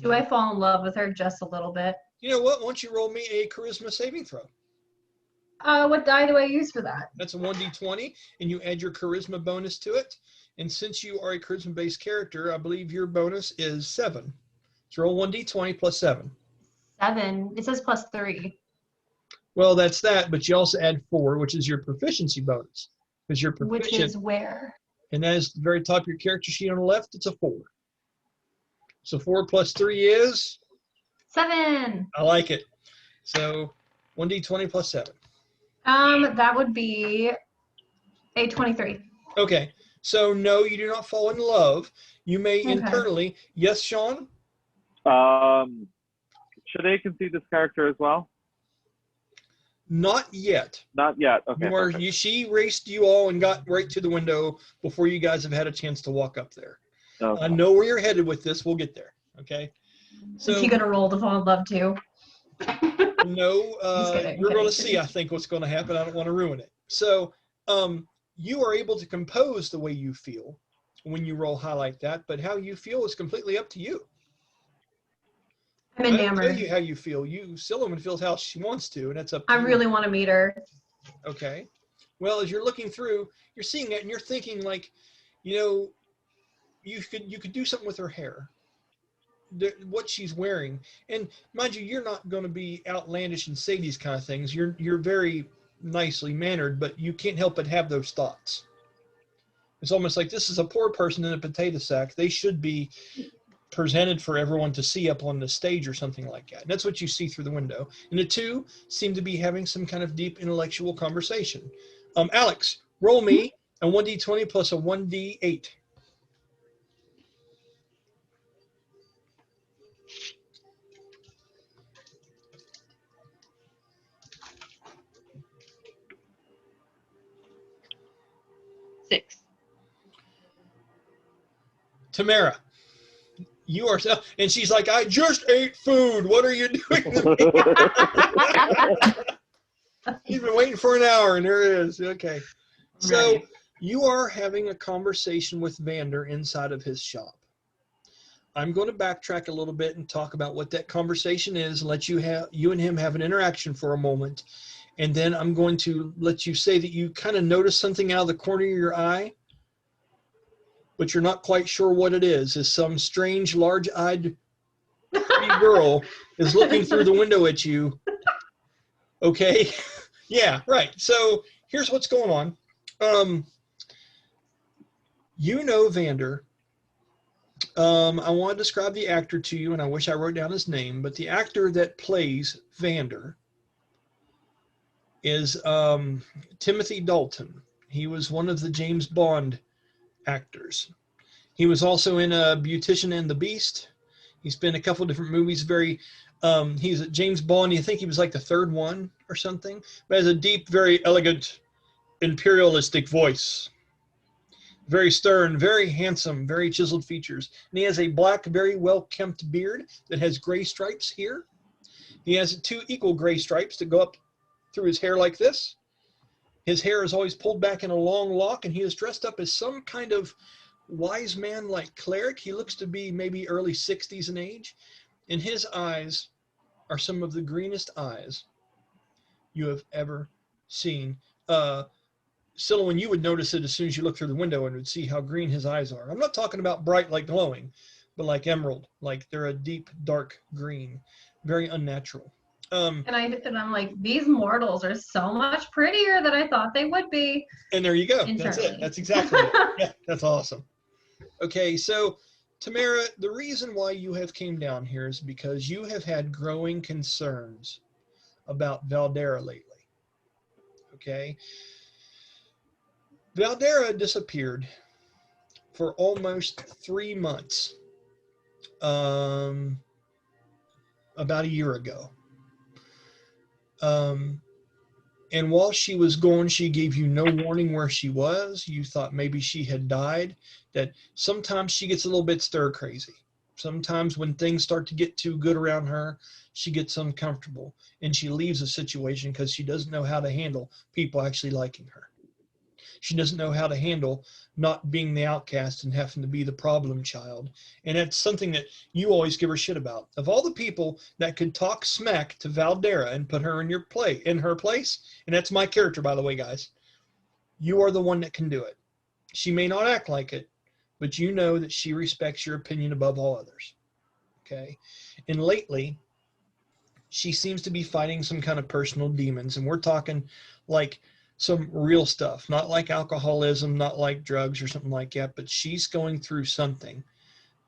Do I fall in love with her just a little bit? You know what? Why don't you roll me a charisma saving throw? What die do I use for that? That's a 1d20, and you add your charisma bonus to it. And since you are a charisma-based character, I believe your bonus is 7. So roll 1d20 plus 7. 7. It says plus 3. Well, that's that, but you also add 4, which is your proficiency bonus. Because you're proficient. Which is where? And that is the very top of your character sheet on the left. It's a 4. So 4 plus 3 is? 7. I like it. So 1d20 plus 7. That would be a 23. Okay. So no, you do not fall in love. You may internally. Yes, Sean? Sha-dae can see this character as well? Not yet. Not yet. Okay. She raced you all and got right to the window before you guys have had a chance to walk up there. Okay. I know where you're headed with this. We'll get there. Okay. So is he gonna roll to fall in love too? No, kidding, you're going to kidding. see, I think, what's going to happen. I don't want to ruin it. So you are able to compose the way you feel when you roll high like that, but how you feel is completely up to you. I'm I don't enamored. tell you how you feel. Sylowen feels how she wants to, and that's up to I you. really want to meet her. Okay. Well, as you're looking through, you're seeing it, and you're thinking like, you could do something with her hair. what she's wearing. And mind you, you're not going to be outlandish and say these kind of things. You're very nicely mannered, but you can't help but have those thoughts. It's almost like this is a poor person in a potato sack. They should be presented for everyone to see up on the stage or something like that. And that's what you see through the window. And the two seem to be having some kind of deep intellectual conversation. Alex, roll me a 1d20 plus a 1d8. Six. Tamyra, you are so, and she's like, I just ate food. What are you doing to me? He's been waiting for an hour, and there it is. Okay. So Ready. you are having a conversation with Vander inside of his shop. I'm going to backtrack a little bit and talk about what that conversation is and let you and him have an interaction for a moment. And then I'm going to let you say that you kind of notice something out of the corner of your eye, but you're not quite sure what it is. Is some strange, large-eyed pretty girl is looking through the window at you. Okay? Yeah, right. So here's what's going on. You know Vander. I want to describe the actor to you, and I wish I wrote down his name, but the actor that plays Vander is Timothy Dalton. He was one of the James Bond actors. He was also in Beautician and the Beast. He's been in a couple different movies. He's a James Bond. You think he was like the third one or something, but has a deep, very elegant, imperialistic voice. Very stern, very handsome, very chiseled features. And he has a black, very well-kempt beard that has gray stripes here. He has two equal gray stripes that go up through his hair like this. His hair is always pulled back in a long lock, and he is dressed up as some kind of wise man like cleric. He looks to be maybe early 60s in age. And his eyes are some of the greenest eyes you have ever seen. Sylowen, you would notice it as soon as you look through the window and would see how green his eyes are. I'm not talking about bright like glowing, but like emerald, like they're a deep, dark green, very unnatural. And I'm like, these mortals are so much prettier than I thought they would be. And there you go. That's Internally. it. That's exactly it. Yeah, that's awesome. Okay, so Tamyra, the reason why you have came down here is because you have had growing concerns about Valdara lately. Okay. Valdara disappeared for almost 3 months, about a year ago. And while she was gone, she gave you no warning where she was. You thought maybe she had died. That sometimes she gets a little bit stir crazy. Sometimes when things start to get too good around her, she gets uncomfortable and she leaves a situation because she doesn't know how to handle people actually liking her. She doesn't know how to handle not being the outcast and having to be the problem child. And that's something that you always give her shit about. Of all the people that could talk smack to Valdara and put her in her place, and that's my character, by the way, guys, you are the one that can do it. She may not act like it, but you know that she respects your opinion above all others. Okay? And lately, she seems to be fighting some kind of personal demons, and we're talking like some real stuff, not like alcoholism, not like drugs or something like that, but she's going through something.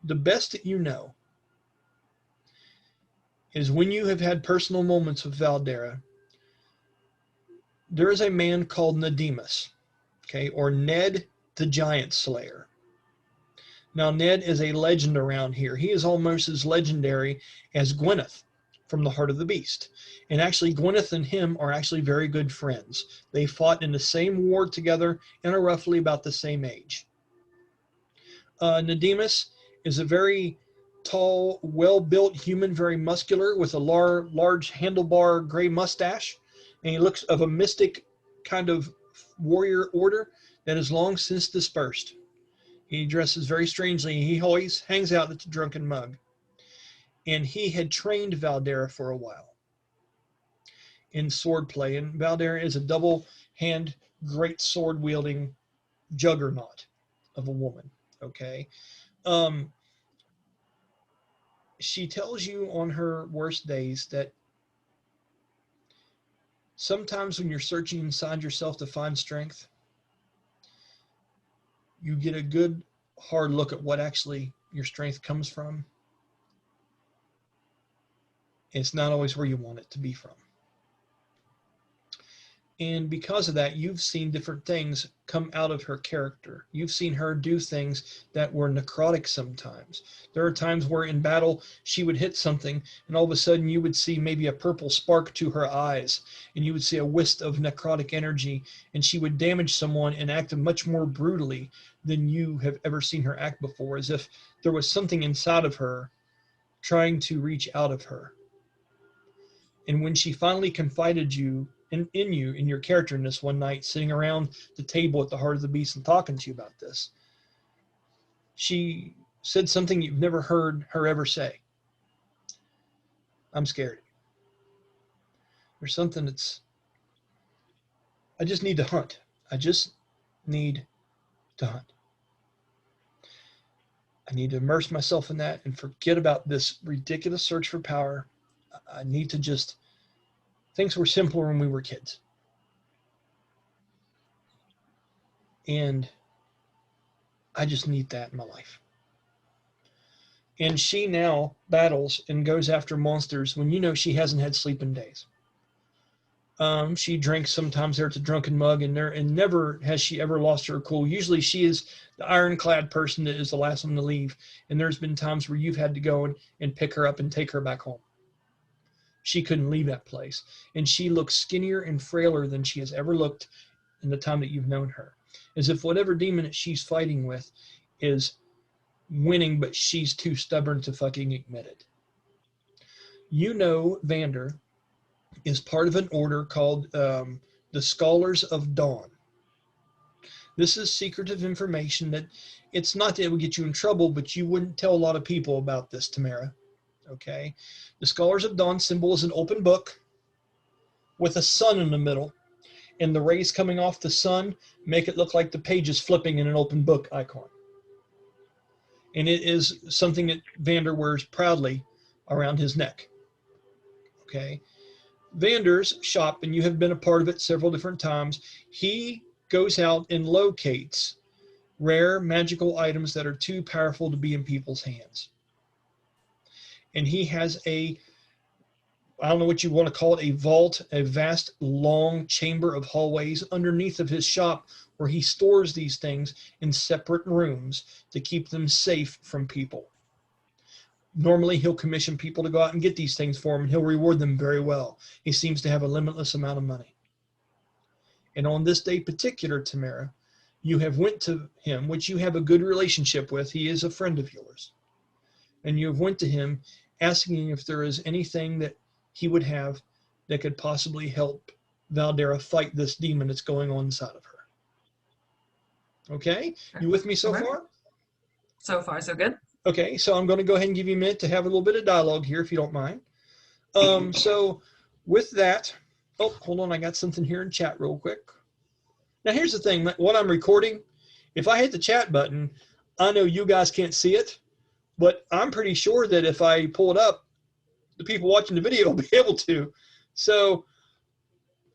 The best that you know is when you have had personal moments with Valdara, there is a man called Nedimus, okay, or Ned the Giant Slayer. Now, Ned is a legend around here. He is almost as legendary as Gwyneth from the Heart of the Beast. And actually, Gwyneth and him are actually very good friends. They fought in the same war together and are roughly about the same age. Nedimus is a very tall, well-built human, very muscular, with a large handlebar gray mustache. And he looks of a mystic kind of warrior order that is long since dispersed. He dresses very strangely. He always hangs out at the Drunken Mug. And he had trained Valdara for a while in sword play. And Valdara is a double-hand, great sword-wielding juggernaut of a woman, okay? she tells you on her worst days that sometimes when you're searching inside yourself to find strength, you get a good hard look at what actually your strength comes from. It's not always where you want it to be from. And because of that, you've seen different things come out of her character. You've seen her do things that were necrotic sometimes. There are times where in battle, she would hit something, and all of a sudden you would see maybe a purple spark to her eyes, and you would see a wisp of necrotic energy, and she would damage someone and act much more brutally than you have ever seen her act before, as if there was something inside of her trying to reach out of her. And when she finally confided you in your characterness one night, sitting around the table at the Heart of the Beast and talking to you about this, she said something you've never heard her ever say. I'm scared. There's something that's, I just need to hunt. I just need to hunt. I need to immerse myself in that and forget about this ridiculous search for power. I need to just, things were simpler when we were kids. And I just need that in my life. And she now battles and goes after monsters when you know she hasn't had sleep in days. She drinks sometimes there at the drunken mug, and never has she ever lost her cool. Usually she is the ironclad person that is the last one to leave. And there's been times where you've had to go and pick her up and take her back home. She couldn't leave that place. And she looks skinnier and frailer than she has ever looked in the time that you've known her. As if whatever demon that she's fighting with is winning, but she's too stubborn to fucking admit it. You know Vander is part of an order called the Scholars of Dawn. This is secretive information that it's not that it would get you in trouble, but you wouldn't tell a lot of people about this, Tamyra. Okay? The Scholars of Dawn symbol is an open book with a sun in the middle, and the rays coming off the sun make it look like the pages flipping in an open book icon. And it is something that Vander wears proudly around his neck. Okay? Vander's shop, and you have been a part of it several different times, he goes out and locates rare magical items that are too powerful to be in people's hands. And he has I don't know what you want to call it, a vault, a vast, long chamber of hallways underneath of his shop where he stores these things in separate rooms to keep them safe from people. Normally, he'll commission people to go out and get these things for him, and he'll reward them very well. He seems to have a limitless amount of money. And on this day particular, Tamyra, you have went to him, which you have a good relationship with. He is a friend of yours. And you have went to him asking if there is anything that he would have that could possibly help Valdara fight this demon that's going on inside of her. Okay? You with me so far? So far, so good. Okay, so I'm going to go ahead and give you a minute to have a little bit of dialogue here, if you don't mind. So with that, oh, hold on, I got something here in chat real quick. Now, here's the thing. What I'm recording, if I hit the chat button, I know you guys can't see it, but I'm pretty sure that if I pull it up, the people watching the video will be able to. So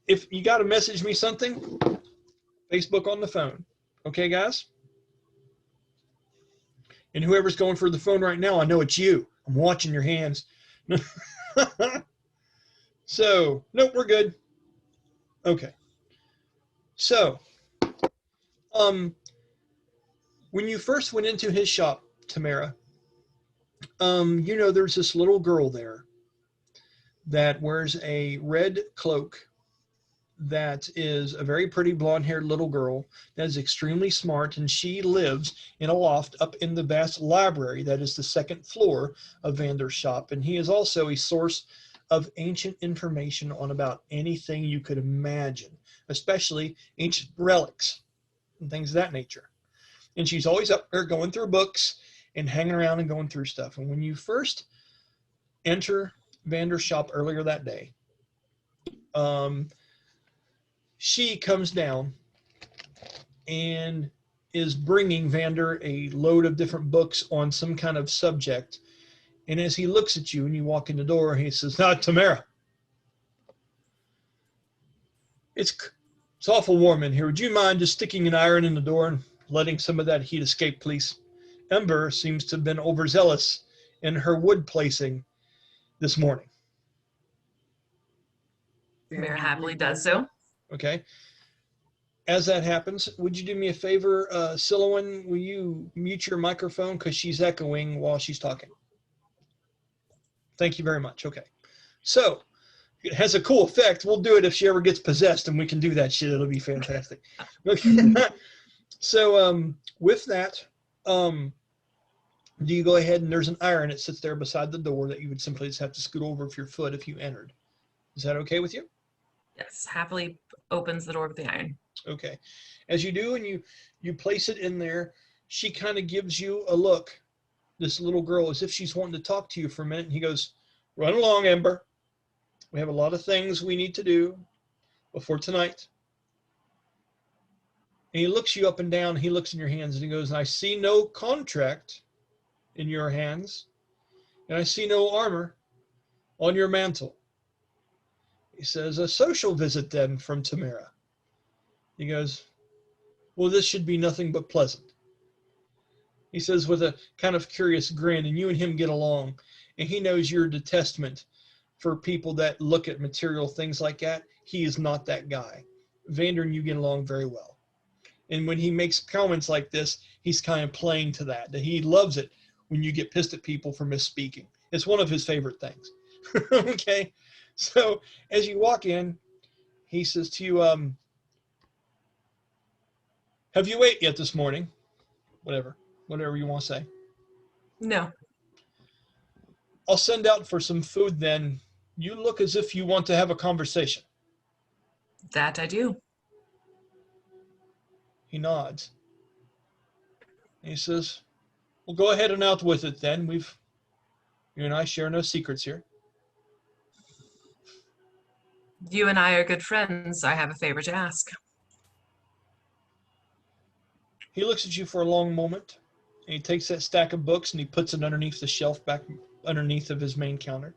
if you got to message me something, Facebook on the phone. Okay, guys? And whoever's going for the phone right now, I know it's you. I'm watching your hands. So, nope, we're good. Okay. So, when you first went into his shop, Tamyra, you know there's this little girl there that wears a red cloak that is a very pretty blonde-haired little girl that is extremely smart, and she lives in a loft up in the vast library that is the second floor of Vander's shop. And he is also a source of ancient information on about anything you could imagine, especially ancient relics and things of that nature. And she's always up there going through books and hanging around and going through stuff. And when you first enter Vander's shop earlier that day, she comes down and is bringing Vander a load of different books on some kind of subject. And as he looks at you and you walk in the door, he says, "Not Tamyra. It's awful warm in here. Would you mind just sticking an iron in the door and letting some of that heat escape, please? Ember seems to have been overzealous in her wood placing this morning." Tamyra happily does so. Okay. As that happens, would you do me a favor, Sylowen? Will you mute your microphone because she's echoing while she's talking? Thank you very much. Okay. So it has a cool effect. We'll do it if she ever gets possessed, and we can do that shit. It'll be fantastic. So with that, do you go ahead and there's an iron that sits there beside the door that you would simply just have to scoot over with your foot if you entered. Is that okay with you? Yes, happily opens the door with the iron. Okay. As you do and you place it in there, she kind of gives you a look, this little girl, as if she's wanting to talk to you for a minute. And he goes, "Run along, Ember. We have a lot of things we need to do before tonight." And he looks you up and down. He looks in your hands and he goes, "I see no contract in your hands, and I see no armor on your mantle." He says, "A social visit then from Tamyra." He goes, "Well, this should be nothing but pleasant." He says with a kind of curious grin, and you and him get along, and he knows you're a detestment for people that look at material things like that. He is not that guy. Vander and you get along very well. And when he makes comments like this, he's kind of playing to that he loves it when you get pissed at people for misspeaking. It's one of his favorite things. Okay. So as you walk in, he says to you, "Have you ate yet this morning?" Whatever you want to say. No. "I'll send out for some food then. You look as if you want to have a conversation." That I do. He nods. And he says, "Well, go ahead and out with it then. You and I share no secrets here." You and I are good friends. I have a favor to ask. He looks at you for a long moment, and he takes that stack of books and he puts it underneath the shelf back underneath of his main counter.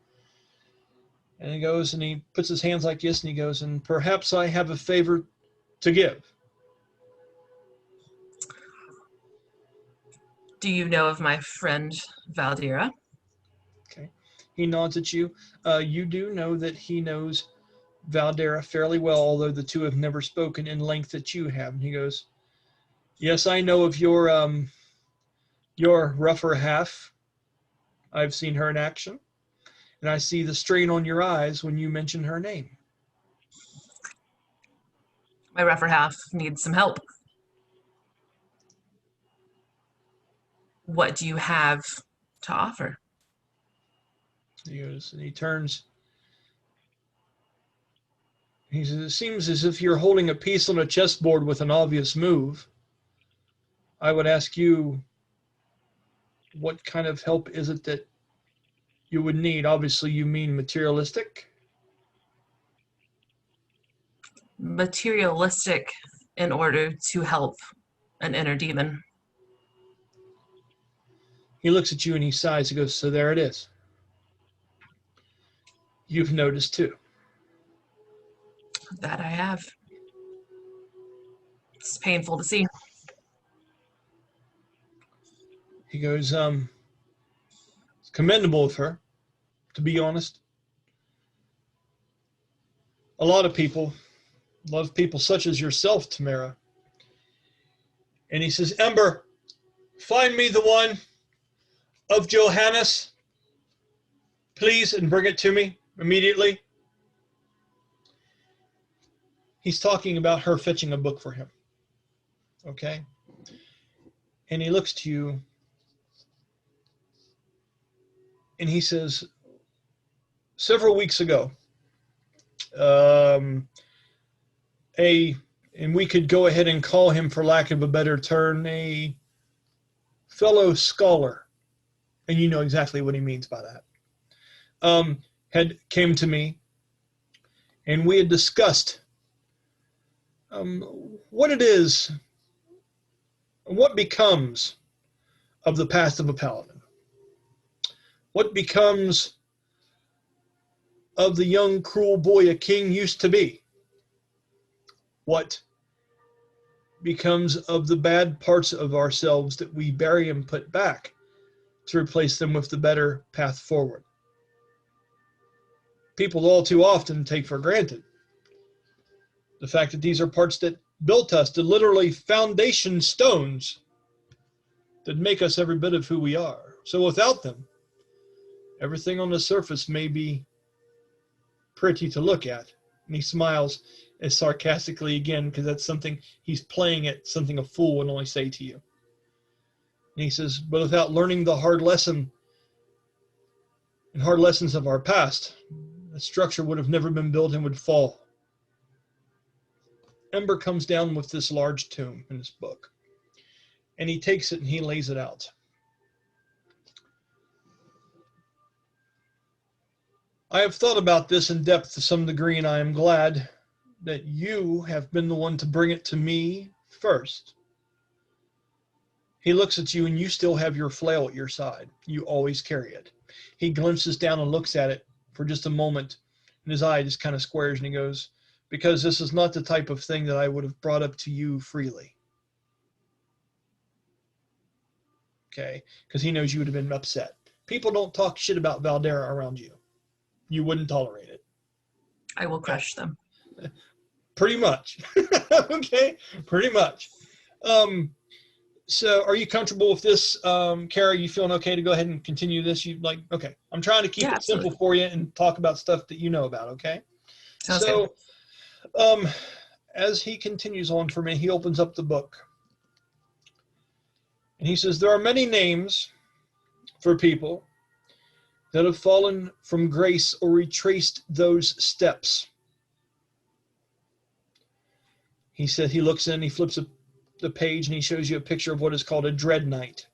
And he goes and he puts his hands like this and he goes, "And perhaps I have a favor to give." Do you know of my friend Valdara? Okay. He nods at you. You do know that he knows Valdara fairly well, although the two have never spoken in length that you have. And he goes, "Yes, I know of your rougher half. I've seen her in action, and I see the strain on your eyes when you mention her name." My rougher half needs some help. What do you have to offer? He goes and he turns. He says, "It seems as if you're holding a piece on a chessboard with an obvious move. I would ask you, what kind of help is it that you would need?" Obviously, you mean materialistic. Materialistic in order to help an inner demon. He looks at you and he sighs. He goes, "So there it is. You've noticed too." That I have. It's painful to see. He goes, "It's commendable of her, to be honest. A lot of people love people such as yourself, Tamyra." And he says, "Ember, find me the one of Johannes, please, and bring it to me immediately." He's talking about her fetching a book for him. Okay? And he looks to you and he says, "Several weeks ago, and we could go ahead and call him, for lack of a better term, a fellow scholar," and you know exactly what he means by that, had came to me, and we had discussed what it is, what becomes of the past of a paladin. What becomes of the young, cruel boy a king used to be? What becomes of the bad parts of ourselves that we bury and put back to replace them with the better path forward? People all too often take for granted the fact that these are parts that built us, the literally foundation stones that make us every bit of who we are. So without them, everything on the surface may be pretty to look at. And he smiles as sarcastically again, because that's something he's playing at, something a fool would only say to you. And he says, but without learning the hard lesson and hard lessons of our past, the structure would have never been built and would fall. Ember comes down with this large tome in his book, and he takes it and he lays it out. I have thought about this in depth to some degree, and I am glad that you have been the one to bring it to me first. He looks at you, and you still have your flail at your side. You always carry it. He glimpses down and looks at it for just a moment, and his eye just kind of squares, and he goes, because this is not the type of thing that I would have brought up to you freely. Okay? Because he knows you would have been upset. People don't talk shit about Valdara around you. You wouldn't tolerate it. I will crush them. Pretty much. Okay? Pretty much. So are you comfortable with this, Kara? You feeling okay to go ahead and continue this? You like, okay. I'm trying to keep it simple for you and talk about stuff that you know about, okay? Sounds good. As he continues on for me, he opens up the book. And he says, there are many names for people that have fallen from grace or retraced those steps. He said, he looks in, he flips the page, and he shows you a picture of what is called a dread knight.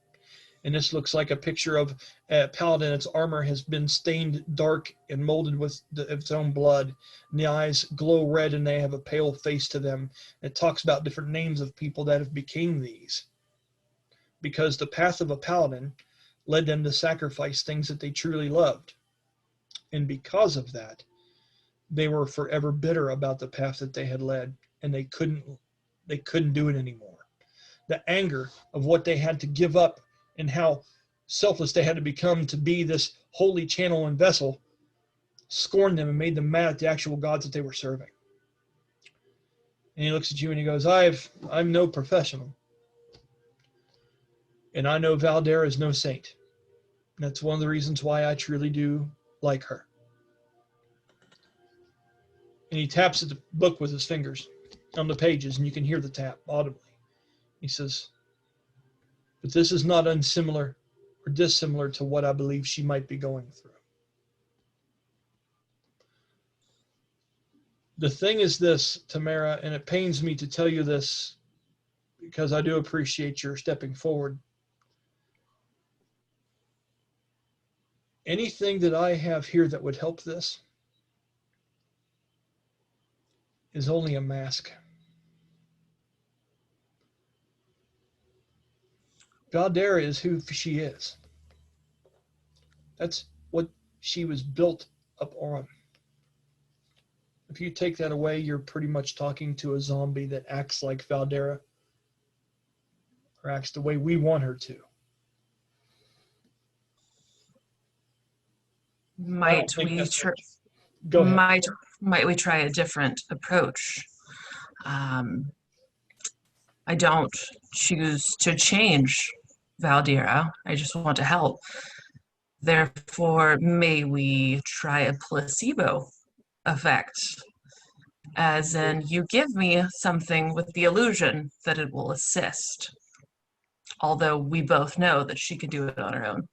And this looks like a picture of a paladin. Its armor has been stained dark and molded with its own blood. And the eyes glow red, and they have a pale face to them. It talks about different names of people that have became these, because the path of a paladin led them to sacrifice things that they truly loved. And because of that, they were forever bitter about the path that they had led, and they couldn't do it anymore. The anger of what they had to give up and how selfless they had to become to be this holy channel and vessel scorned them and made them mad at the actual gods that they were serving. And he looks at you and he goes, I'm no professional. And I know Valdara is no saint. And that's one of the reasons why I truly do like her. And he taps at the book with his fingers on the pages, and you can hear the tap audibly. He says, but this is not unsimilar or dissimilar to what I believe she might be going through. The thing is this, Tamyra, and it pains me to tell you this because I do appreciate your stepping forward. Anything that I have here that would help this is only a mask. Valdara is who she is. That's what she was built up on. If you take that away, you're pretty much talking to a zombie that acts like Valdara, or acts the way we want her to. Might we try a different approach? I don't choose to change Valdara. I just want to help. Therefore, may we try a placebo effect? As in, you give me something with the illusion that it will assist. Although we both know that she can do it on her own.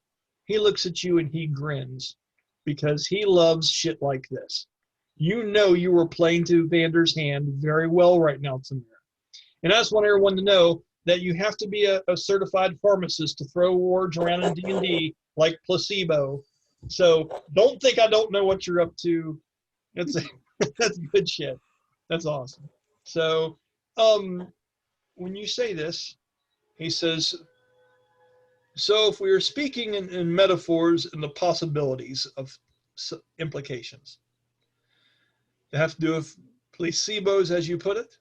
He looks at you and he grins, because he loves shit like this. You know you were playing to Vander's hand very well right now, Tamyra. And I just want everyone to know that you have to be a certified pharmacist to throw words around in D&D like placebo. So don't think I don't know what you're up to. That's good shit. That's awesome. So when you say this, he says, So if we are speaking in metaphors and the possibilities of implications, they have to do with placebos, as you put it.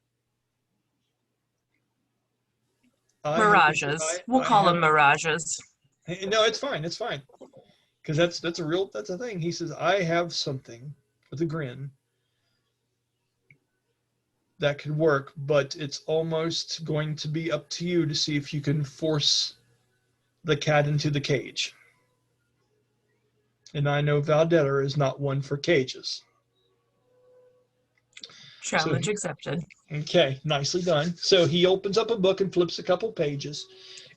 Mirages. We'll call them mirages. No, it's fine. It's fine. Because that's a thing. He says, I have something with a grin that could work, but it's almost going to be up to you to see if you can force the cat into the cage. And I know Valdara is not one for cages. Challenge accepted. Okay, nicely done. So he opens up a book and flips a couple pages,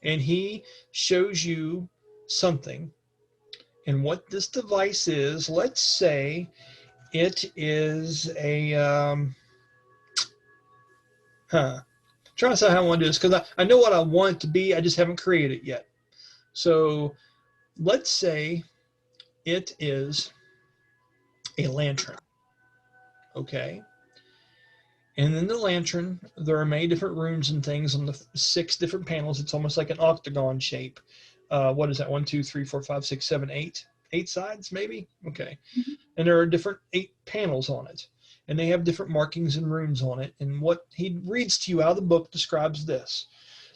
and he shows you something. And what this device is, let's say it is a, trying to say how I want to do this, because I know what I want it to be, I just haven't created it yet. So let's say it is a lantern, okay? And in the lantern, there are many different rooms and things on the 6 different panels. It's almost like an octagon shape. What is that? 1, 2, 3, 4, 5, 6, 7, 8. 8 sides, maybe? Okay. Mm-hmm. And there are different 8 panels on it. And they have different markings and rooms on it. And what he reads to you out of the book describes this,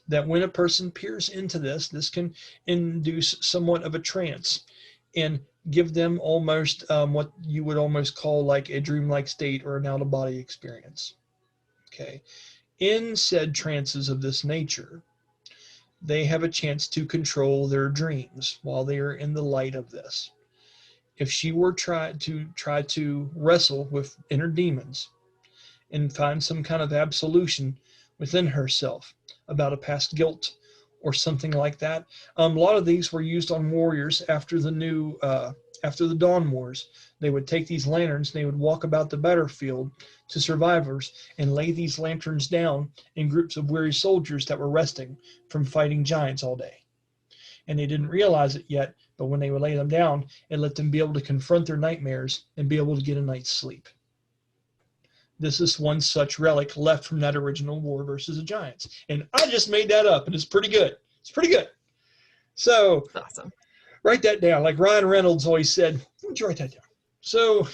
that when a person peers into this, this can induce somewhat of a trance and give them almost what you would almost call like a dreamlike state or an out-of-body experience. Okay. In said trances of this nature, they have a chance to control their dreams while they are in the light of this. If she were try to wrestle with inner demons and find some kind of absolution within herself about a past guilt or something like that, a lot of these were used on warriors after the Dawn Wars. They would take these lanterns and they would walk about the battlefield to survivors and lay these lanterns down in groups of weary soldiers that were resting from fighting giants all day. And they didn't realize it yet, but when they would lay them down, it let them be able to confront their nightmares and be able to get a night's sleep. This is one such relic left from that original war versus the giants. And I just made that up, and it's pretty good. It's pretty good. So, Awesome. Write that down. Like Ryan Reynolds always said, why don't you write that down? So,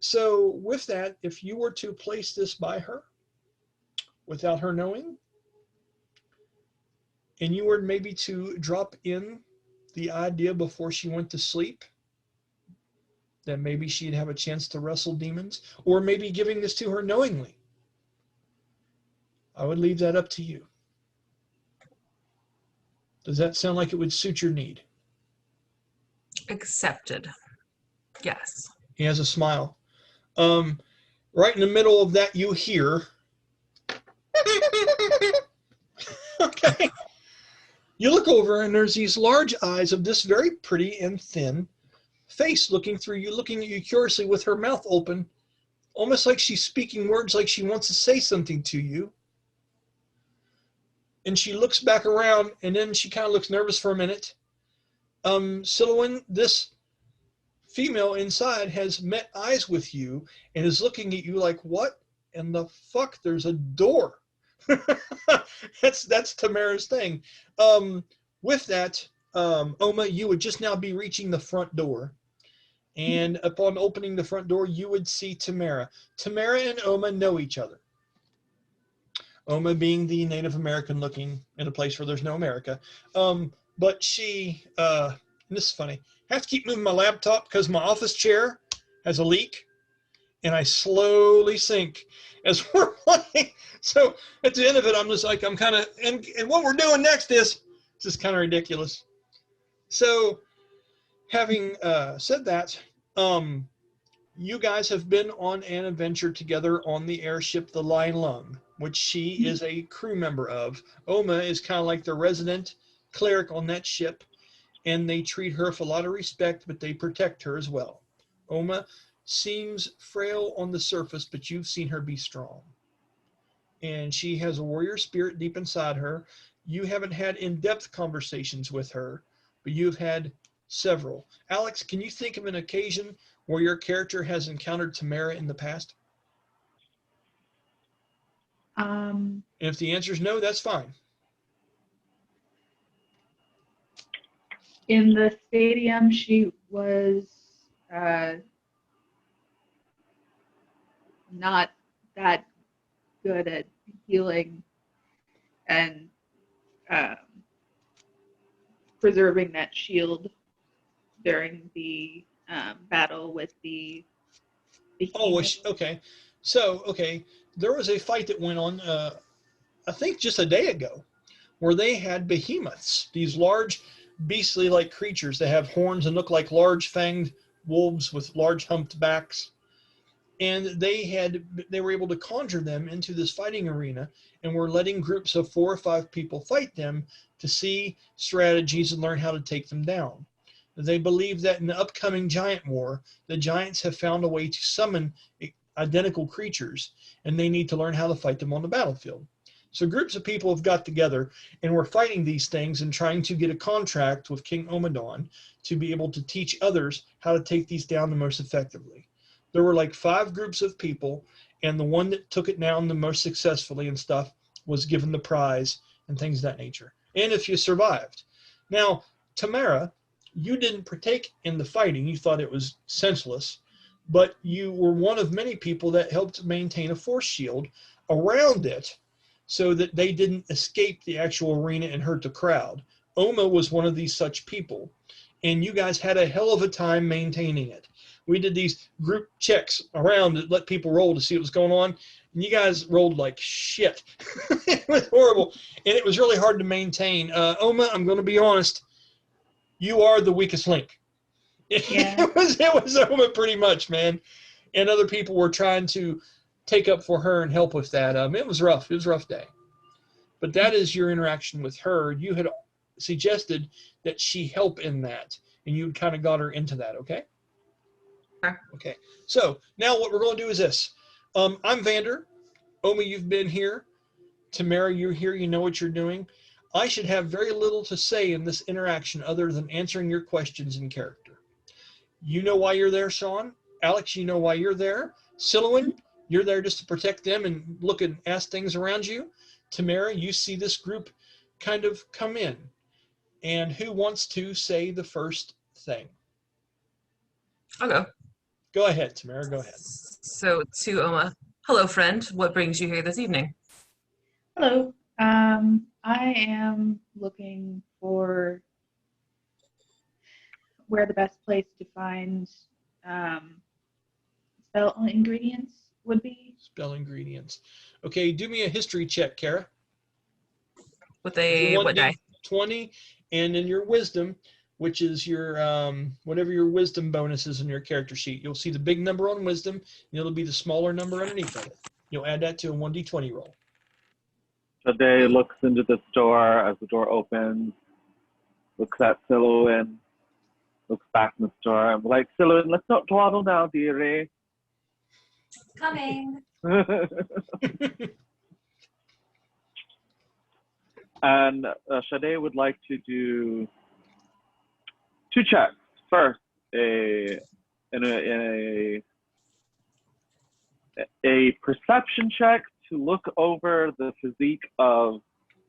so with that, if you were to place this by her without her knowing, and you were maybe to drop in the idea before she went to sleep, that maybe she'd have a chance to wrestle demons, or maybe giving this to her knowingly, I would leave that up to you. Does that sound like it would suit your need? Accepted. Yes. He has a smile. Right in the middle of that, you hear. Okay. You look over, and there's these large eyes of this very pretty and thin face looking through you, looking at you curiously with her mouth open, almost like she's speaking words like she wants to say something to you. And she looks back around, and then she kind of looks nervous for a minute. Sylowen, this female inside has met eyes with you and is looking at you like, what in the fuck? There's a door. That's Tamyra's thing. With that, Oma, you would just now be reaching the front door. And upon opening the front door, you would see Tamyra. Tamyra and Oma know each other. Oma being the Native American looking in a place where there's no America. But she, and this is funny, I have to keep moving my laptop because my office chair has a leak and I slowly sink as we're playing. So at the end of it, I'm just like, I'm kind of, and what we're doing next is just kind of ridiculous. So having said that, you guys have been on an adventure together on the airship, the Lion Lung, which she is a crew member of. Oma is kind of like the resident cleric on that ship, and they treat her with a lot of respect, but they protect her as well. Oma seems frail on the surface, but you've seen her be strong. And she has a warrior spirit deep inside her. You haven't had in-depth conversations with her, but you've had several. Alex, can you think of an occasion where your character has encountered Tamyra in the past? And if the answer is no, that's fine. In the stadium, she was not that good at healing and preserving that shield during the battle with the Oh, behemoth. okay. So, okay, there was a fight that went on, I think just a day ago, where they had behemoths, these large, beastly-like creatures that have horns and look like large fanged wolves with large humped backs. And they were able to conjure them into this fighting arena, and were letting groups of 4 or 5 people fight them to see strategies and learn how to take them down. They believe that in the upcoming giant war, the giants have found a way to summon identical creatures, and they need to learn how to fight them on the battlefield. So groups of people have got together and were fighting these things and trying to get a contract with King Omadon to be able to teach others how to take these down the most effectively. There were like 5 groups of people, and the one that took it down the most successfully and stuff was given the prize and things of that nature. And if you survived. Now, Tamyra, you didn't partake in the fighting. You thought it was senseless, but you were one of many people that helped maintain a force shield around it so that they didn't escape the actual arena and hurt the crowd. Oma was one of these such people, and you guys had a hell of a time maintaining it. We did these group checks around to let people roll to see what was going on, and you guys rolled like shit. It was horrible, and it was really hard to maintain. Oma, I'm going to be honest, you are the weakest link. Yeah. It was Oma pretty much, man. And other people were trying to take up for her and help with that. It was rough. It was a rough day. But that is your interaction with her. You had suggested that she help in that, and you kind of got her into that, okay? Okay. So now what we're going to do is this. I'm Vander. Oma, you've been here. Tamyra, you're here. You know what you're doing. I should have very little to say in this interaction other than answering your questions in character. You know why you're there, Sean. Alex, you know why you're there. Sylowen, you're there just to protect them and look and ask things around you. Tamyra, you see this group kind of come in. And who wants to say the first thing? I'll go. Go ahead, Tamyra, go ahead. So to Oma, hello friend, what brings you here this evening? Hello. I am looking for where the best place to find spell ingredients would be. Spell ingredients. Okay, do me a history check, Kara. With a what die? 20, and in your wisdom, which is your whatever your wisdom bonus is in your character sheet. You'll see the big number on wisdom, and it'll be the smaller number underneath of it. You'll add that to a 1d20 roll. Sha-dae looks into the store as the door opens, looks at Sylowen, looks back in the store, and like, Sylowen, let's not dawdle now, dearie. Coming. And Sha-dae would like to do 2 checks. First, a perception check to look over the physique of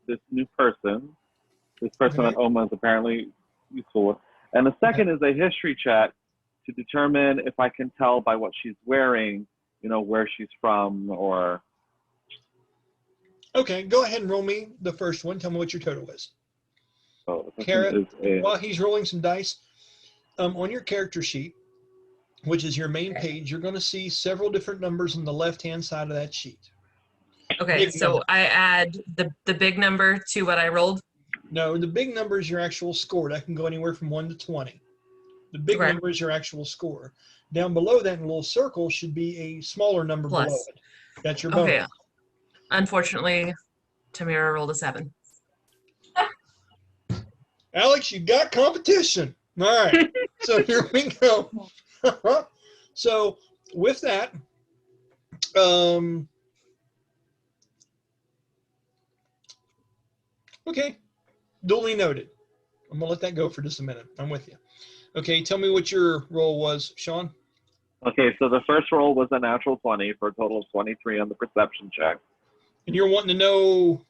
this new person, that Oma is apparently useful with. And the second is a history check to determine if I can tell by what she's wearing, where she's from or... Okay, go ahead and roll me the first one. Tell me what your total is. So Kara, while he's rolling some dice, on your character sheet, which is your main page, you're going to see several different numbers on the left-hand side of that sheet. Okay, Big so number. I add the big number to what I rolled? No, the big number is your actual score. That can go anywhere from 1 to 20. The big number is your actual score. Down below that in a little circle should be a smaller number Plus. below it. That's your bonus. Okay. Unfortunately, Tamyra rolled a 7. Alex, you got competition. All right. So here we go. So with that, okay, duly noted. I'm going to let that go for just a minute. I'm with you. Okay, tell me what your roll was, Sean. Okay, so the first roll was a natural 20 for a total of 23 on the perception check. And you're wanting to know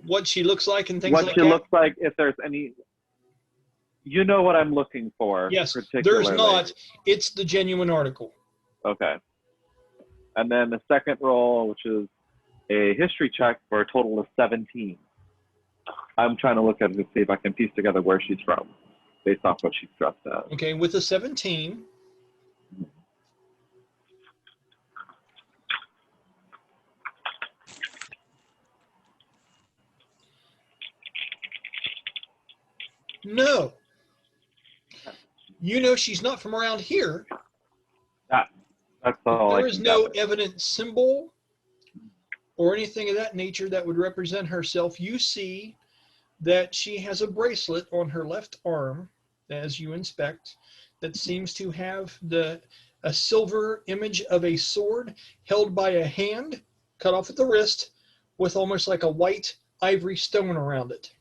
what she looks like and things like that? What she looks like, if there's any... You know what I'm looking for. Yes, particularly. there's not. It's the genuine article. Okay. And then the second roll, which is a history check for a total of 17. I'm trying to look at it to see if I can piece together where she's from, based off what she's dressed as. Okay, with a 17. No. You know she's not from around here. That's all. There is no evident symbol or anything of that nature that would represent herself. You see that she has a bracelet on her left arm, as you inspect, that seems to have a silver image of a sword held by a hand, cut off at the wrist, with almost like a white ivory stone around it.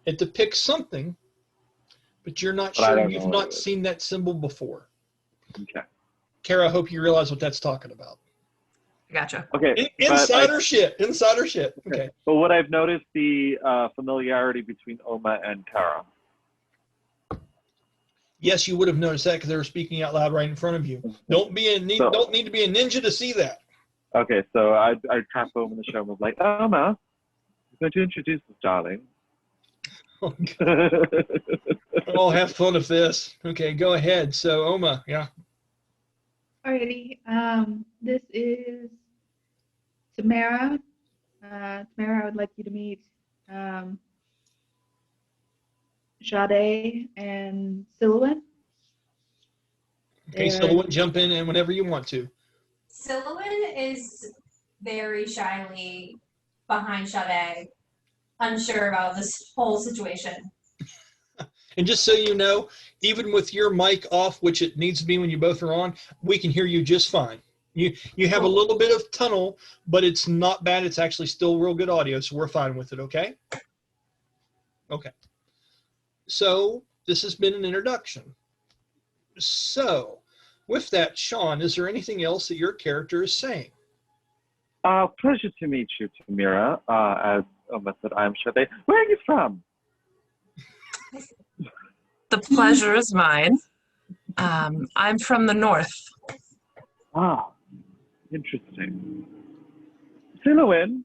It depicts something, but you're not sure. You've not seen that symbol before. Okay. Kara, I hope you realize what that's talking about. Gotcha. Okay. Insider shit. Okay. But what I've noticed the familiarity between Oma and Kara. Yes, you would have noticed that because they were speaking out loud right in front of you. Don't need to be a ninja to see that. Okay, so I tapped Oma in the show and was like, Oma, I'm going to introduce this, darling. Oh, have fun with this. Okay, go ahead. So, Oma, yeah. Alrighty. This is Tamyra. Tamyra, I would like you to meet Sha-dae and Sylowen. Okay, Sylowen, jump in and whenever you want to. Sylowen is very shyly behind Sha-dae, unsure about this whole situation. And just so you know, even with your mic off, which it needs to be when you both are on, we can hear you just fine. You have a little bit of tunnel, but it's not bad. It's actually still real good audio, so we're fine with it, okay? Okay. So this has been an introduction. So with that, Sean, is there anything else that your character is saying? Pleasure to meet you, Tamyra. As Oma said, I'm Sha-dae. Where are you from? The pleasure is mine. I'm from the north. Ah, interesting. Sylowen.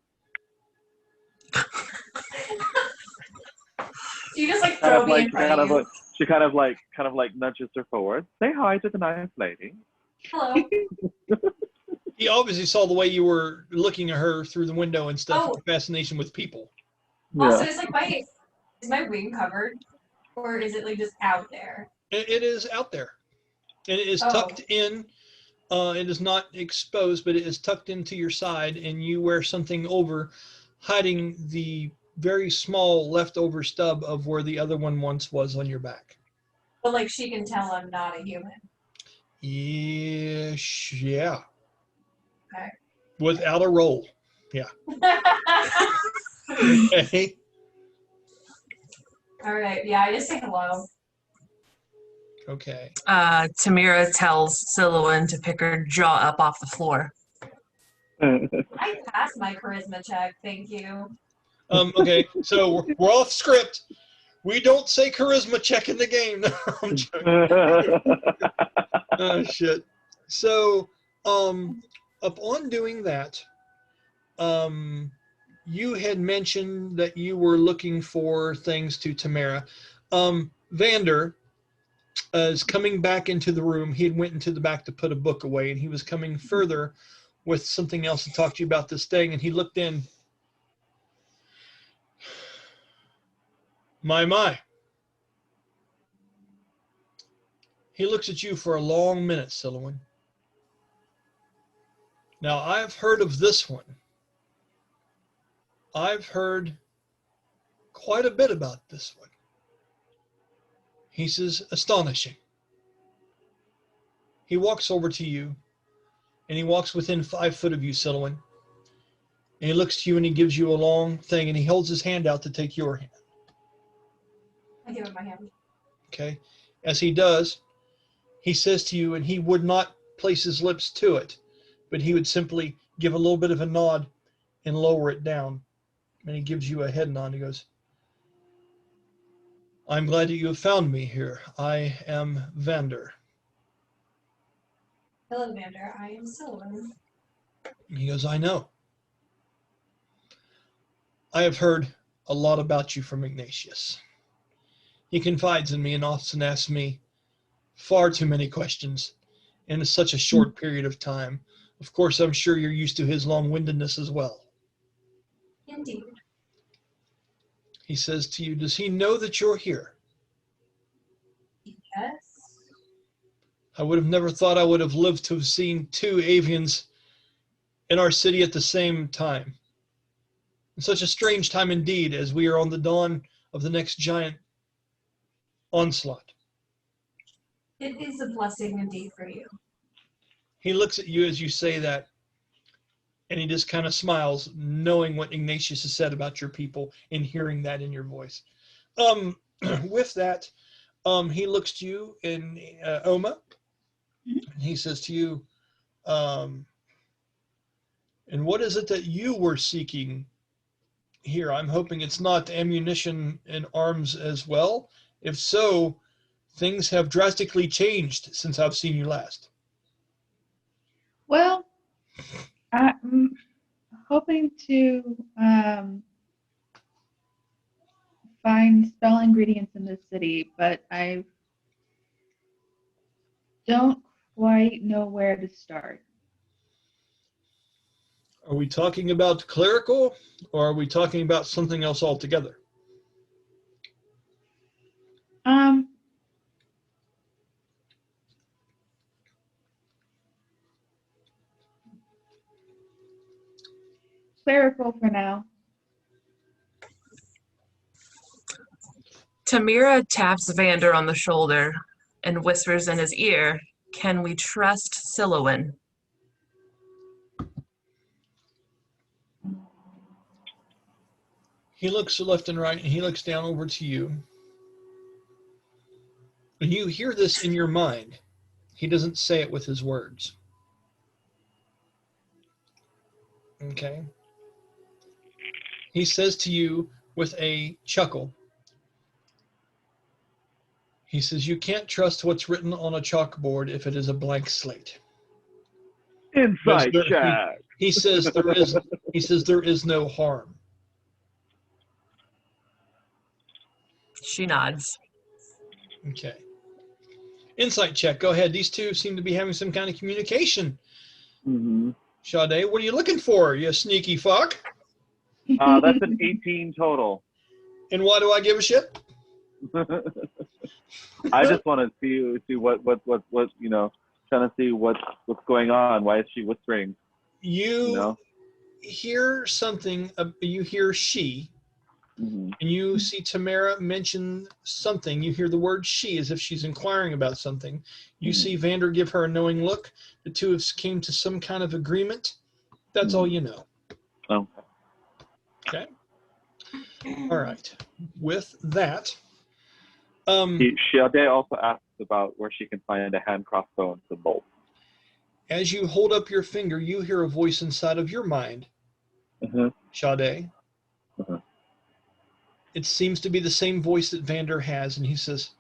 You just like throw me in front of you. She kind of like nudges her forward. Say hi to the nice lady. Hello. He obviously saw the way you were looking at her through the window and stuff. Oh. Fascination with people. Also, it's like is my wing covered, or is it like just out there? It is out there. And it is tucked in. It is not exposed, but it is tucked into your side, and you wear something over, hiding the very small leftover stub of where the other one once was on your back. But like she can tell I'm not a human. Yes, yeah. Okay. Without a roll. Yeah. Okay. All right. Yeah, I just say hello. Okay. Tamyra tells Sylowen to pick her jaw up off the floor. I passed my charisma check. Thank you. Okay, so we're off script. We don't say charisma check in the game. No, I'm joking. Oh, shit. So, upon doing that, you had mentioned that you were looking for things to Tamyra. Vander is coming back into the room. He had went into the back to put a book away, and he was coming further with something else to talk to you about this thing, and he looked in. My. He looks at you for a long minute, Sylowen. Now, I've heard of this one. I've heard quite a bit about this one. He says, astonishing. He walks over to you, and he walks within 5 foot of you, Sylowen. And he looks to you, and he gives you a long thing, and he holds his hand out to take your hand. I give him my hand. Okay. As he does, he says to you, and he would not place his lips to it, but he would simply give a little bit of a nod and lower it down. And he gives you a head nod. He goes, I'm glad that you have found me here. I am Vander. Hello, Vander. I am Sylowen. He goes, I know. I have heard a lot about you from Ignatius. He confides in me and often asks me far too many questions in such a short period of time. Of course, I'm sure you're used to his long-windedness as well. Indeed. He says to you, does he know that you're here? Yes. I would have never thought I would have lived to have seen two avians in our city at the same time. In such a strange time indeed, as we are on the dawn of the next giant onslaught. It is a blessing indeed for you. He looks at you as you say that, and he just kind of smiles, knowing what Ignatius has said about your people and hearing that in your voice. With that, he looks to you in Oma, and he says to you, and what is it that you were seeking here? I'm hoping it's not ammunition and arms as well. If so, things have drastically changed since I've seen you last. Well, I'm hoping to find spell ingredients in this city, but I don't quite know where to start. Are we talking about clerical, or are we talking about something else altogether? Clerical for now. Tamyra taps Vander on the shoulder and whispers in his ear, can we trust Sylowen? He looks left and right, and he looks down over to you. And you hear this in your mind. He doesn't say it with his words. Okay? He says to you with a chuckle, he says, you can't trust what's written on a chalkboard if it is a blank slate. Inside check. He says there is no harm. She nods. Okay. Insight check. Go ahead. These two seem to be having some kind of communication. Mm-hmm. Sha-dae, what are you looking for, you sneaky fuck? That's an 18 total. And why do I give a shit? I just want to see what you know, trying to see what's going on. Why is she whispering? You know? Hear something. You hear she, and you see Tamyra mention something. You hear the word she as if she's inquiring about something. You see Vander give her a knowing look. The two have came to some kind of agreement. That's all you know. Oh. Okay. All right. With that, Sha-dae also asks about where she can find a hand crossbow and some bolts. as you hold up your finger, you hear a voice inside of your mind. Sha-dae. It seems to be the same voice that Vander has, and he says,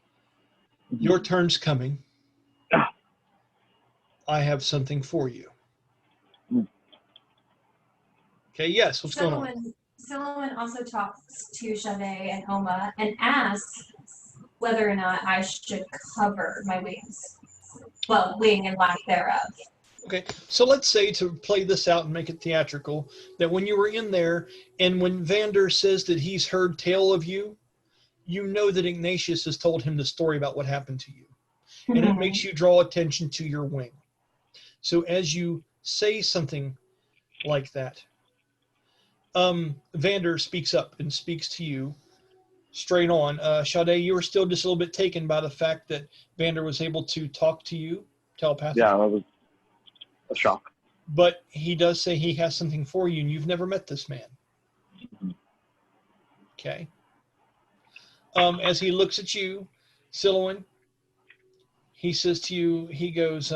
your turn's coming. I have something for you. Okay, yes, what's going on? Sylowen also talks to Sha-dae and Oma and asks whether or not I should cover my wings. Well, wing and lack thereof. Okay, so let's say, to play this out and make it theatrical, that when you were in there and when Vander says that he's heard tale of you, you know that Ignatius has told him the story about what happened to you. And it makes you draw attention to your wing. So as you say something like that, Vander speaks up and speaks to you straight on. Sha-dae, you were still just a little bit taken by the fact that Vander was able to talk to you telepathically. Yeah, that was a shock. But he does say he has something for you, and you've never met this man. Okay. As he looks at you, Sylowen, he says to you, he goes,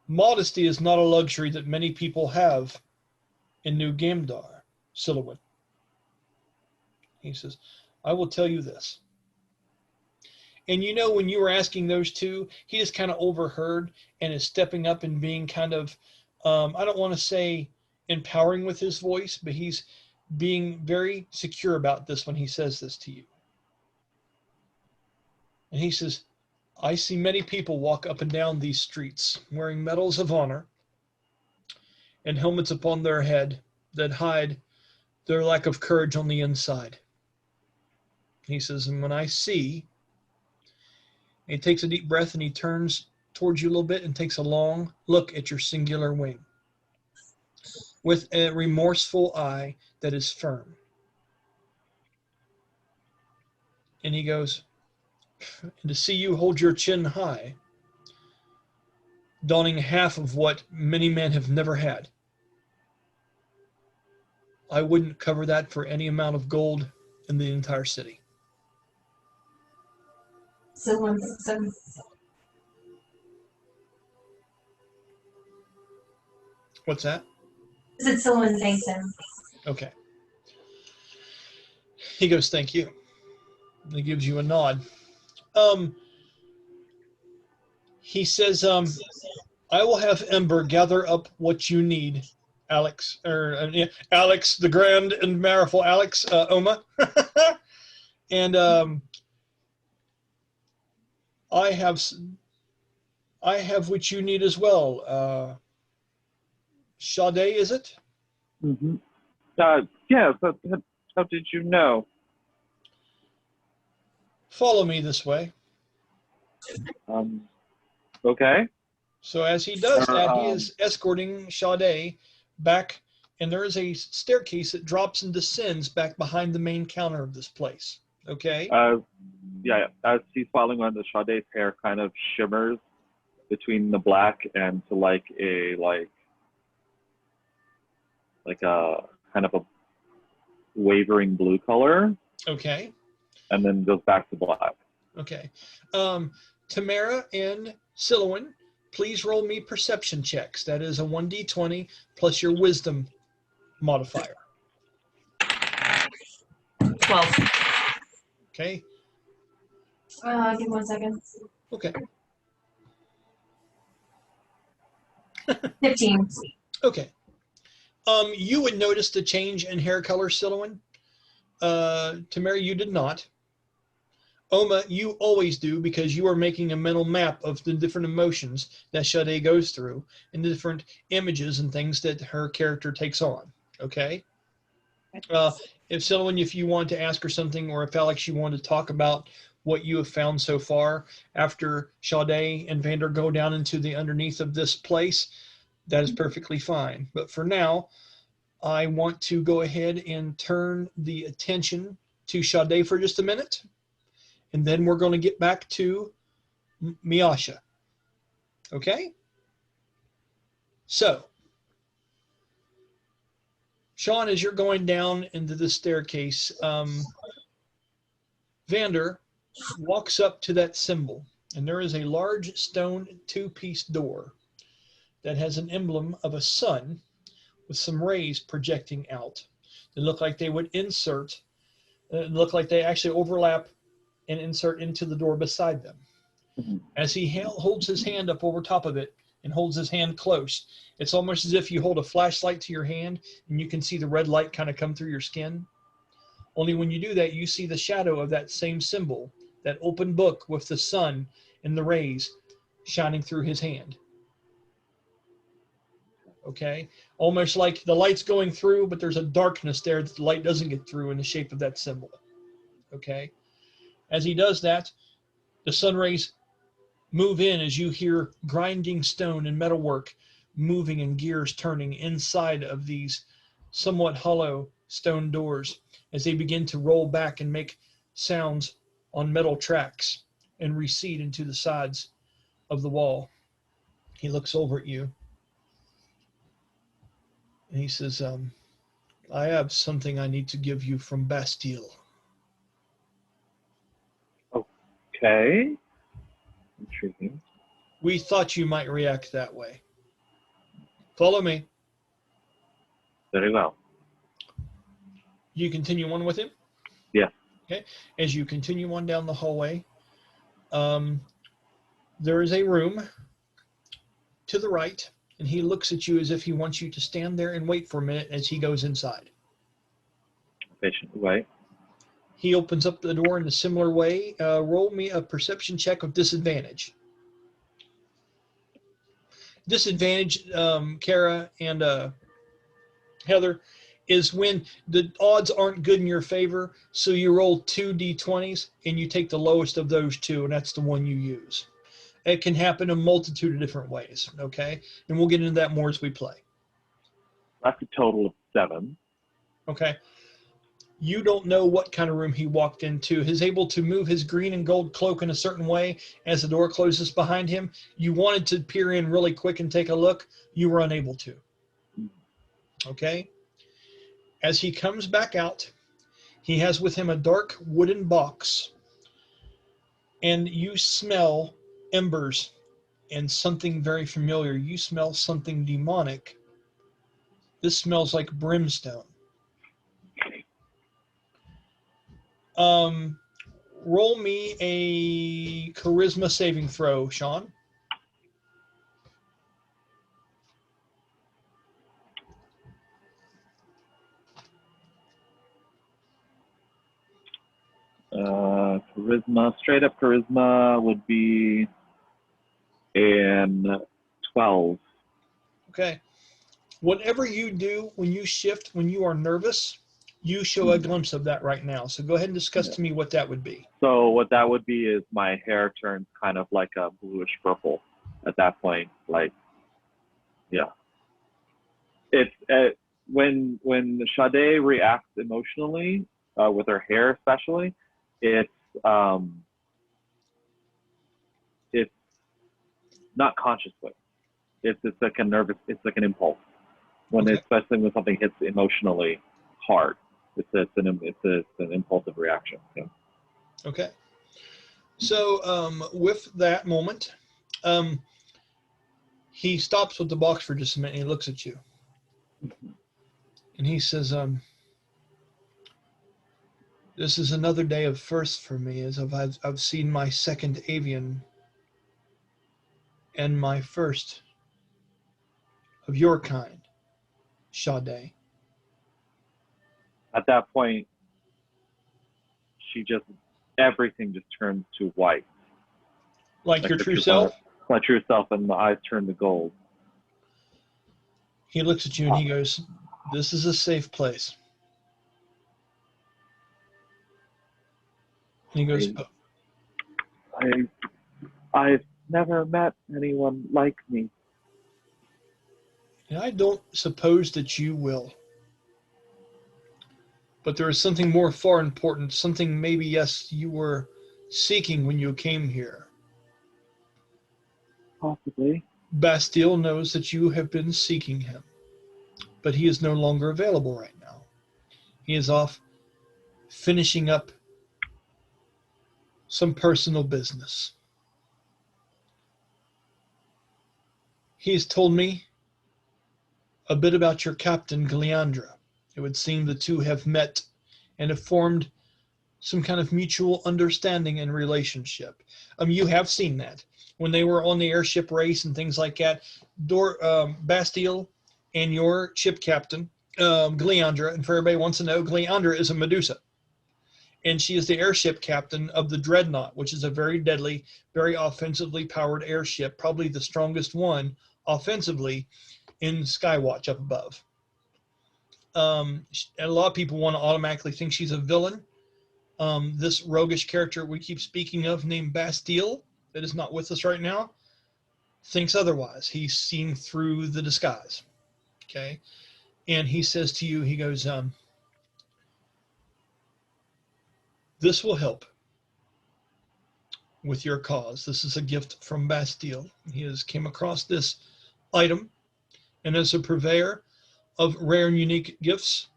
modesty is not a luxury that many people have in New Gamdar, Sylowen. He says, I will tell you this. And you know, when you were asking those two, he just kind of overheard and is stepping up and being kind of, I don't want to say empowering with his voice, but he's being very secure about this when he says this to you. And he says, I see many people walk up and down these streets wearing medals of honor and helmets upon their head that hide their lack of courage on the inside. He says, and when I see, and he takes a deep breath and he turns towards you a little bit and takes a long look at your singular wing with a remorseful eye that is firm. And he goes, and to see you hold your chin high, donning half of what many men have never had, I wouldn't cover that for any amount of gold in the entire city. Sylowen, What's that? is it Sylowen thanks him? Okay. He goes, thank you. And he gives you a nod. He says, I will have Ember gather up what you need, Alex, Alex, the grand and marvel Alex, Oma. And I have what you need as well. Sha-dae, is it? Mm-hmm. Yeah, but how did you know? Follow me this way. Okay. So as he does that, he is escorting Sha-dae back, and there is a staircase that drops and descends back behind the main counter of this place. Okay? Yeah, as he's following on, the Sha-dae's hair kind of shimmers between the black and to like a kind of a wavering blue color. Okay. And then goes back to black. Okay. Tamyra and Sylowen, please roll me perception checks. That is a 1d20 plus your wisdom modifier. 12. Okay. Give me 1 second. Okay. 15. Okay. You would notice the change in hair color, Sylowen. Tamyra, you did not. Oma, you always do, because you are making a mental map of the different emotions that Sha-dae goes through and the different images and things that her character takes on. Okay? If Sylowen, if you want to ask her something, or if Alex, you want to talk about what you have found so far after Sha-dae and Vander go down into the underneath of this place, that is perfectly fine. But for now, I want to go ahead and turn the attention to Sha-dae for just a minute. And then we're going to get back to Miasha. Okay? So, Sean, as you're going down into the staircase, Vander walks up to that symbol, and there is a large stone two-piece door that has an emblem of a sun with some rays projecting out. They look like they would look like they actually overlap and insert into the door beside them. Mm-hmm. As he holds his hand up over top of it and holds his hand close, it's almost as if you hold a flashlight to your hand and you can see the red light kind of come through your skin. Only when you do that, you see the shadow of that same symbol, that open book with the sun and the rays shining through his hand. Okay? Almost like the light's going through, but there's a darkness there that the light doesn't get through in the shape of that symbol. Okay? As he does that, the sun rays move in as you hear grinding stone and metalwork moving and gears turning inside of these somewhat hollow stone doors as they begin to roll back and make sounds on metal tracks and recede into the sides of the wall. He looks over at you and he says, I have something I need to give you from Bastille. Okay. Intriguing. We thought you might react that way. Follow me. Very well. You continue on with him? Yeah. Okay. As you continue on down the hallway, there is a room to the right, and he looks at you as if he wants you to stand there and wait for a minute as he goes inside. Patiently wait. He opens up the door in a similar way. Roll me a perception check with disadvantage. Disadvantage, Kara and Heather, is when the odds aren't good in your favor, so you roll 2 d20s and you take the lowest of those two, and that's the one you use. It can happen a multitude of different ways, okay? And we'll get into that more as we play. That's a total of 7. Okay. You don't know what kind of room he walked into. He's able to move his green and gold cloak in a certain way as the door closes behind him. You wanted to peer in really quick and take a look. You were unable to. Okay? As he comes back out, he has with him a dark wooden box. And you smell embers and something very familiar. You smell something demonic. This smells like brimstone. Roll me a charisma saving throw, Sean. Charisma, straight up charisma would be in 12. Okay. Whatever you do when you shift, when you are nervous, you show a glimpse of that right now. So go ahead and discuss to me what that would be. So what that would be is my hair turns kind of like a bluish purple at that point. Like, yeah. It's when Sha-dae reacts emotionally, with her hair especially, it's not consciously. It's like a nervous. It's like an impulse. When Okay. especially when something hits emotionally hard, it's an impulsive reaction. Yeah. Okay. So with that moment, he stops with the box for just a minute and he looks at you. And he says, this is another day of firsts for me, as I've seen my second avian and my first of your kind, Sha-dae. At that point, everything just turns to white. Like your the true self? My true self, and the eyes turn to gold. He looks at you and he goes, this is a safe place. And he goes, I've never met anyone like me. and I don't suppose that you will. But there is something more far important, something maybe, yes, you were seeking when you came here. Possibly. Bastille knows that you have been seeking him, but he is no longer available right now. He is off finishing up some personal business. He has told me a bit about your captain, Gleandra. It would seem the two have met and have formed some kind of mutual understanding and relationship. You have seen that. When they were on the airship race and things like that, Bastille and your ship captain, Gleandra, and for everybody who wants to know, Gleandra is a Medusa. And she is the airship captain of the Dreadnought, which is a very deadly, very offensively powered airship, probably the strongest one offensively in Skywatch up above. And a lot of people want to automatically think she's a villain. This roguish character we keep speaking of named Bastille, that is not with us right now, thinks otherwise. He's seen through the disguise. Okay? And he says to you, he goes, this will help with your cause. This is a gift from Bastille. He has came across this item, and as a purveyor of rare and unique gifts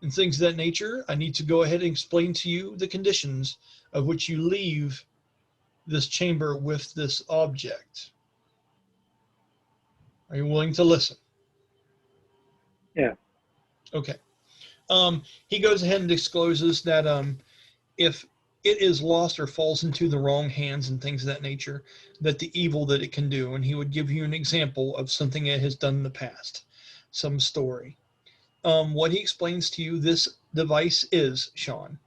and things of that nature, I need to go ahead and explain to you the conditions of which you leave this chamber with this object. Are you willing to listen? Yeah. Okay. He goes ahead and discloses that if it is lost or falls into the wrong hands and things of that nature, that the evil that it can do. And he would give you an example of something it has done in the past, some story. What he explains to you, this device is, Sean,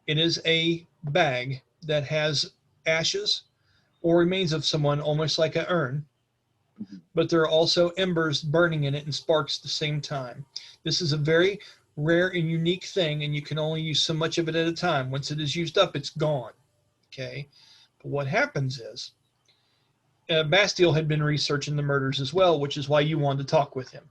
it is a bag that has ashes or remains of someone, almost like an urn, but there are also embers burning in it and sparks at the same time. This is a very rare and unique thing, and you can only use so much of it at a time. Once it is used up, it's gone. Okay? But what happens is, Bastille had been researching the murders as well, which is why you wanted to talk with him.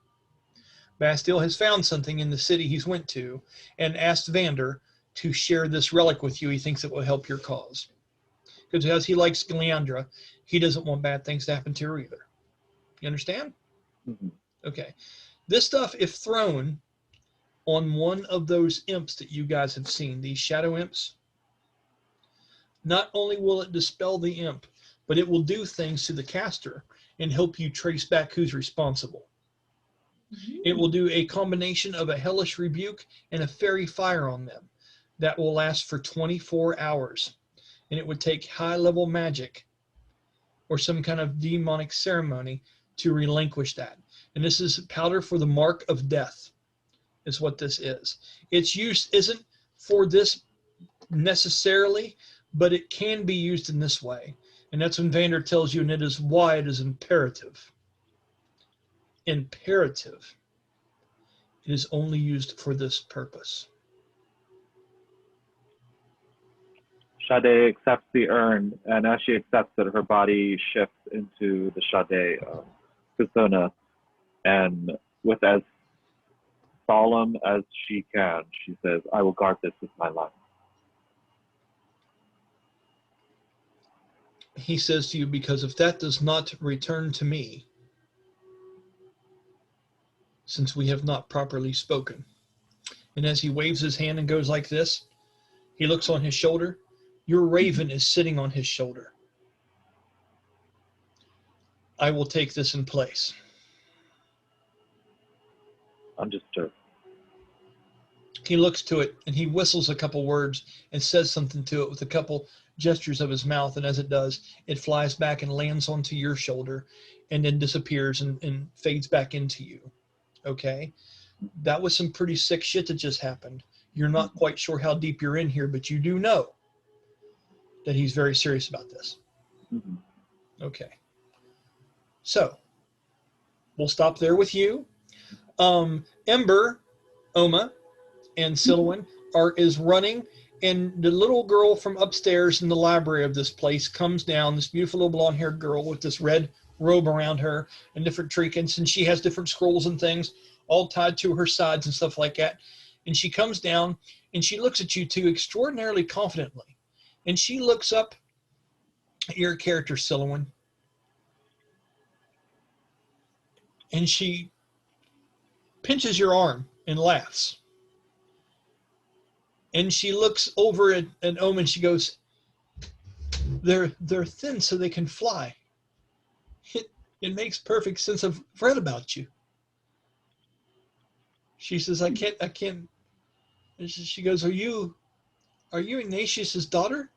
Bastille has found something in the city he's went to and asked Vander to share this relic with you. He thinks it will help your cause. Because he likes Leandra, he doesn't want bad things to happen to her either. You understand? Mm-hmm. Okay. This stuff, if thrown on one of those imps that you guys have seen, these shadow imps, not only will it dispel the imp, but it will do things to the caster and help you trace back who's responsible. It will do a combination of a hellish rebuke and a fairy fire on them that will last for 24 hours. And it would take high-level magic or some kind of demonic ceremony to relinquish that. And this is powder for the mark of death, is what this is. Its use isn't for this necessarily, but it can be used in this way. And that's when Vander tells you, and it is why it is imperative. Imperative. It is only used for this purpose. Sha-dae accepts the urn, and as she accepts it, her body shifts into the Sha-dae persona, and with as solemn as she can, she says, "I will guard this with my life." He says to you, because if that does not return to me, since we have not properly spoken. And as he waves his hand and goes like this, he looks on his shoulder. Your raven is sitting on his shoulder. I will take this in place. Understood. He looks to it and he whistles a couple words and says something to it with a couple gestures of his mouth. And as it does, it flies back and lands onto your shoulder and then disappears and fades back into you. Okay? That was some pretty sick shit that just happened. You're not quite sure how deep you're in here, but you do know that he's very serious about this. Mm-hmm. Okay. So, we'll stop there with you. Ember, Oma, and Sylowen is running, and the little girl from upstairs in the library of this place comes down, this beautiful little blonde-haired girl with this red robe around her and different trinkets, and she has different scrolls and things all tied to her sides and stuff like that. And she comes down, and she looks at you two extraordinarily confidently. And she looks up at your character, Sylowen, and she pinches your arm and laughs. And she looks over at Oma and she goes, they're thin so they can fly. It makes perfect sense. I've read about you. She says, I can't. And she goes, are you Ignatius's daughter?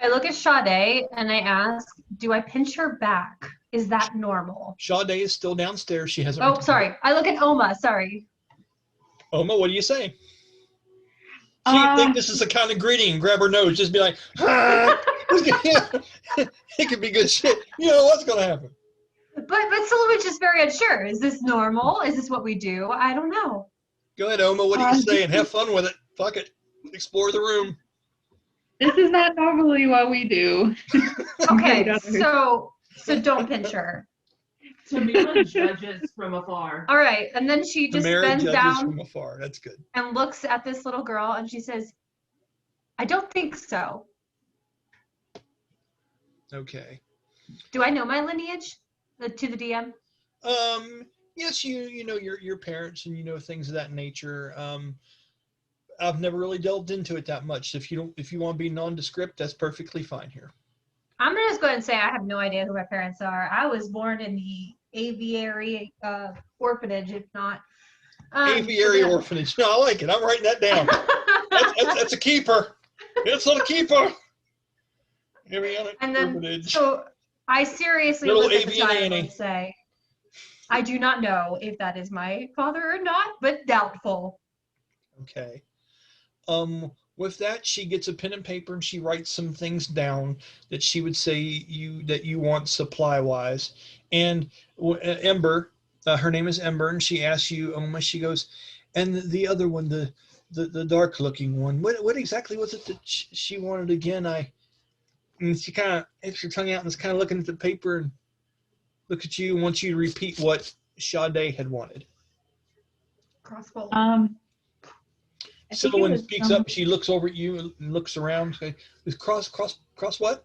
I look at Sha-dae and I ask, do I pinch her back? Is that normal? Sha-dae is still downstairs. She hasn't. Oh, sorry. I look at Oma. Sorry. Oma, what do you say? She think this is the kind of greeting and grab her nose, just be like, ah! It could be good shit. You know what's going to happen. But Sylowen's just very unsure. Is this normal? Is this what we do? I don't know. Go ahead, Oma. What are you saying? Have fun with it. Fuck it. Explore the room. This is not normally what we do. Okay, so don't pinch her. Tamyra judges from afar. All right, and then she just Tamyra bends judges down from afar. That's good. and looks at this little girl and she says, I don't think so. Okay. Do I know my lineage to the DM? Yes, you know your parents and you know things of that nature. I've never really delved into it that much. If you want to be nondescript, that's perfectly fine here. I'm gonna just go ahead and say I have no idea who my parents are. I was born in the aviary orphanage, if not. Aviary orphanage. No, I like it. I'm writing that down. That's a keeper. It's not a keeper. And then, so I seriously Little look at the avian child Annie. and say, I do not know if that is my father or not, but doubtful. Okay. With that, she gets a pen and paper and she writes some things down that she would say you want supply wise. And Ember, her name is Ember, and she asks you, she goes, and the other one, the dark looking one, what exactly was it that she wanted again? And she kind of hits her tongue out and is kind of looking at the paper and look at you and wants you to repeat what Sha-dae had wanted. Crossbow. Sylowen speaks up. She looks over at you and looks around. Okay, is cross what?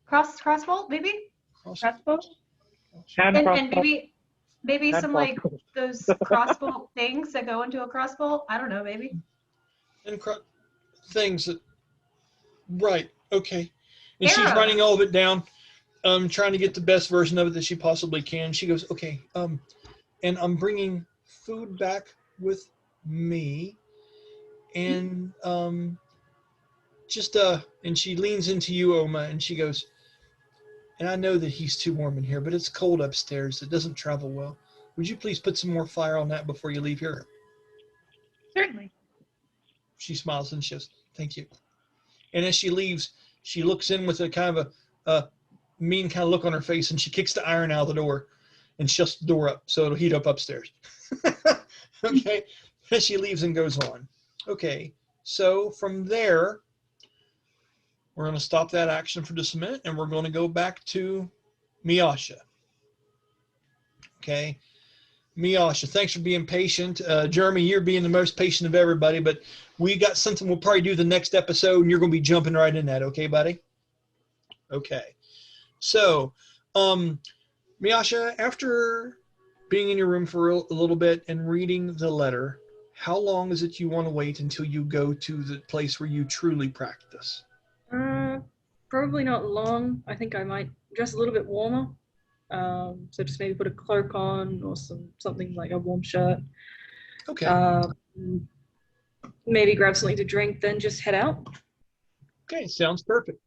Crossbow, maybe? Crossbow? And maybe some like those crossbow things that go into a crossbow. I don't know, maybe. And things that, right? Okay. And she's Arrow. writing all of it down, trying to get the best version of it that she possibly can. She goes, okay, and I'm bringing food back with me, and and she leans into you, Oma, and she goes, and I know that he's too warm in here, but it's cold upstairs. It doesn't travel well. Would you please put some more fire on that before you leave here? Certainly. She smiles and she goes, thank you. And as she leaves, she looks in with a kind of a mean kind of look on her face, and she kicks the iron out of the door and shuts the door up so it'll heat up upstairs. Okay. And she leaves and goes on. Okay. So from there, we're going to stop that action for just a minute, and we're going to go back to Miasha. Okay. Miasha, thanks for being patient. Jeremy, you're being the most patient of everybody, but we got something we'll probably do the next episode, and you're going to be jumping right in that. Okay, buddy? Okay. So, Miasha, after being in your room for a little bit and reading the letter, how long is it you want to wait until you go to the place where you truly practice? Probably not long. I think I might dress a little bit warmer. So just maybe put a cloak on or something like a warm shirt. Okay. Maybe grab something to drink, then just head out. Okay, sounds perfect.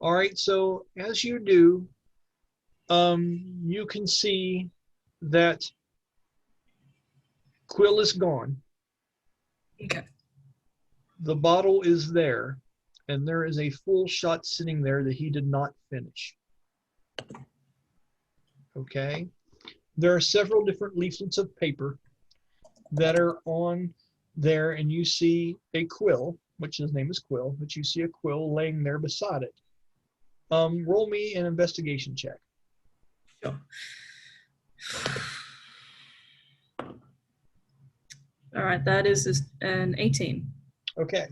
All right, so as you do, you can see that Quill is gone. Okay. The bottle is there, and there is a full shot sitting there that he did not finish. Okay. There are several different leaflets of paper that are on there, and you see a quill, which his name is Quill, but you see a quill laying there beside it. Roll me an investigation check. Sure. All right, that is an 18. Okay.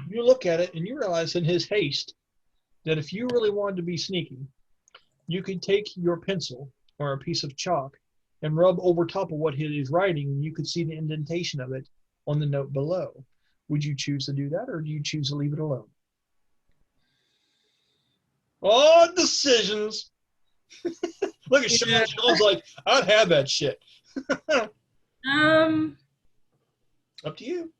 You look at it and you realize in his haste that if you really wanted to be sneaky, you could take your pencil or a piece of chalk and rub over top of what he is writing, and you could see the indentation of it on the note below. Would you choose to do that, or do you choose to leave it alone? Oh, decisions. Look at Sean. Sean's like, I'd have that shit. Up to you.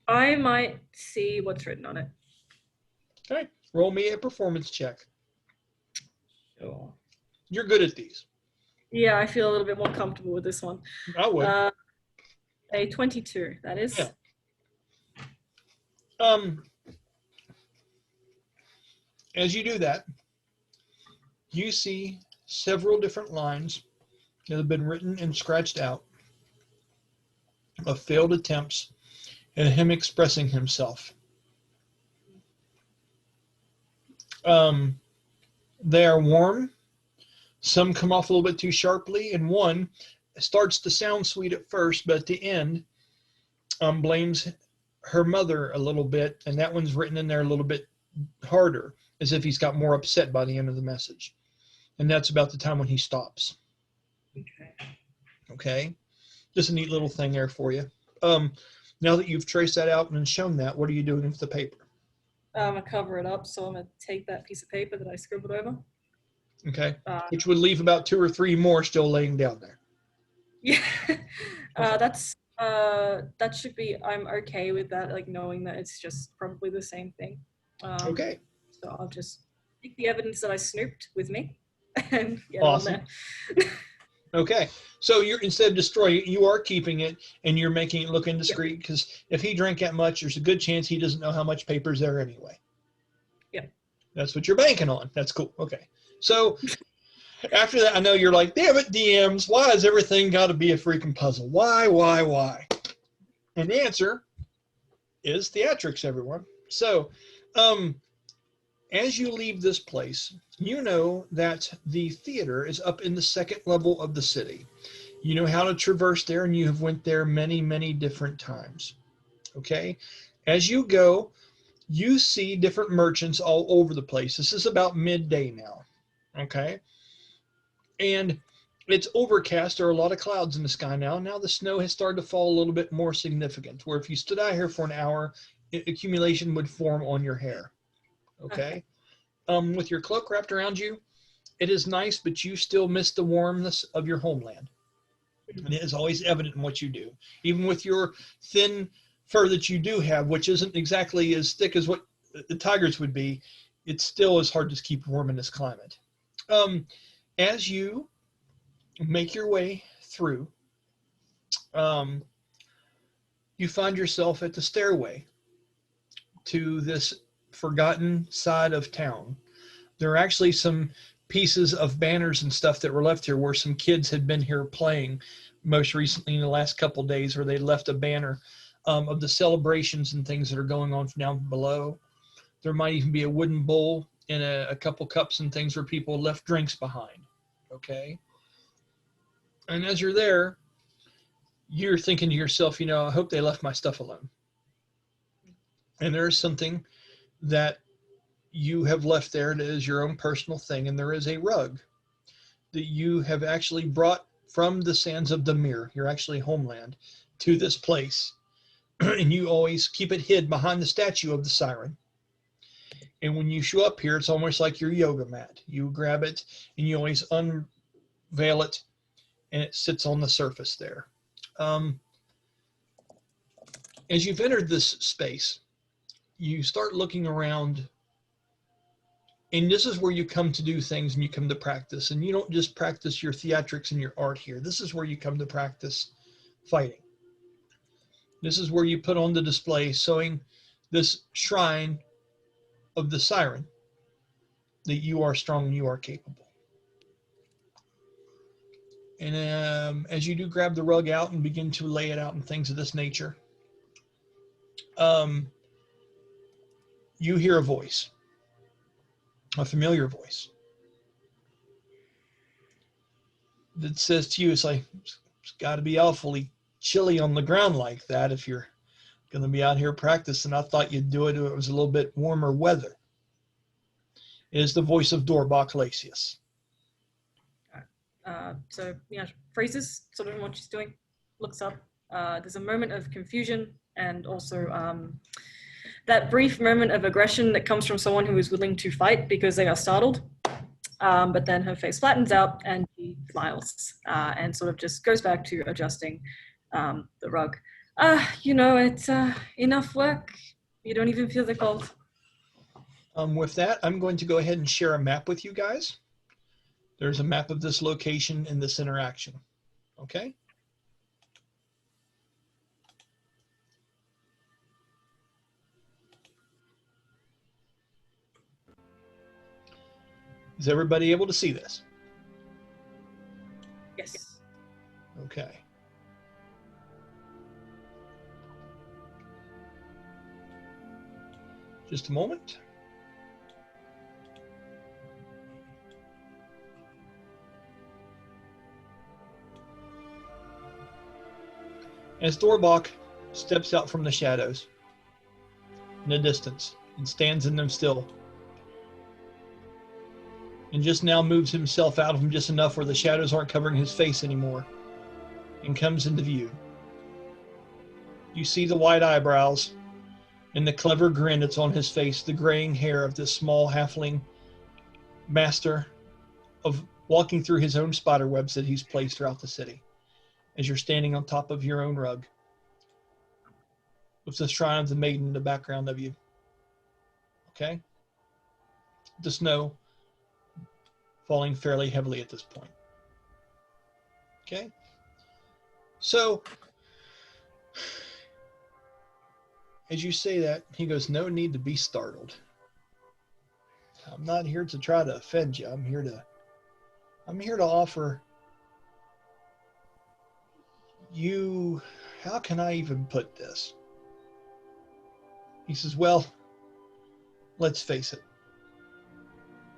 I might see what's written on it. Okay. Roll me a performance check. Sure. You're good at these. Yeah, I feel a little bit more comfortable with this one. I would. A 22, that is. Yeah. As you do that, you see several different lines that have been written and scratched out of failed attempts at him expressing himself. They are warm. Some come off a little bit too sharply, and one starts to sound sweet at first, but at the end blames her mother a little bit, and that one's written in there a little bit harder, as if he's got more upset by the end of the message. And that's about the time when he stops. Okay? Just a neat little thing there for you. Now that you've traced that out and shown that, what are you doing with the paper? I'm going to cover it up, so I'm going to take that piece of paper that I scribbled over. Okay. Which would leave about 2 or 3 more still laying down there. Yeah. That should be. I'm okay with that. Like knowing that it's just probably the same thing. Okay. So I'll just take the evidence that I snooped with me and get Awesome. on there. Okay, so you're instead of destroying it, you are keeping it and you're making it look indiscreet because if he drank that much, there's a good chance he doesn't know how much paper's there anyway. Yep. That's what you're banking on. That's cool. Okay. So after that, I know you're like, damn it, DMs, why has everything got to be a freaking puzzle? Why? And the answer is theatrics, everyone. So as you leave this place, you know that the theater is up in the second level of the city. You know how to traverse there, and you have went there many, many different times. Okay? As you go, you see different merchants all over the place. This is about midday now. Okay? And it's overcast. There are a lot of clouds in the sky now. Now the snow has started to fall a little bit more significant, where if you stood out here for an hour, accumulation would form on your hair. Okay? With your cloak wrapped around you, it is nice, but you still miss the warmness of your homeland. And it is always evident in what you do. Even with your thin fur that you do have, which isn't exactly as thick as what the tigers would be, it still is hard to keep warm in this climate. As you make your way through, you find yourself at the stairway to this forgotten side of town. There are actually some pieces of banners and stuff that were left here where some kids had been here playing most recently in the last couple of days, where they left a banner of the celebrations and things that are going on down below. There might even be a wooden bowl and a couple cups and things where people left drinks behind. Okay. And as you're there, you're thinking to yourself, I hope they left my stuff alone. And there is something that you have left there that is your own personal thing, and there is a rug that you have actually brought from the sands of Tamyra, your actually homeland, to this place. And you always keep it hid behind the statue of the siren. And when you show up here, it's almost like your yoga mat. You grab it and you always unveil it, and it sits on the surface there. As you've entered this space, you start looking around, and this is where you come to do things and you come to practice. And you don't just practice your theatrics and your art here. This is where you come to practice fighting. This is where you put on the display, showing this shrine of the siren that you are strong and you are capable. And as you do grab the rug out and begin to lay it out and things of this nature, you hear a voice, a familiar voice that says to you, it's like, it's got to be awfully chilly on the ground like that if you're going to be out here practicing. I thought you'd do it if it was a little bit warmer weather. It is the voice of Dorbac Lasius. So Miasha freezes sort of in what she's doing, looks up. There's a moment of confusion and also that brief moment of aggression that comes from someone who is willing to fight because they are startled. But then her face flattens out and she smiles and sort of just goes back to adjusting the rug. It's enough work. You don't even feel the cold. With that, I'm going to go ahead and share a map with you guys. There's a map of this location and this interaction. Okay? Is everybody able to see this? Yes. Okay. Just a moment. As Dorbac steps out from the shadows in the distance and stands in them still, and just now moves himself out of them just enough where the shadows aren't covering his face anymore, and comes into view. You see the wide eyebrows and the clever grin that's on his face, the graying hair of this small halfling master of walking through his own spider webs that he's placed throughout the city. as you're standing on top of your own rug with the shrine of the maiden in the background of you. Okay? The snow falling fairly heavily at this point. Okay? So, as you say that, he goes, no need to be startled. I'm not here to try to offend you. I'm here to offer you, how can I even put this? He says, well, let's face it.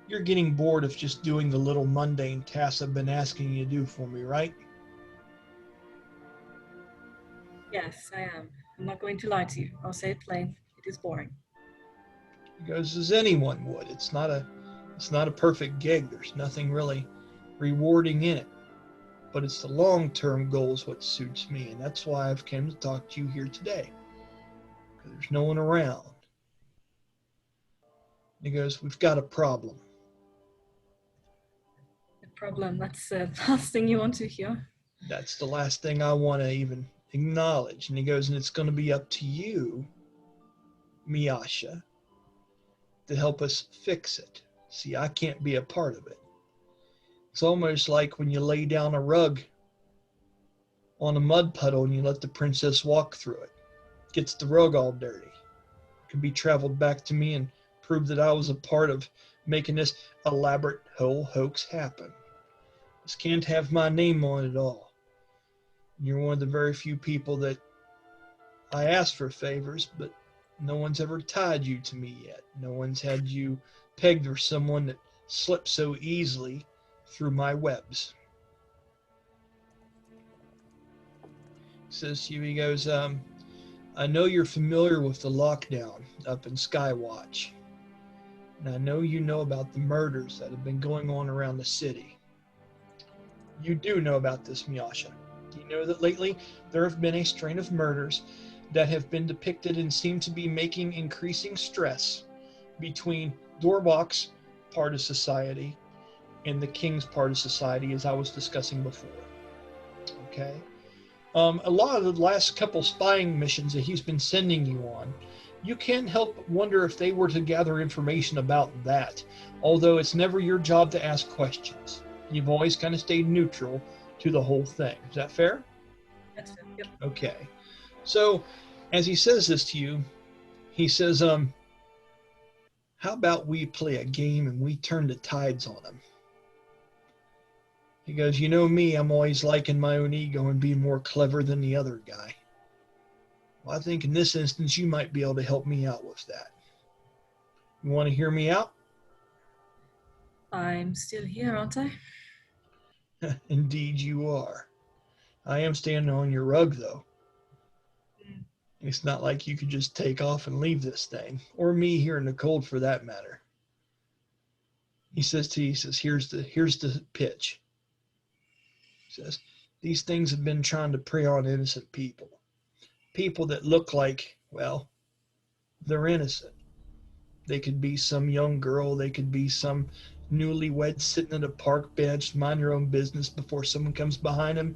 You're getting bored of just doing the little mundane tasks I've been asking you to do for me, right? Yes, I am. I'm not going to lie to you. I'll say it plain. It is boring. He goes, as anyone would. It's not a perfect gig. There's nothing really rewarding in it. But it's the long-term goals what suits me, and that's why I've come to talk to you here today. Because there's no one around. And he goes, we've got a problem. A problem. That's the last thing you want to hear. That's the last thing I want to even acknowledge. And he goes, and it's going to be up to you, Miasha, to help us fix it. See, I can't be a part of it. It's almost like when you lay down a rug on a mud puddle and you let the princess walk through it. Gets the rug all dirty. It can be traveled back to me and prove that I was a part of making this elaborate whole hoax happen. This can't have my name on it all. You're one of the very few people that I ask for favors, but no one's ever tied you to me yet. No one's had you pegged for someone that slips so easily through my webs. He says to you, he goes, I know you're familiar with the lockdown up in Skywatch. And I know you know about the murders that have been going on around the city. You do know about this, Miasha. You know that lately there have been a strain of murders that have been depicted and seem to be making increasing stress between Dorbac's part of society and the king's part of society, as I was discussing before. Okay? A lot of the last couple spying missions that he's been sending you on, you can't help wonder if they were to gather information about that, although it's never your job to ask questions. You've always kind of stayed neutral to the whole thing. Is that fair? That's fair. Yep. Okay. So, as he says this to you, he says, how about we play a game and we turn the tides on them? He goes, you know me, I'm always liking my own ego and being more clever than the other guy. Well, I think in this instance, you might be able to help me out with that. You want to hear me out? I'm still here, aren't I? Indeed you are. I am standing on your rug, though. It's not like you could just take off and leave this thing, or me here in the cold for that matter. He says to you, he says, here's the pitch. He says, these things have been trying to prey on innocent people. People that look like, well, they're innocent. They could be some young girl, they could be some newlywed sitting at a park bench, mind their own business before someone comes behind them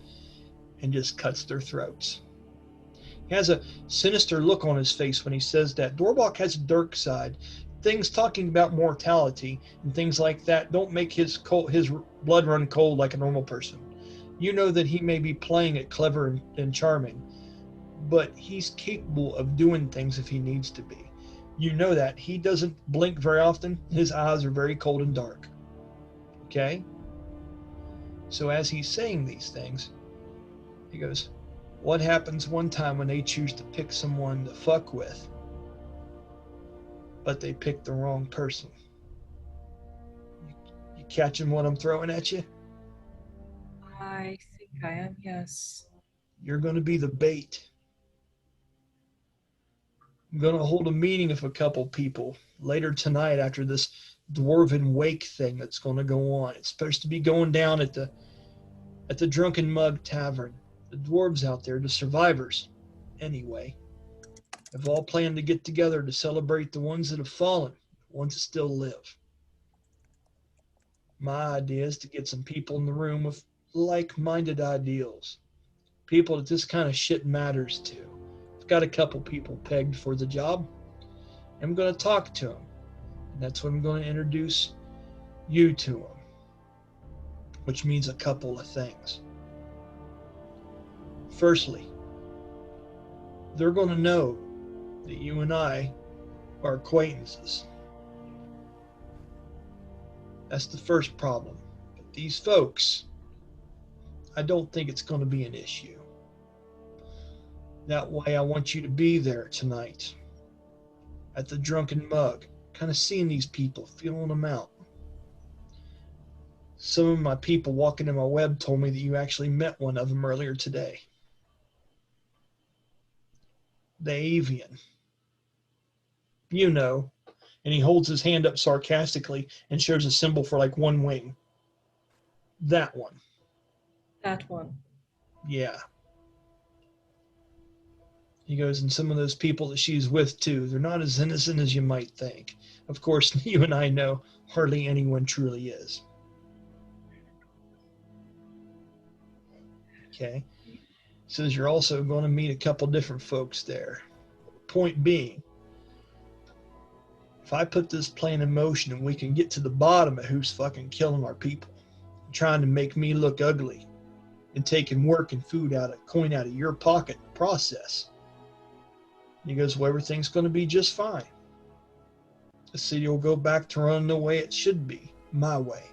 and just cuts their throats. He has a sinister look on his face when he says that. Dorbac has a dark side. Things talking about mortality and things like that don't make his blood run cold like a normal person. You know that he may be playing it clever and charming, but he's capable of doing things if he needs to be. You know that. He doesn't blink very often. His eyes are very cold and dark. Okay? So as he's saying these things, he goes, what happens one time when they choose to pick someone to fuck with, but they pick the wrong person? You catching what I'm throwing at you? I think I am, yes. You're going to be the bait. I'm going to hold a meeting of a couple people later tonight after this dwarven wake thing that's going to go on. It's supposed to be going down at the Drunken Mug Tavern. The dwarves out there, the survivors, anyway, have all planned to get together to celebrate the ones that have fallen, the ones that still live. My idea is to get some people in the room with like-minded ideals. people that this kind of shit matters to. I've got a couple people pegged for the job. I'm going to talk to them. And that's what I'm going to introduce you to them, which means a couple of things. Firstly, they're going to know that you and I are acquaintances. That's the first problem. But these folks, I don't think it's going to be an issue. That way I want you to be there tonight at the Drunken Mug, kind of seeing these people, feeling them out. Some of my people walking in my web told me that you actually met one of them earlier today. The avian. You know. And he holds his hand up sarcastically and shows a symbol for like one wing. That one. That one. Yeah. He goes, and some of those people that she's with too, they're not as innocent as you might think. Of course, you and I know hardly anyone truly is. Okay. Says you're also going to meet a couple different folks there. Point being, if I put this plan in motion and we can get to the bottom of who's fucking killing our people, trying to make me look ugly and taking work and food coin out of your pocket in the process, he goes, well, everything's going to be just fine. The city will go back to running the way it should be, my way.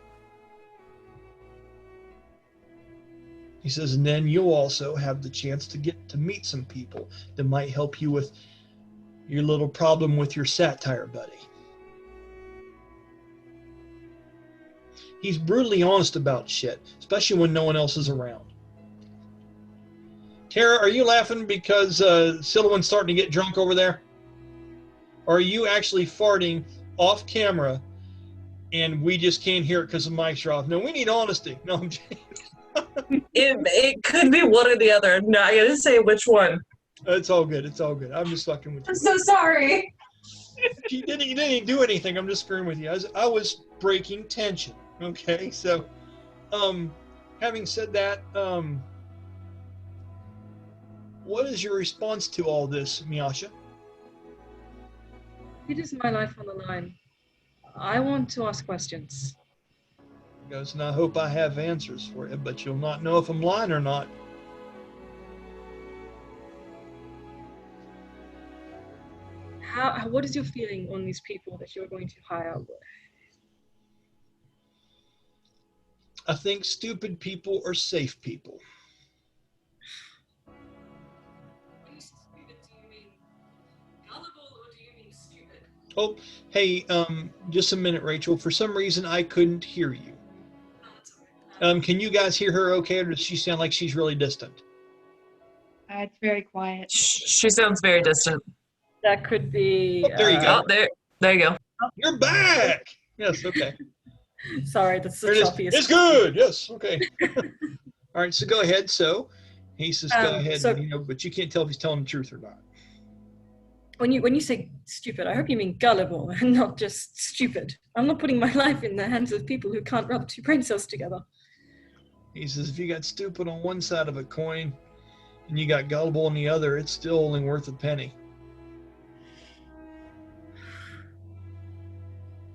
He says, and then you'll also have the chance to get to meet some people that might help you with your little problem with your satire buddy. He's brutally honest about shit, especially when no one else is around. Tara, are you laughing because Sylowen's starting to get drunk over there? Or are you actually farting off camera and we just can't hear it because the mics are off? No, we need honesty. No, I'm kidding. It could be one or the other. No, I gotta say which one. It's all good. It's all good. I'm just fucking with you. I'm so sorry. You didn't do anything. I'm just screwing with you. I was breaking tension. Okay, so having said that, what is your response to all this, Miasha? It is my life on the line. I want to ask questions. He goes, and I hope I have answers for you, but you'll not know if I'm lying or not. What is your feeling on these people that you're going to hire? I think stupid people are safe people. Oh, hey, just a minute, Rachel. For some reason, I couldn't hear you. Can you guys hear her okay, or does she sound like she's really distant? It's very quiet. She sounds very distant. That could be... Oh, there you go. Oh, there you go. You're back! Yes, okay. Sorry, that's the choppiest. It's good! Yes, okay. All right, so go ahead. So, he says go ahead, but you can't tell if he's telling the truth or not. When you say stupid, I hope you mean gullible and not just stupid. I'm not putting my life in the hands of people who can't rub two brain cells together. He says if you got stupid on one side of a coin and you got gullible on the other, it's still only worth a penny.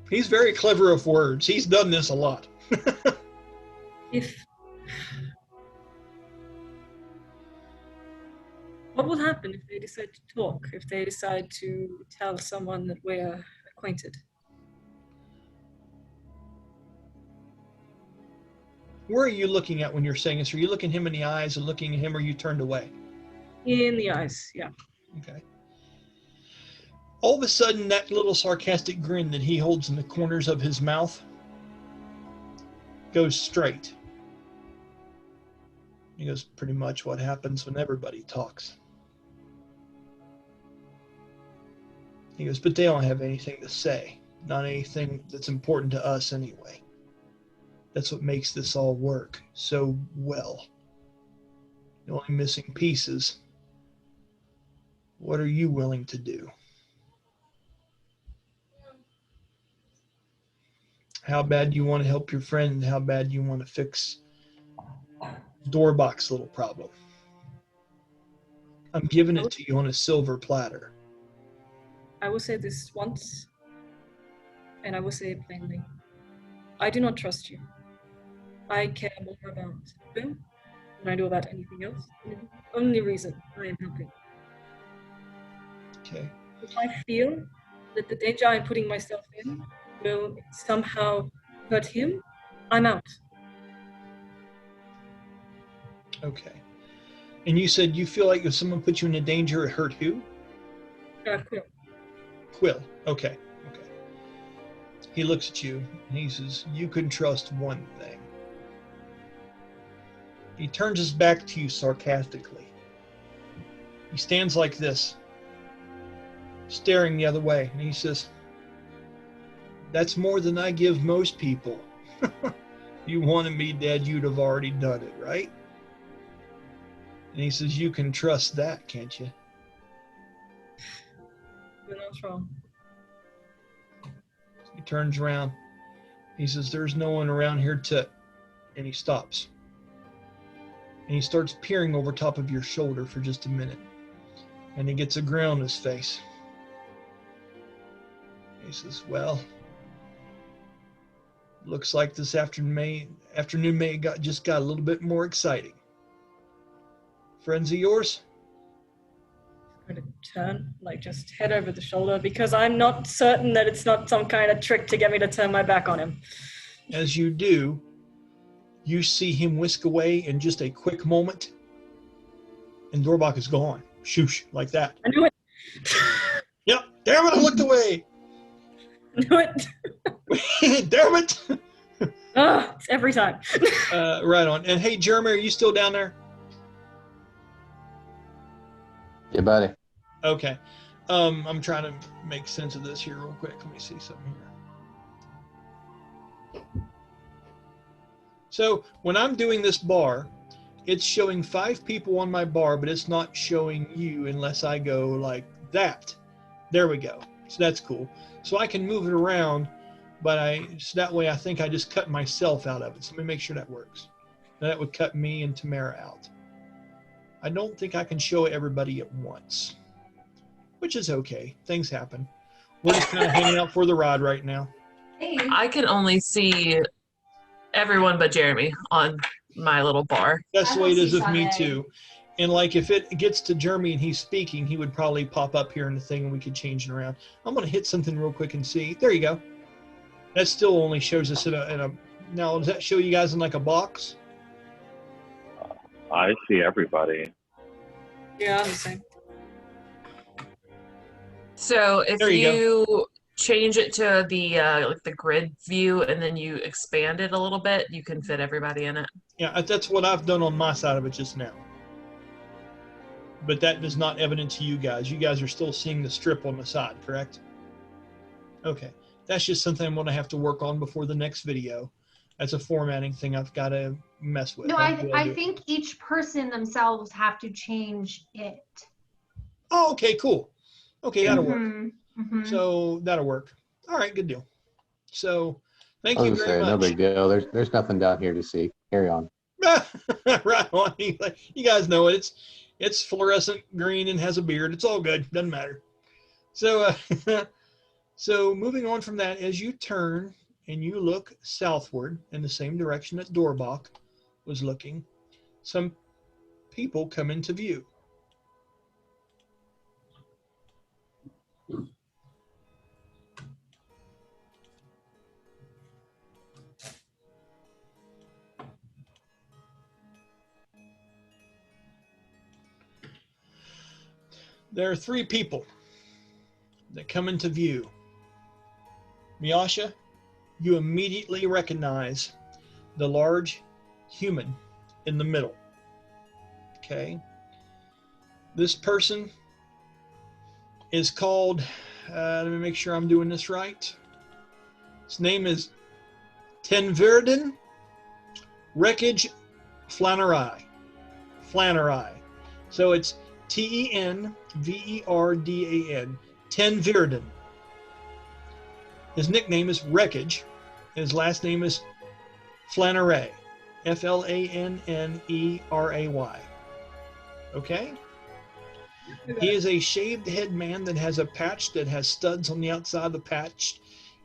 He's very clever of words. He's done this a lot. What will happen if they decide to talk, if they decide to tell someone that we're acquainted? Where are you looking at when you're saying this? Are you looking him in the eyes and looking at him, or are you turned away? In the eyes, yeah. Okay. All of a sudden, that little sarcastic grin that he holds in the corners of his mouth goes straight. He goes, pretty much what happens when everybody talks. He goes, but they don't have anything to say. Not anything that's important to us anyway. That's what makes this all work so well. The only missing piece is, what are you willing to do? How bad do you want to help your friend, and how bad do you want to fix Dorbac's little problem? I'm giving it to you on a silver platter. I will say this once, and I will say it plainly. I do not trust you. I care more about them than I do about anything else. And it's the only reason I am helping. Okay. If I feel that the danger I'm putting myself in will somehow hurt him, I'm out. Okay. And you said you feel like if someone put you in a danger, it hurt who? Quill. Quill. Okay. Okay. He looks at you and he says, you can trust one thing. He turns his back to you sarcastically. He stands like this, staring the other way, and he says, that's more than I give most people. If you wanted me dead, you'd have already done it, right? And he says, you can trust that, can't you? You're not wrong. He turns around. He says, there's no one around here to... And he stops. And he starts peering over top of your shoulder for just a minute. And he gets a grin on his face. He says, well, looks like this afternoon may just got a little bit more exciting. Friends of yours? I'm going to turn, like just head over the shoulder, because I'm not certain that it's not some kind of trick to get me to turn my back on him. As you do, you see him whisk away in just a quick moment, and Dorbac is gone. Shoosh, like that. I knew it. Yep, damn it, I looked away. I knew it. Damn it. It's every time. Right on. And hey, Jeremy, are you still down there? Yeah, buddy. Okay. I'm trying to make sense of this here real quick. Let me see something here. So when I'm doing this bar, it's showing 5 people on my bar, but it's not showing you unless I go like that. There we go. So that's cool. So I can move it around, but so that way I think I just cut myself out of it. So let me make sure that works. That would cut me and Tamyra out. I don't think I can show everybody at once, which is okay. Things happen. We're just kind of hanging out for the ride right now. I can only see everyone but Jeremy on my little bar. That's the way it is with me too. And like if it gets to Jeremy and he's speaking, he would probably pop up here in the thing and we could change it around. I'm going to hit something real quick and see. There you go. That still only shows us in a now, does that show you guys in like a box? I see everybody. Yeah, I'm the same. So if There you change it to the like the grid view and then you expand it a little bit, you can fit everybody in it. Yeah, that's what I've done on my side of it just now. But that is not evident to you guys. You guys are still seeing the strip on the side, correct? Okay. That's just something I'm going to have to work on before the next video. That's a formatting thing I've got to mess with. No, I think each person themselves have to change it. Oh, okay, cool. Okay, that'll work. Mm-hmm. So that'll work. All right, good deal. So thank I you was very gonna say, no much. big deal. There's nothing down here to see. Carry on. Right on. You guys know it. It's fluorescent green and has a beard. It's all good. Doesn't matter. So so moving on from that, as you turn and you look southward in the same direction that Dorbac was looking, some people come into view. There are 3 people that come into view. Miasha, you immediately recognize the large human in the middle. Okay. This person is called, let me make sure I'm doing this right. His name is Tenverden Wreckage Flannery. Flannery. So it's Tenverdan. Tenverden. His nickname is Wreckage. His last name is Flannery. Flannery. Okay? He is a shaved head man that has a patch that has studs on the outside of the patch,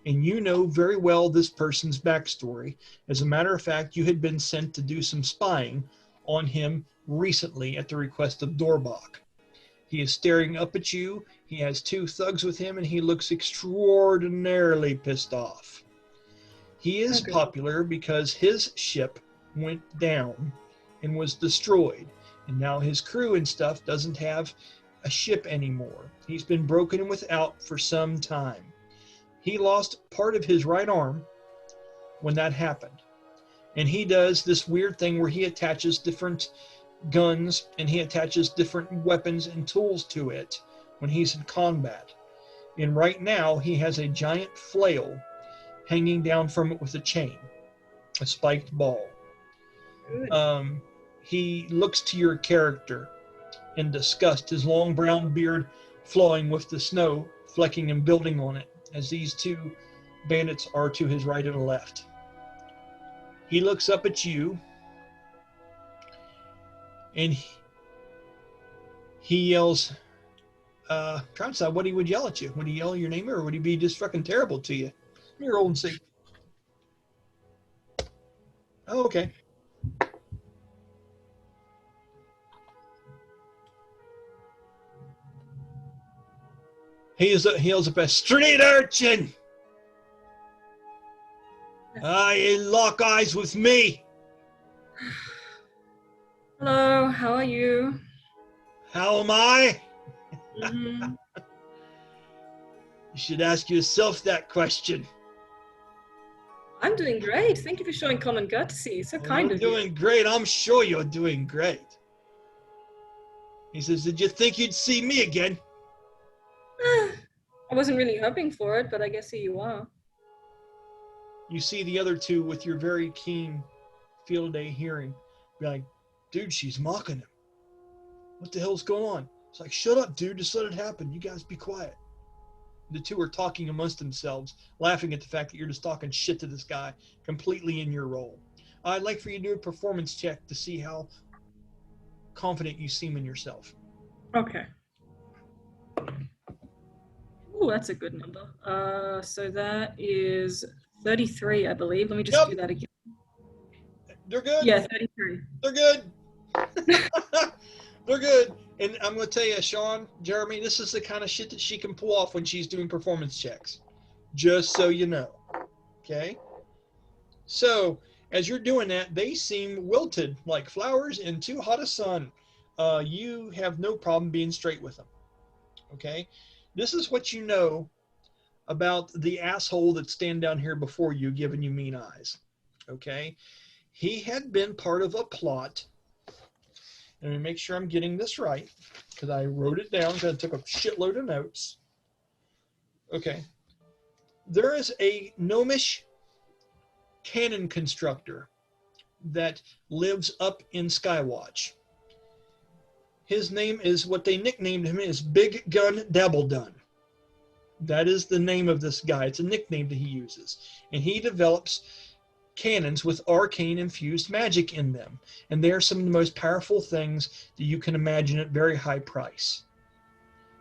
and you know very well this person's backstory. As a matter of fact, you had been sent to do some spying on him recently at the request of Dorbac. He is staring up at you. He has 2 thugs with him, and he looks extraordinarily pissed off. He is popular because his ship went down and was destroyed, and now his crew and stuff doesn't have a ship anymore. He's been broken and without for some time. He lost part of his right arm when that happened, and he does this weird thing where he attaches different guns and he attaches different weapons and tools to it when he's in combat. And right now he has a giant flail hanging down from it with a chain, a spiked ball. He looks to your character in disgust, his long brown beard flowing with the snow flecking and building on it, as these 2 bandits are to his right and left. He looks up at you, and he yells, trying to decide what he would yell at you. Would he yell your name, or would he be just fucking terrible to you? You're old and see. Oh, okay. He yells up a street urchin. You lock eyes with me. Hello, how are you? How am I? Mm-hmm. You should ask yourself that question. I'm doing great. Thank you for showing common courtesy. So kind of you. You're doing great. I'm sure you're doing great. He says, did you think you'd see me again? I wasn't really hoping for it, but I guess here you are. You see the other 2 with your very keen field day hearing. Be like, dude, she's mocking him. What the hell's going on? It's like, shut up, dude. Just let it happen. You guys be quiet. The 2 are talking amongst themselves, laughing at the fact that you're just talking shit to this guy, completely in your role. I'd like for you to do a performance check to see how confident you seem in yourself. Okay. Oh, that's a good number. So that is 33, I believe. Let me just do that again. They're good? Yeah, 33. They're good. They're good. And I'm going to tell you, Sean, Jeremy, this is the kind of shit that she can pull off when she's doing performance checks. Just so you know. Okay? So, as you're doing that, they seem wilted like flowers in too hot a sun. You have no problem being straight with them. Okay? This is what you know about the asshole that's standing down here before you giving you mean eyes. Okay? He had been part of a plot. Let me make sure I'm getting this right, because I wrote it down because I took a shitload of notes. Okay. There is a gnomish cannon constructor that lives up in Skywatch. His name is, what they nicknamed him is Big Gun Dabbledun. That is the name of this guy. It's a nickname that he uses. And he develops cannons with arcane infused magic in them. And they are some of the most powerful things that you can imagine at very high price.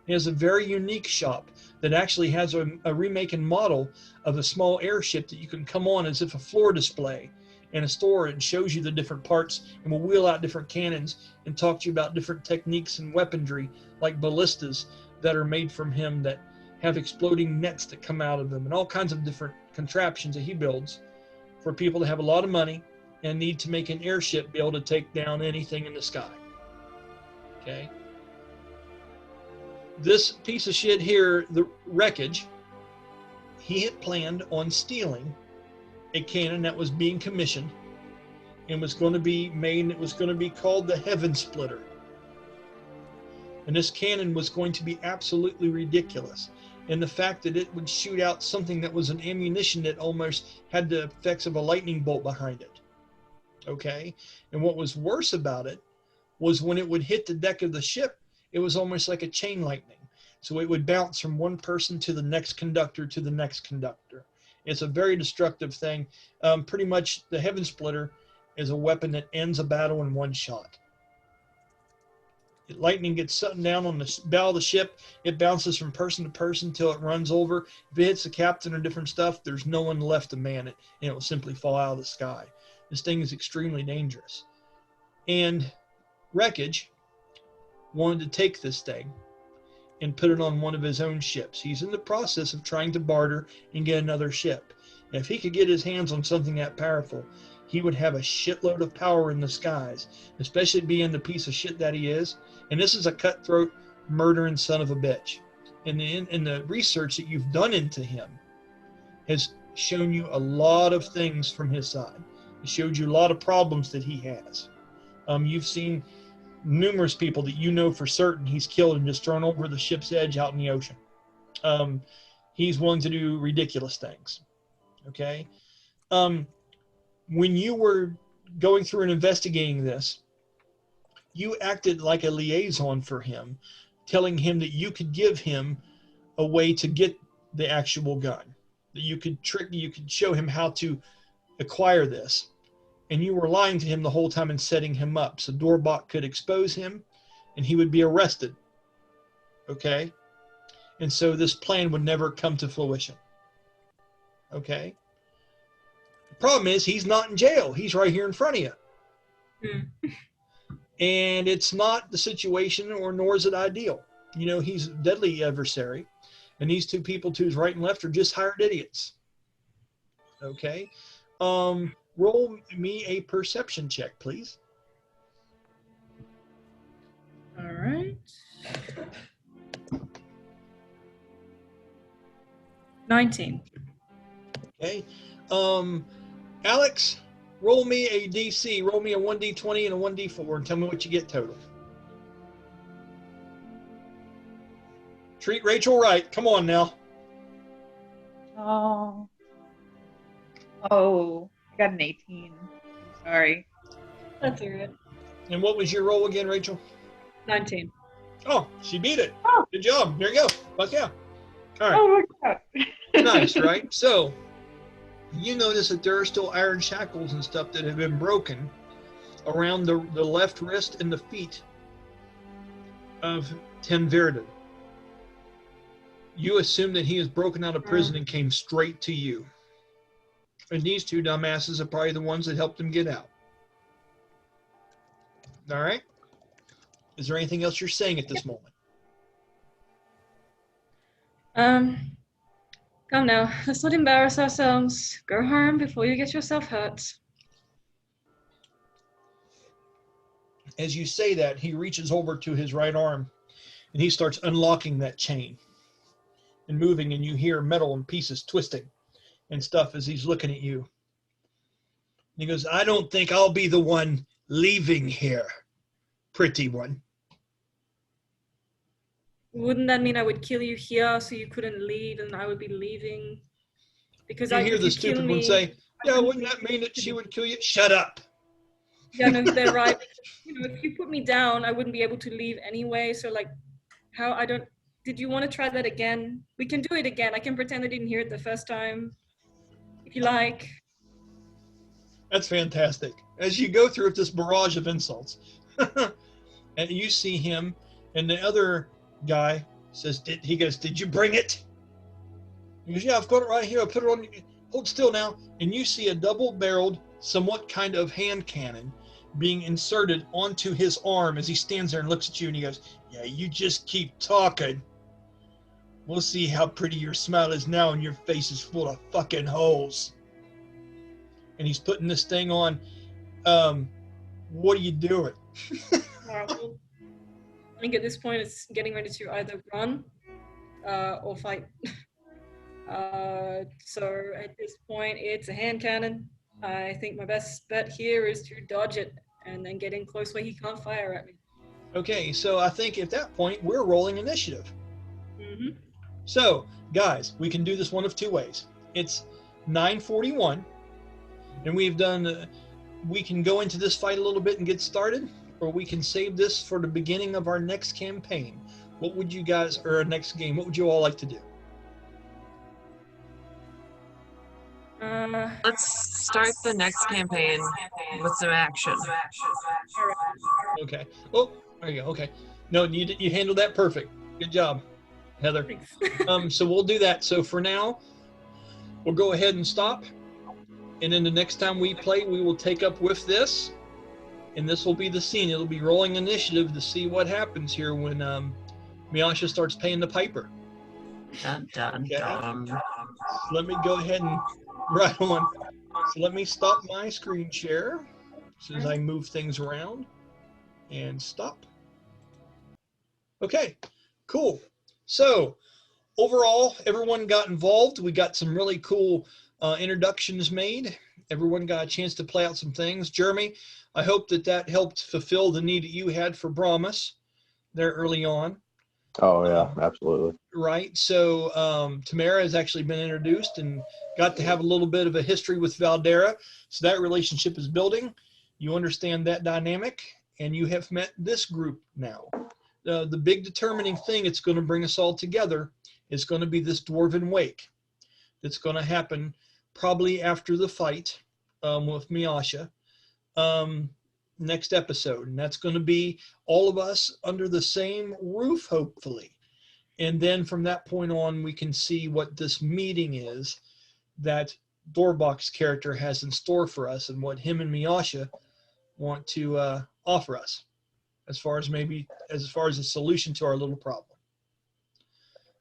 He has a very unique shop that actually has a remake and model of a small airship that you can come on as if a floor display in a store, and shows you the different parts and will wheel out different cannons and talk to you about different techniques and weaponry like ballistas that are made from him that have exploding nets that come out of them, and all kinds of different contraptions that he builds for people to have a lot of money and need to make an airship be able to take down anything in the sky. Okay. This piece of shit here, the wreckage, he had planned on stealing a cannon that was being commissioned and was going to be made, and it was going to be called the Heaven Splitter. And this cannon was going to be absolutely ridiculous. And the fact that it would shoot out something that was an ammunition that almost had the effects of a lightning bolt behind it. Okay? And what was worse about it was when it would hit the deck of the ship, it was almost like a chain lightning. So it would bounce from one person to the next conductor to the next conductor. It's a very destructive thing. Pretty much the Heaven Splitter is a weapon that ends a battle in one shot. Lightning gets something down on the bow of the ship. It bounces from person to person until it runs over. If it hits the captain or different stuff, there's no one left to man it, and it will simply fall out of the sky. This thing is extremely dangerous. And Wreckage wanted to take this thing and put it on one of his own ships. He's in the process of trying to barter and get another ship. And if he could get his hands on something that powerful, he would have a shitload of power in the skies, especially being the piece of shit that he is. And this is a cutthroat, murdering son of a bitch. And in the research that you've done into him has shown you a lot of things from his side. It showed you a lot of problems that he has. You've seen numerous people that you know for certain he's killed and just thrown over the ship's edge out in the ocean. He's willing to do ridiculous things. Okay? When you were going through and investigating this, you acted like a liaison for him, telling him that you could give him a way to get the actual gun, that you could show him how to acquire this. And you were lying to him the whole time and setting him up so Dorbac could expose him and he would be arrested. Okay? And so this plan would never come to fruition. Okay? The problem is he's not in jail. He's right here in front of you. And it's not the situation, or nor is it ideal. You know, he's a deadly adversary. And these two people to his right and left are just hired idiots. Okay? Roll me a perception check, please. All right. 19. Okay. Alex, roll me a DC. Roll me a 1d20 and a 1d4 and tell me what you get total. Treat Rachel right. Come on now. Oh, I got an 18. I'm sorry. That's all right. And what was your roll again, Rachel? 19. Oh, she beat it. Oh. Good job. There you go. Fuck yeah. All right. Oh my god. Nice, right? So, you notice that there are still iron shackles and stuff that have been broken around the left wrist and the feet of Tamyra. You assume that he is broken out of prison and came straight to you. And these two dumbasses are probably the ones that helped him get out. All right? Is there anything else you're saying at this moment? Come now. Let's not embarrass ourselves. Go home before you get yourself hurt. As you say that, he reaches over to his right arm and he starts unlocking that chain and moving, and you hear metal and pieces twisting and stuff as he's looking at you. And he goes, I don't think I'll be the one leaving here, pretty one. Wouldn't that mean I would kill you here so you couldn't leave and I would be leaving? Because You hear if the you kill stupid one me- say, yeah, wouldn't that mean that she would kill you? Shut up. Yeah, no, they're right. You know, if you put me down, I wouldn't be able to leave anyway. So like, did you want to try that again? We can do it again. I can pretend I didn't hear it the first time, if you like. That's fantastic. As you go through this barrage of insults, and you see him, and the other guy says, he goes, did you bring it? He goes, yeah, I've got it right here. I'll put it on. Hold still now. And you see a double-barreled, somewhat kind of hand cannon being inserted onto his arm as he stands there and looks at you, and he goes, yeah, you just keep talking. We'll see how pretty your smile is now, and your face is full of fucking holes. And he's putting this thing on. What are you doing? Alright, well, I think at this point it's getting ready to either run or fight. So at this point it's a hand cannon. I think my best bet here is to dodge it and then get in close where he can't fire at me. Okay, so I think at that point we're rolling initiative. Mm-hmm. So, guys, we can do this one of two ways. It's 9:41, and we've done. We can go into this fight a little bit and get started, or we can save this for the beginning of our next campaign. What would you guys, or our next game? What would you all like to do? Let's start the next campaign with some action. Okay. Oh, there you go. Okay. No, you handled that perfect. Good job, Heather. So we'll do that. So for now, we'll go ahead and stop. And then the next time we play, we will take up with this. And this will be the scene. It'll be rolling initiative to see what happens here when Miasha starts paying the piper. Dun, dun, dun. Let me go ahead and right on. So let me stop my screen share as soon as I move things around and stop. Okay, cool. So overall, everyone got involved. We got some really cool introductions made. Everyone got a chance to play out some things. Jeremy, I hope that helped fulfill the need that you had for Brahmus there early on. Oh yeah, absolutely. Right. So Tamyra has actually been introduced and got to have a little bit of a history with Valdara. So that relationship is building. You understand that dynamic, and you have met this group now. The big determining thing that's going to bring us all together is going to be this dwarven wake. That's going to happen probably after the fight with Miasha next episode. And that's going to be all of us under the same roof, hopefully. And then from that point on, we can see what this meeting is that Dorbac's character has in store for us and what him and Miasha want to offer us as far as a solution to our little problem.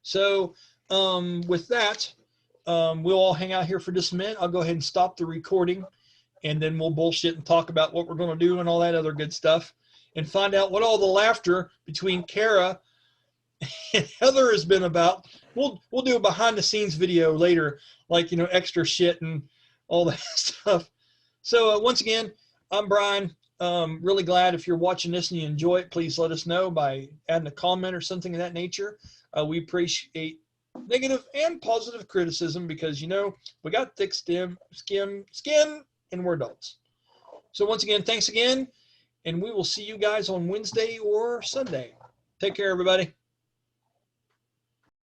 So with that, we'll all hang out here for just a minute. I'll go ahead and stop the recording, and then we'll bullshit and talk about what we're going to do and all that other good stuff, and find out what all the laughter between Kara and Heather has been about. We'll do a behind the scenes video later, like, you know, extra shit and all that stuff. So once again, I'm Brian. Really glad if you're watching this and you enjoy it, please let us know by adding a comment or something of that nature. We appreciate negative and positive criticism because, you know, we got thick skin, and we're adults. So once again, thanks again, and we will see you guys on Wednesday or Sunday. Take care, everybody.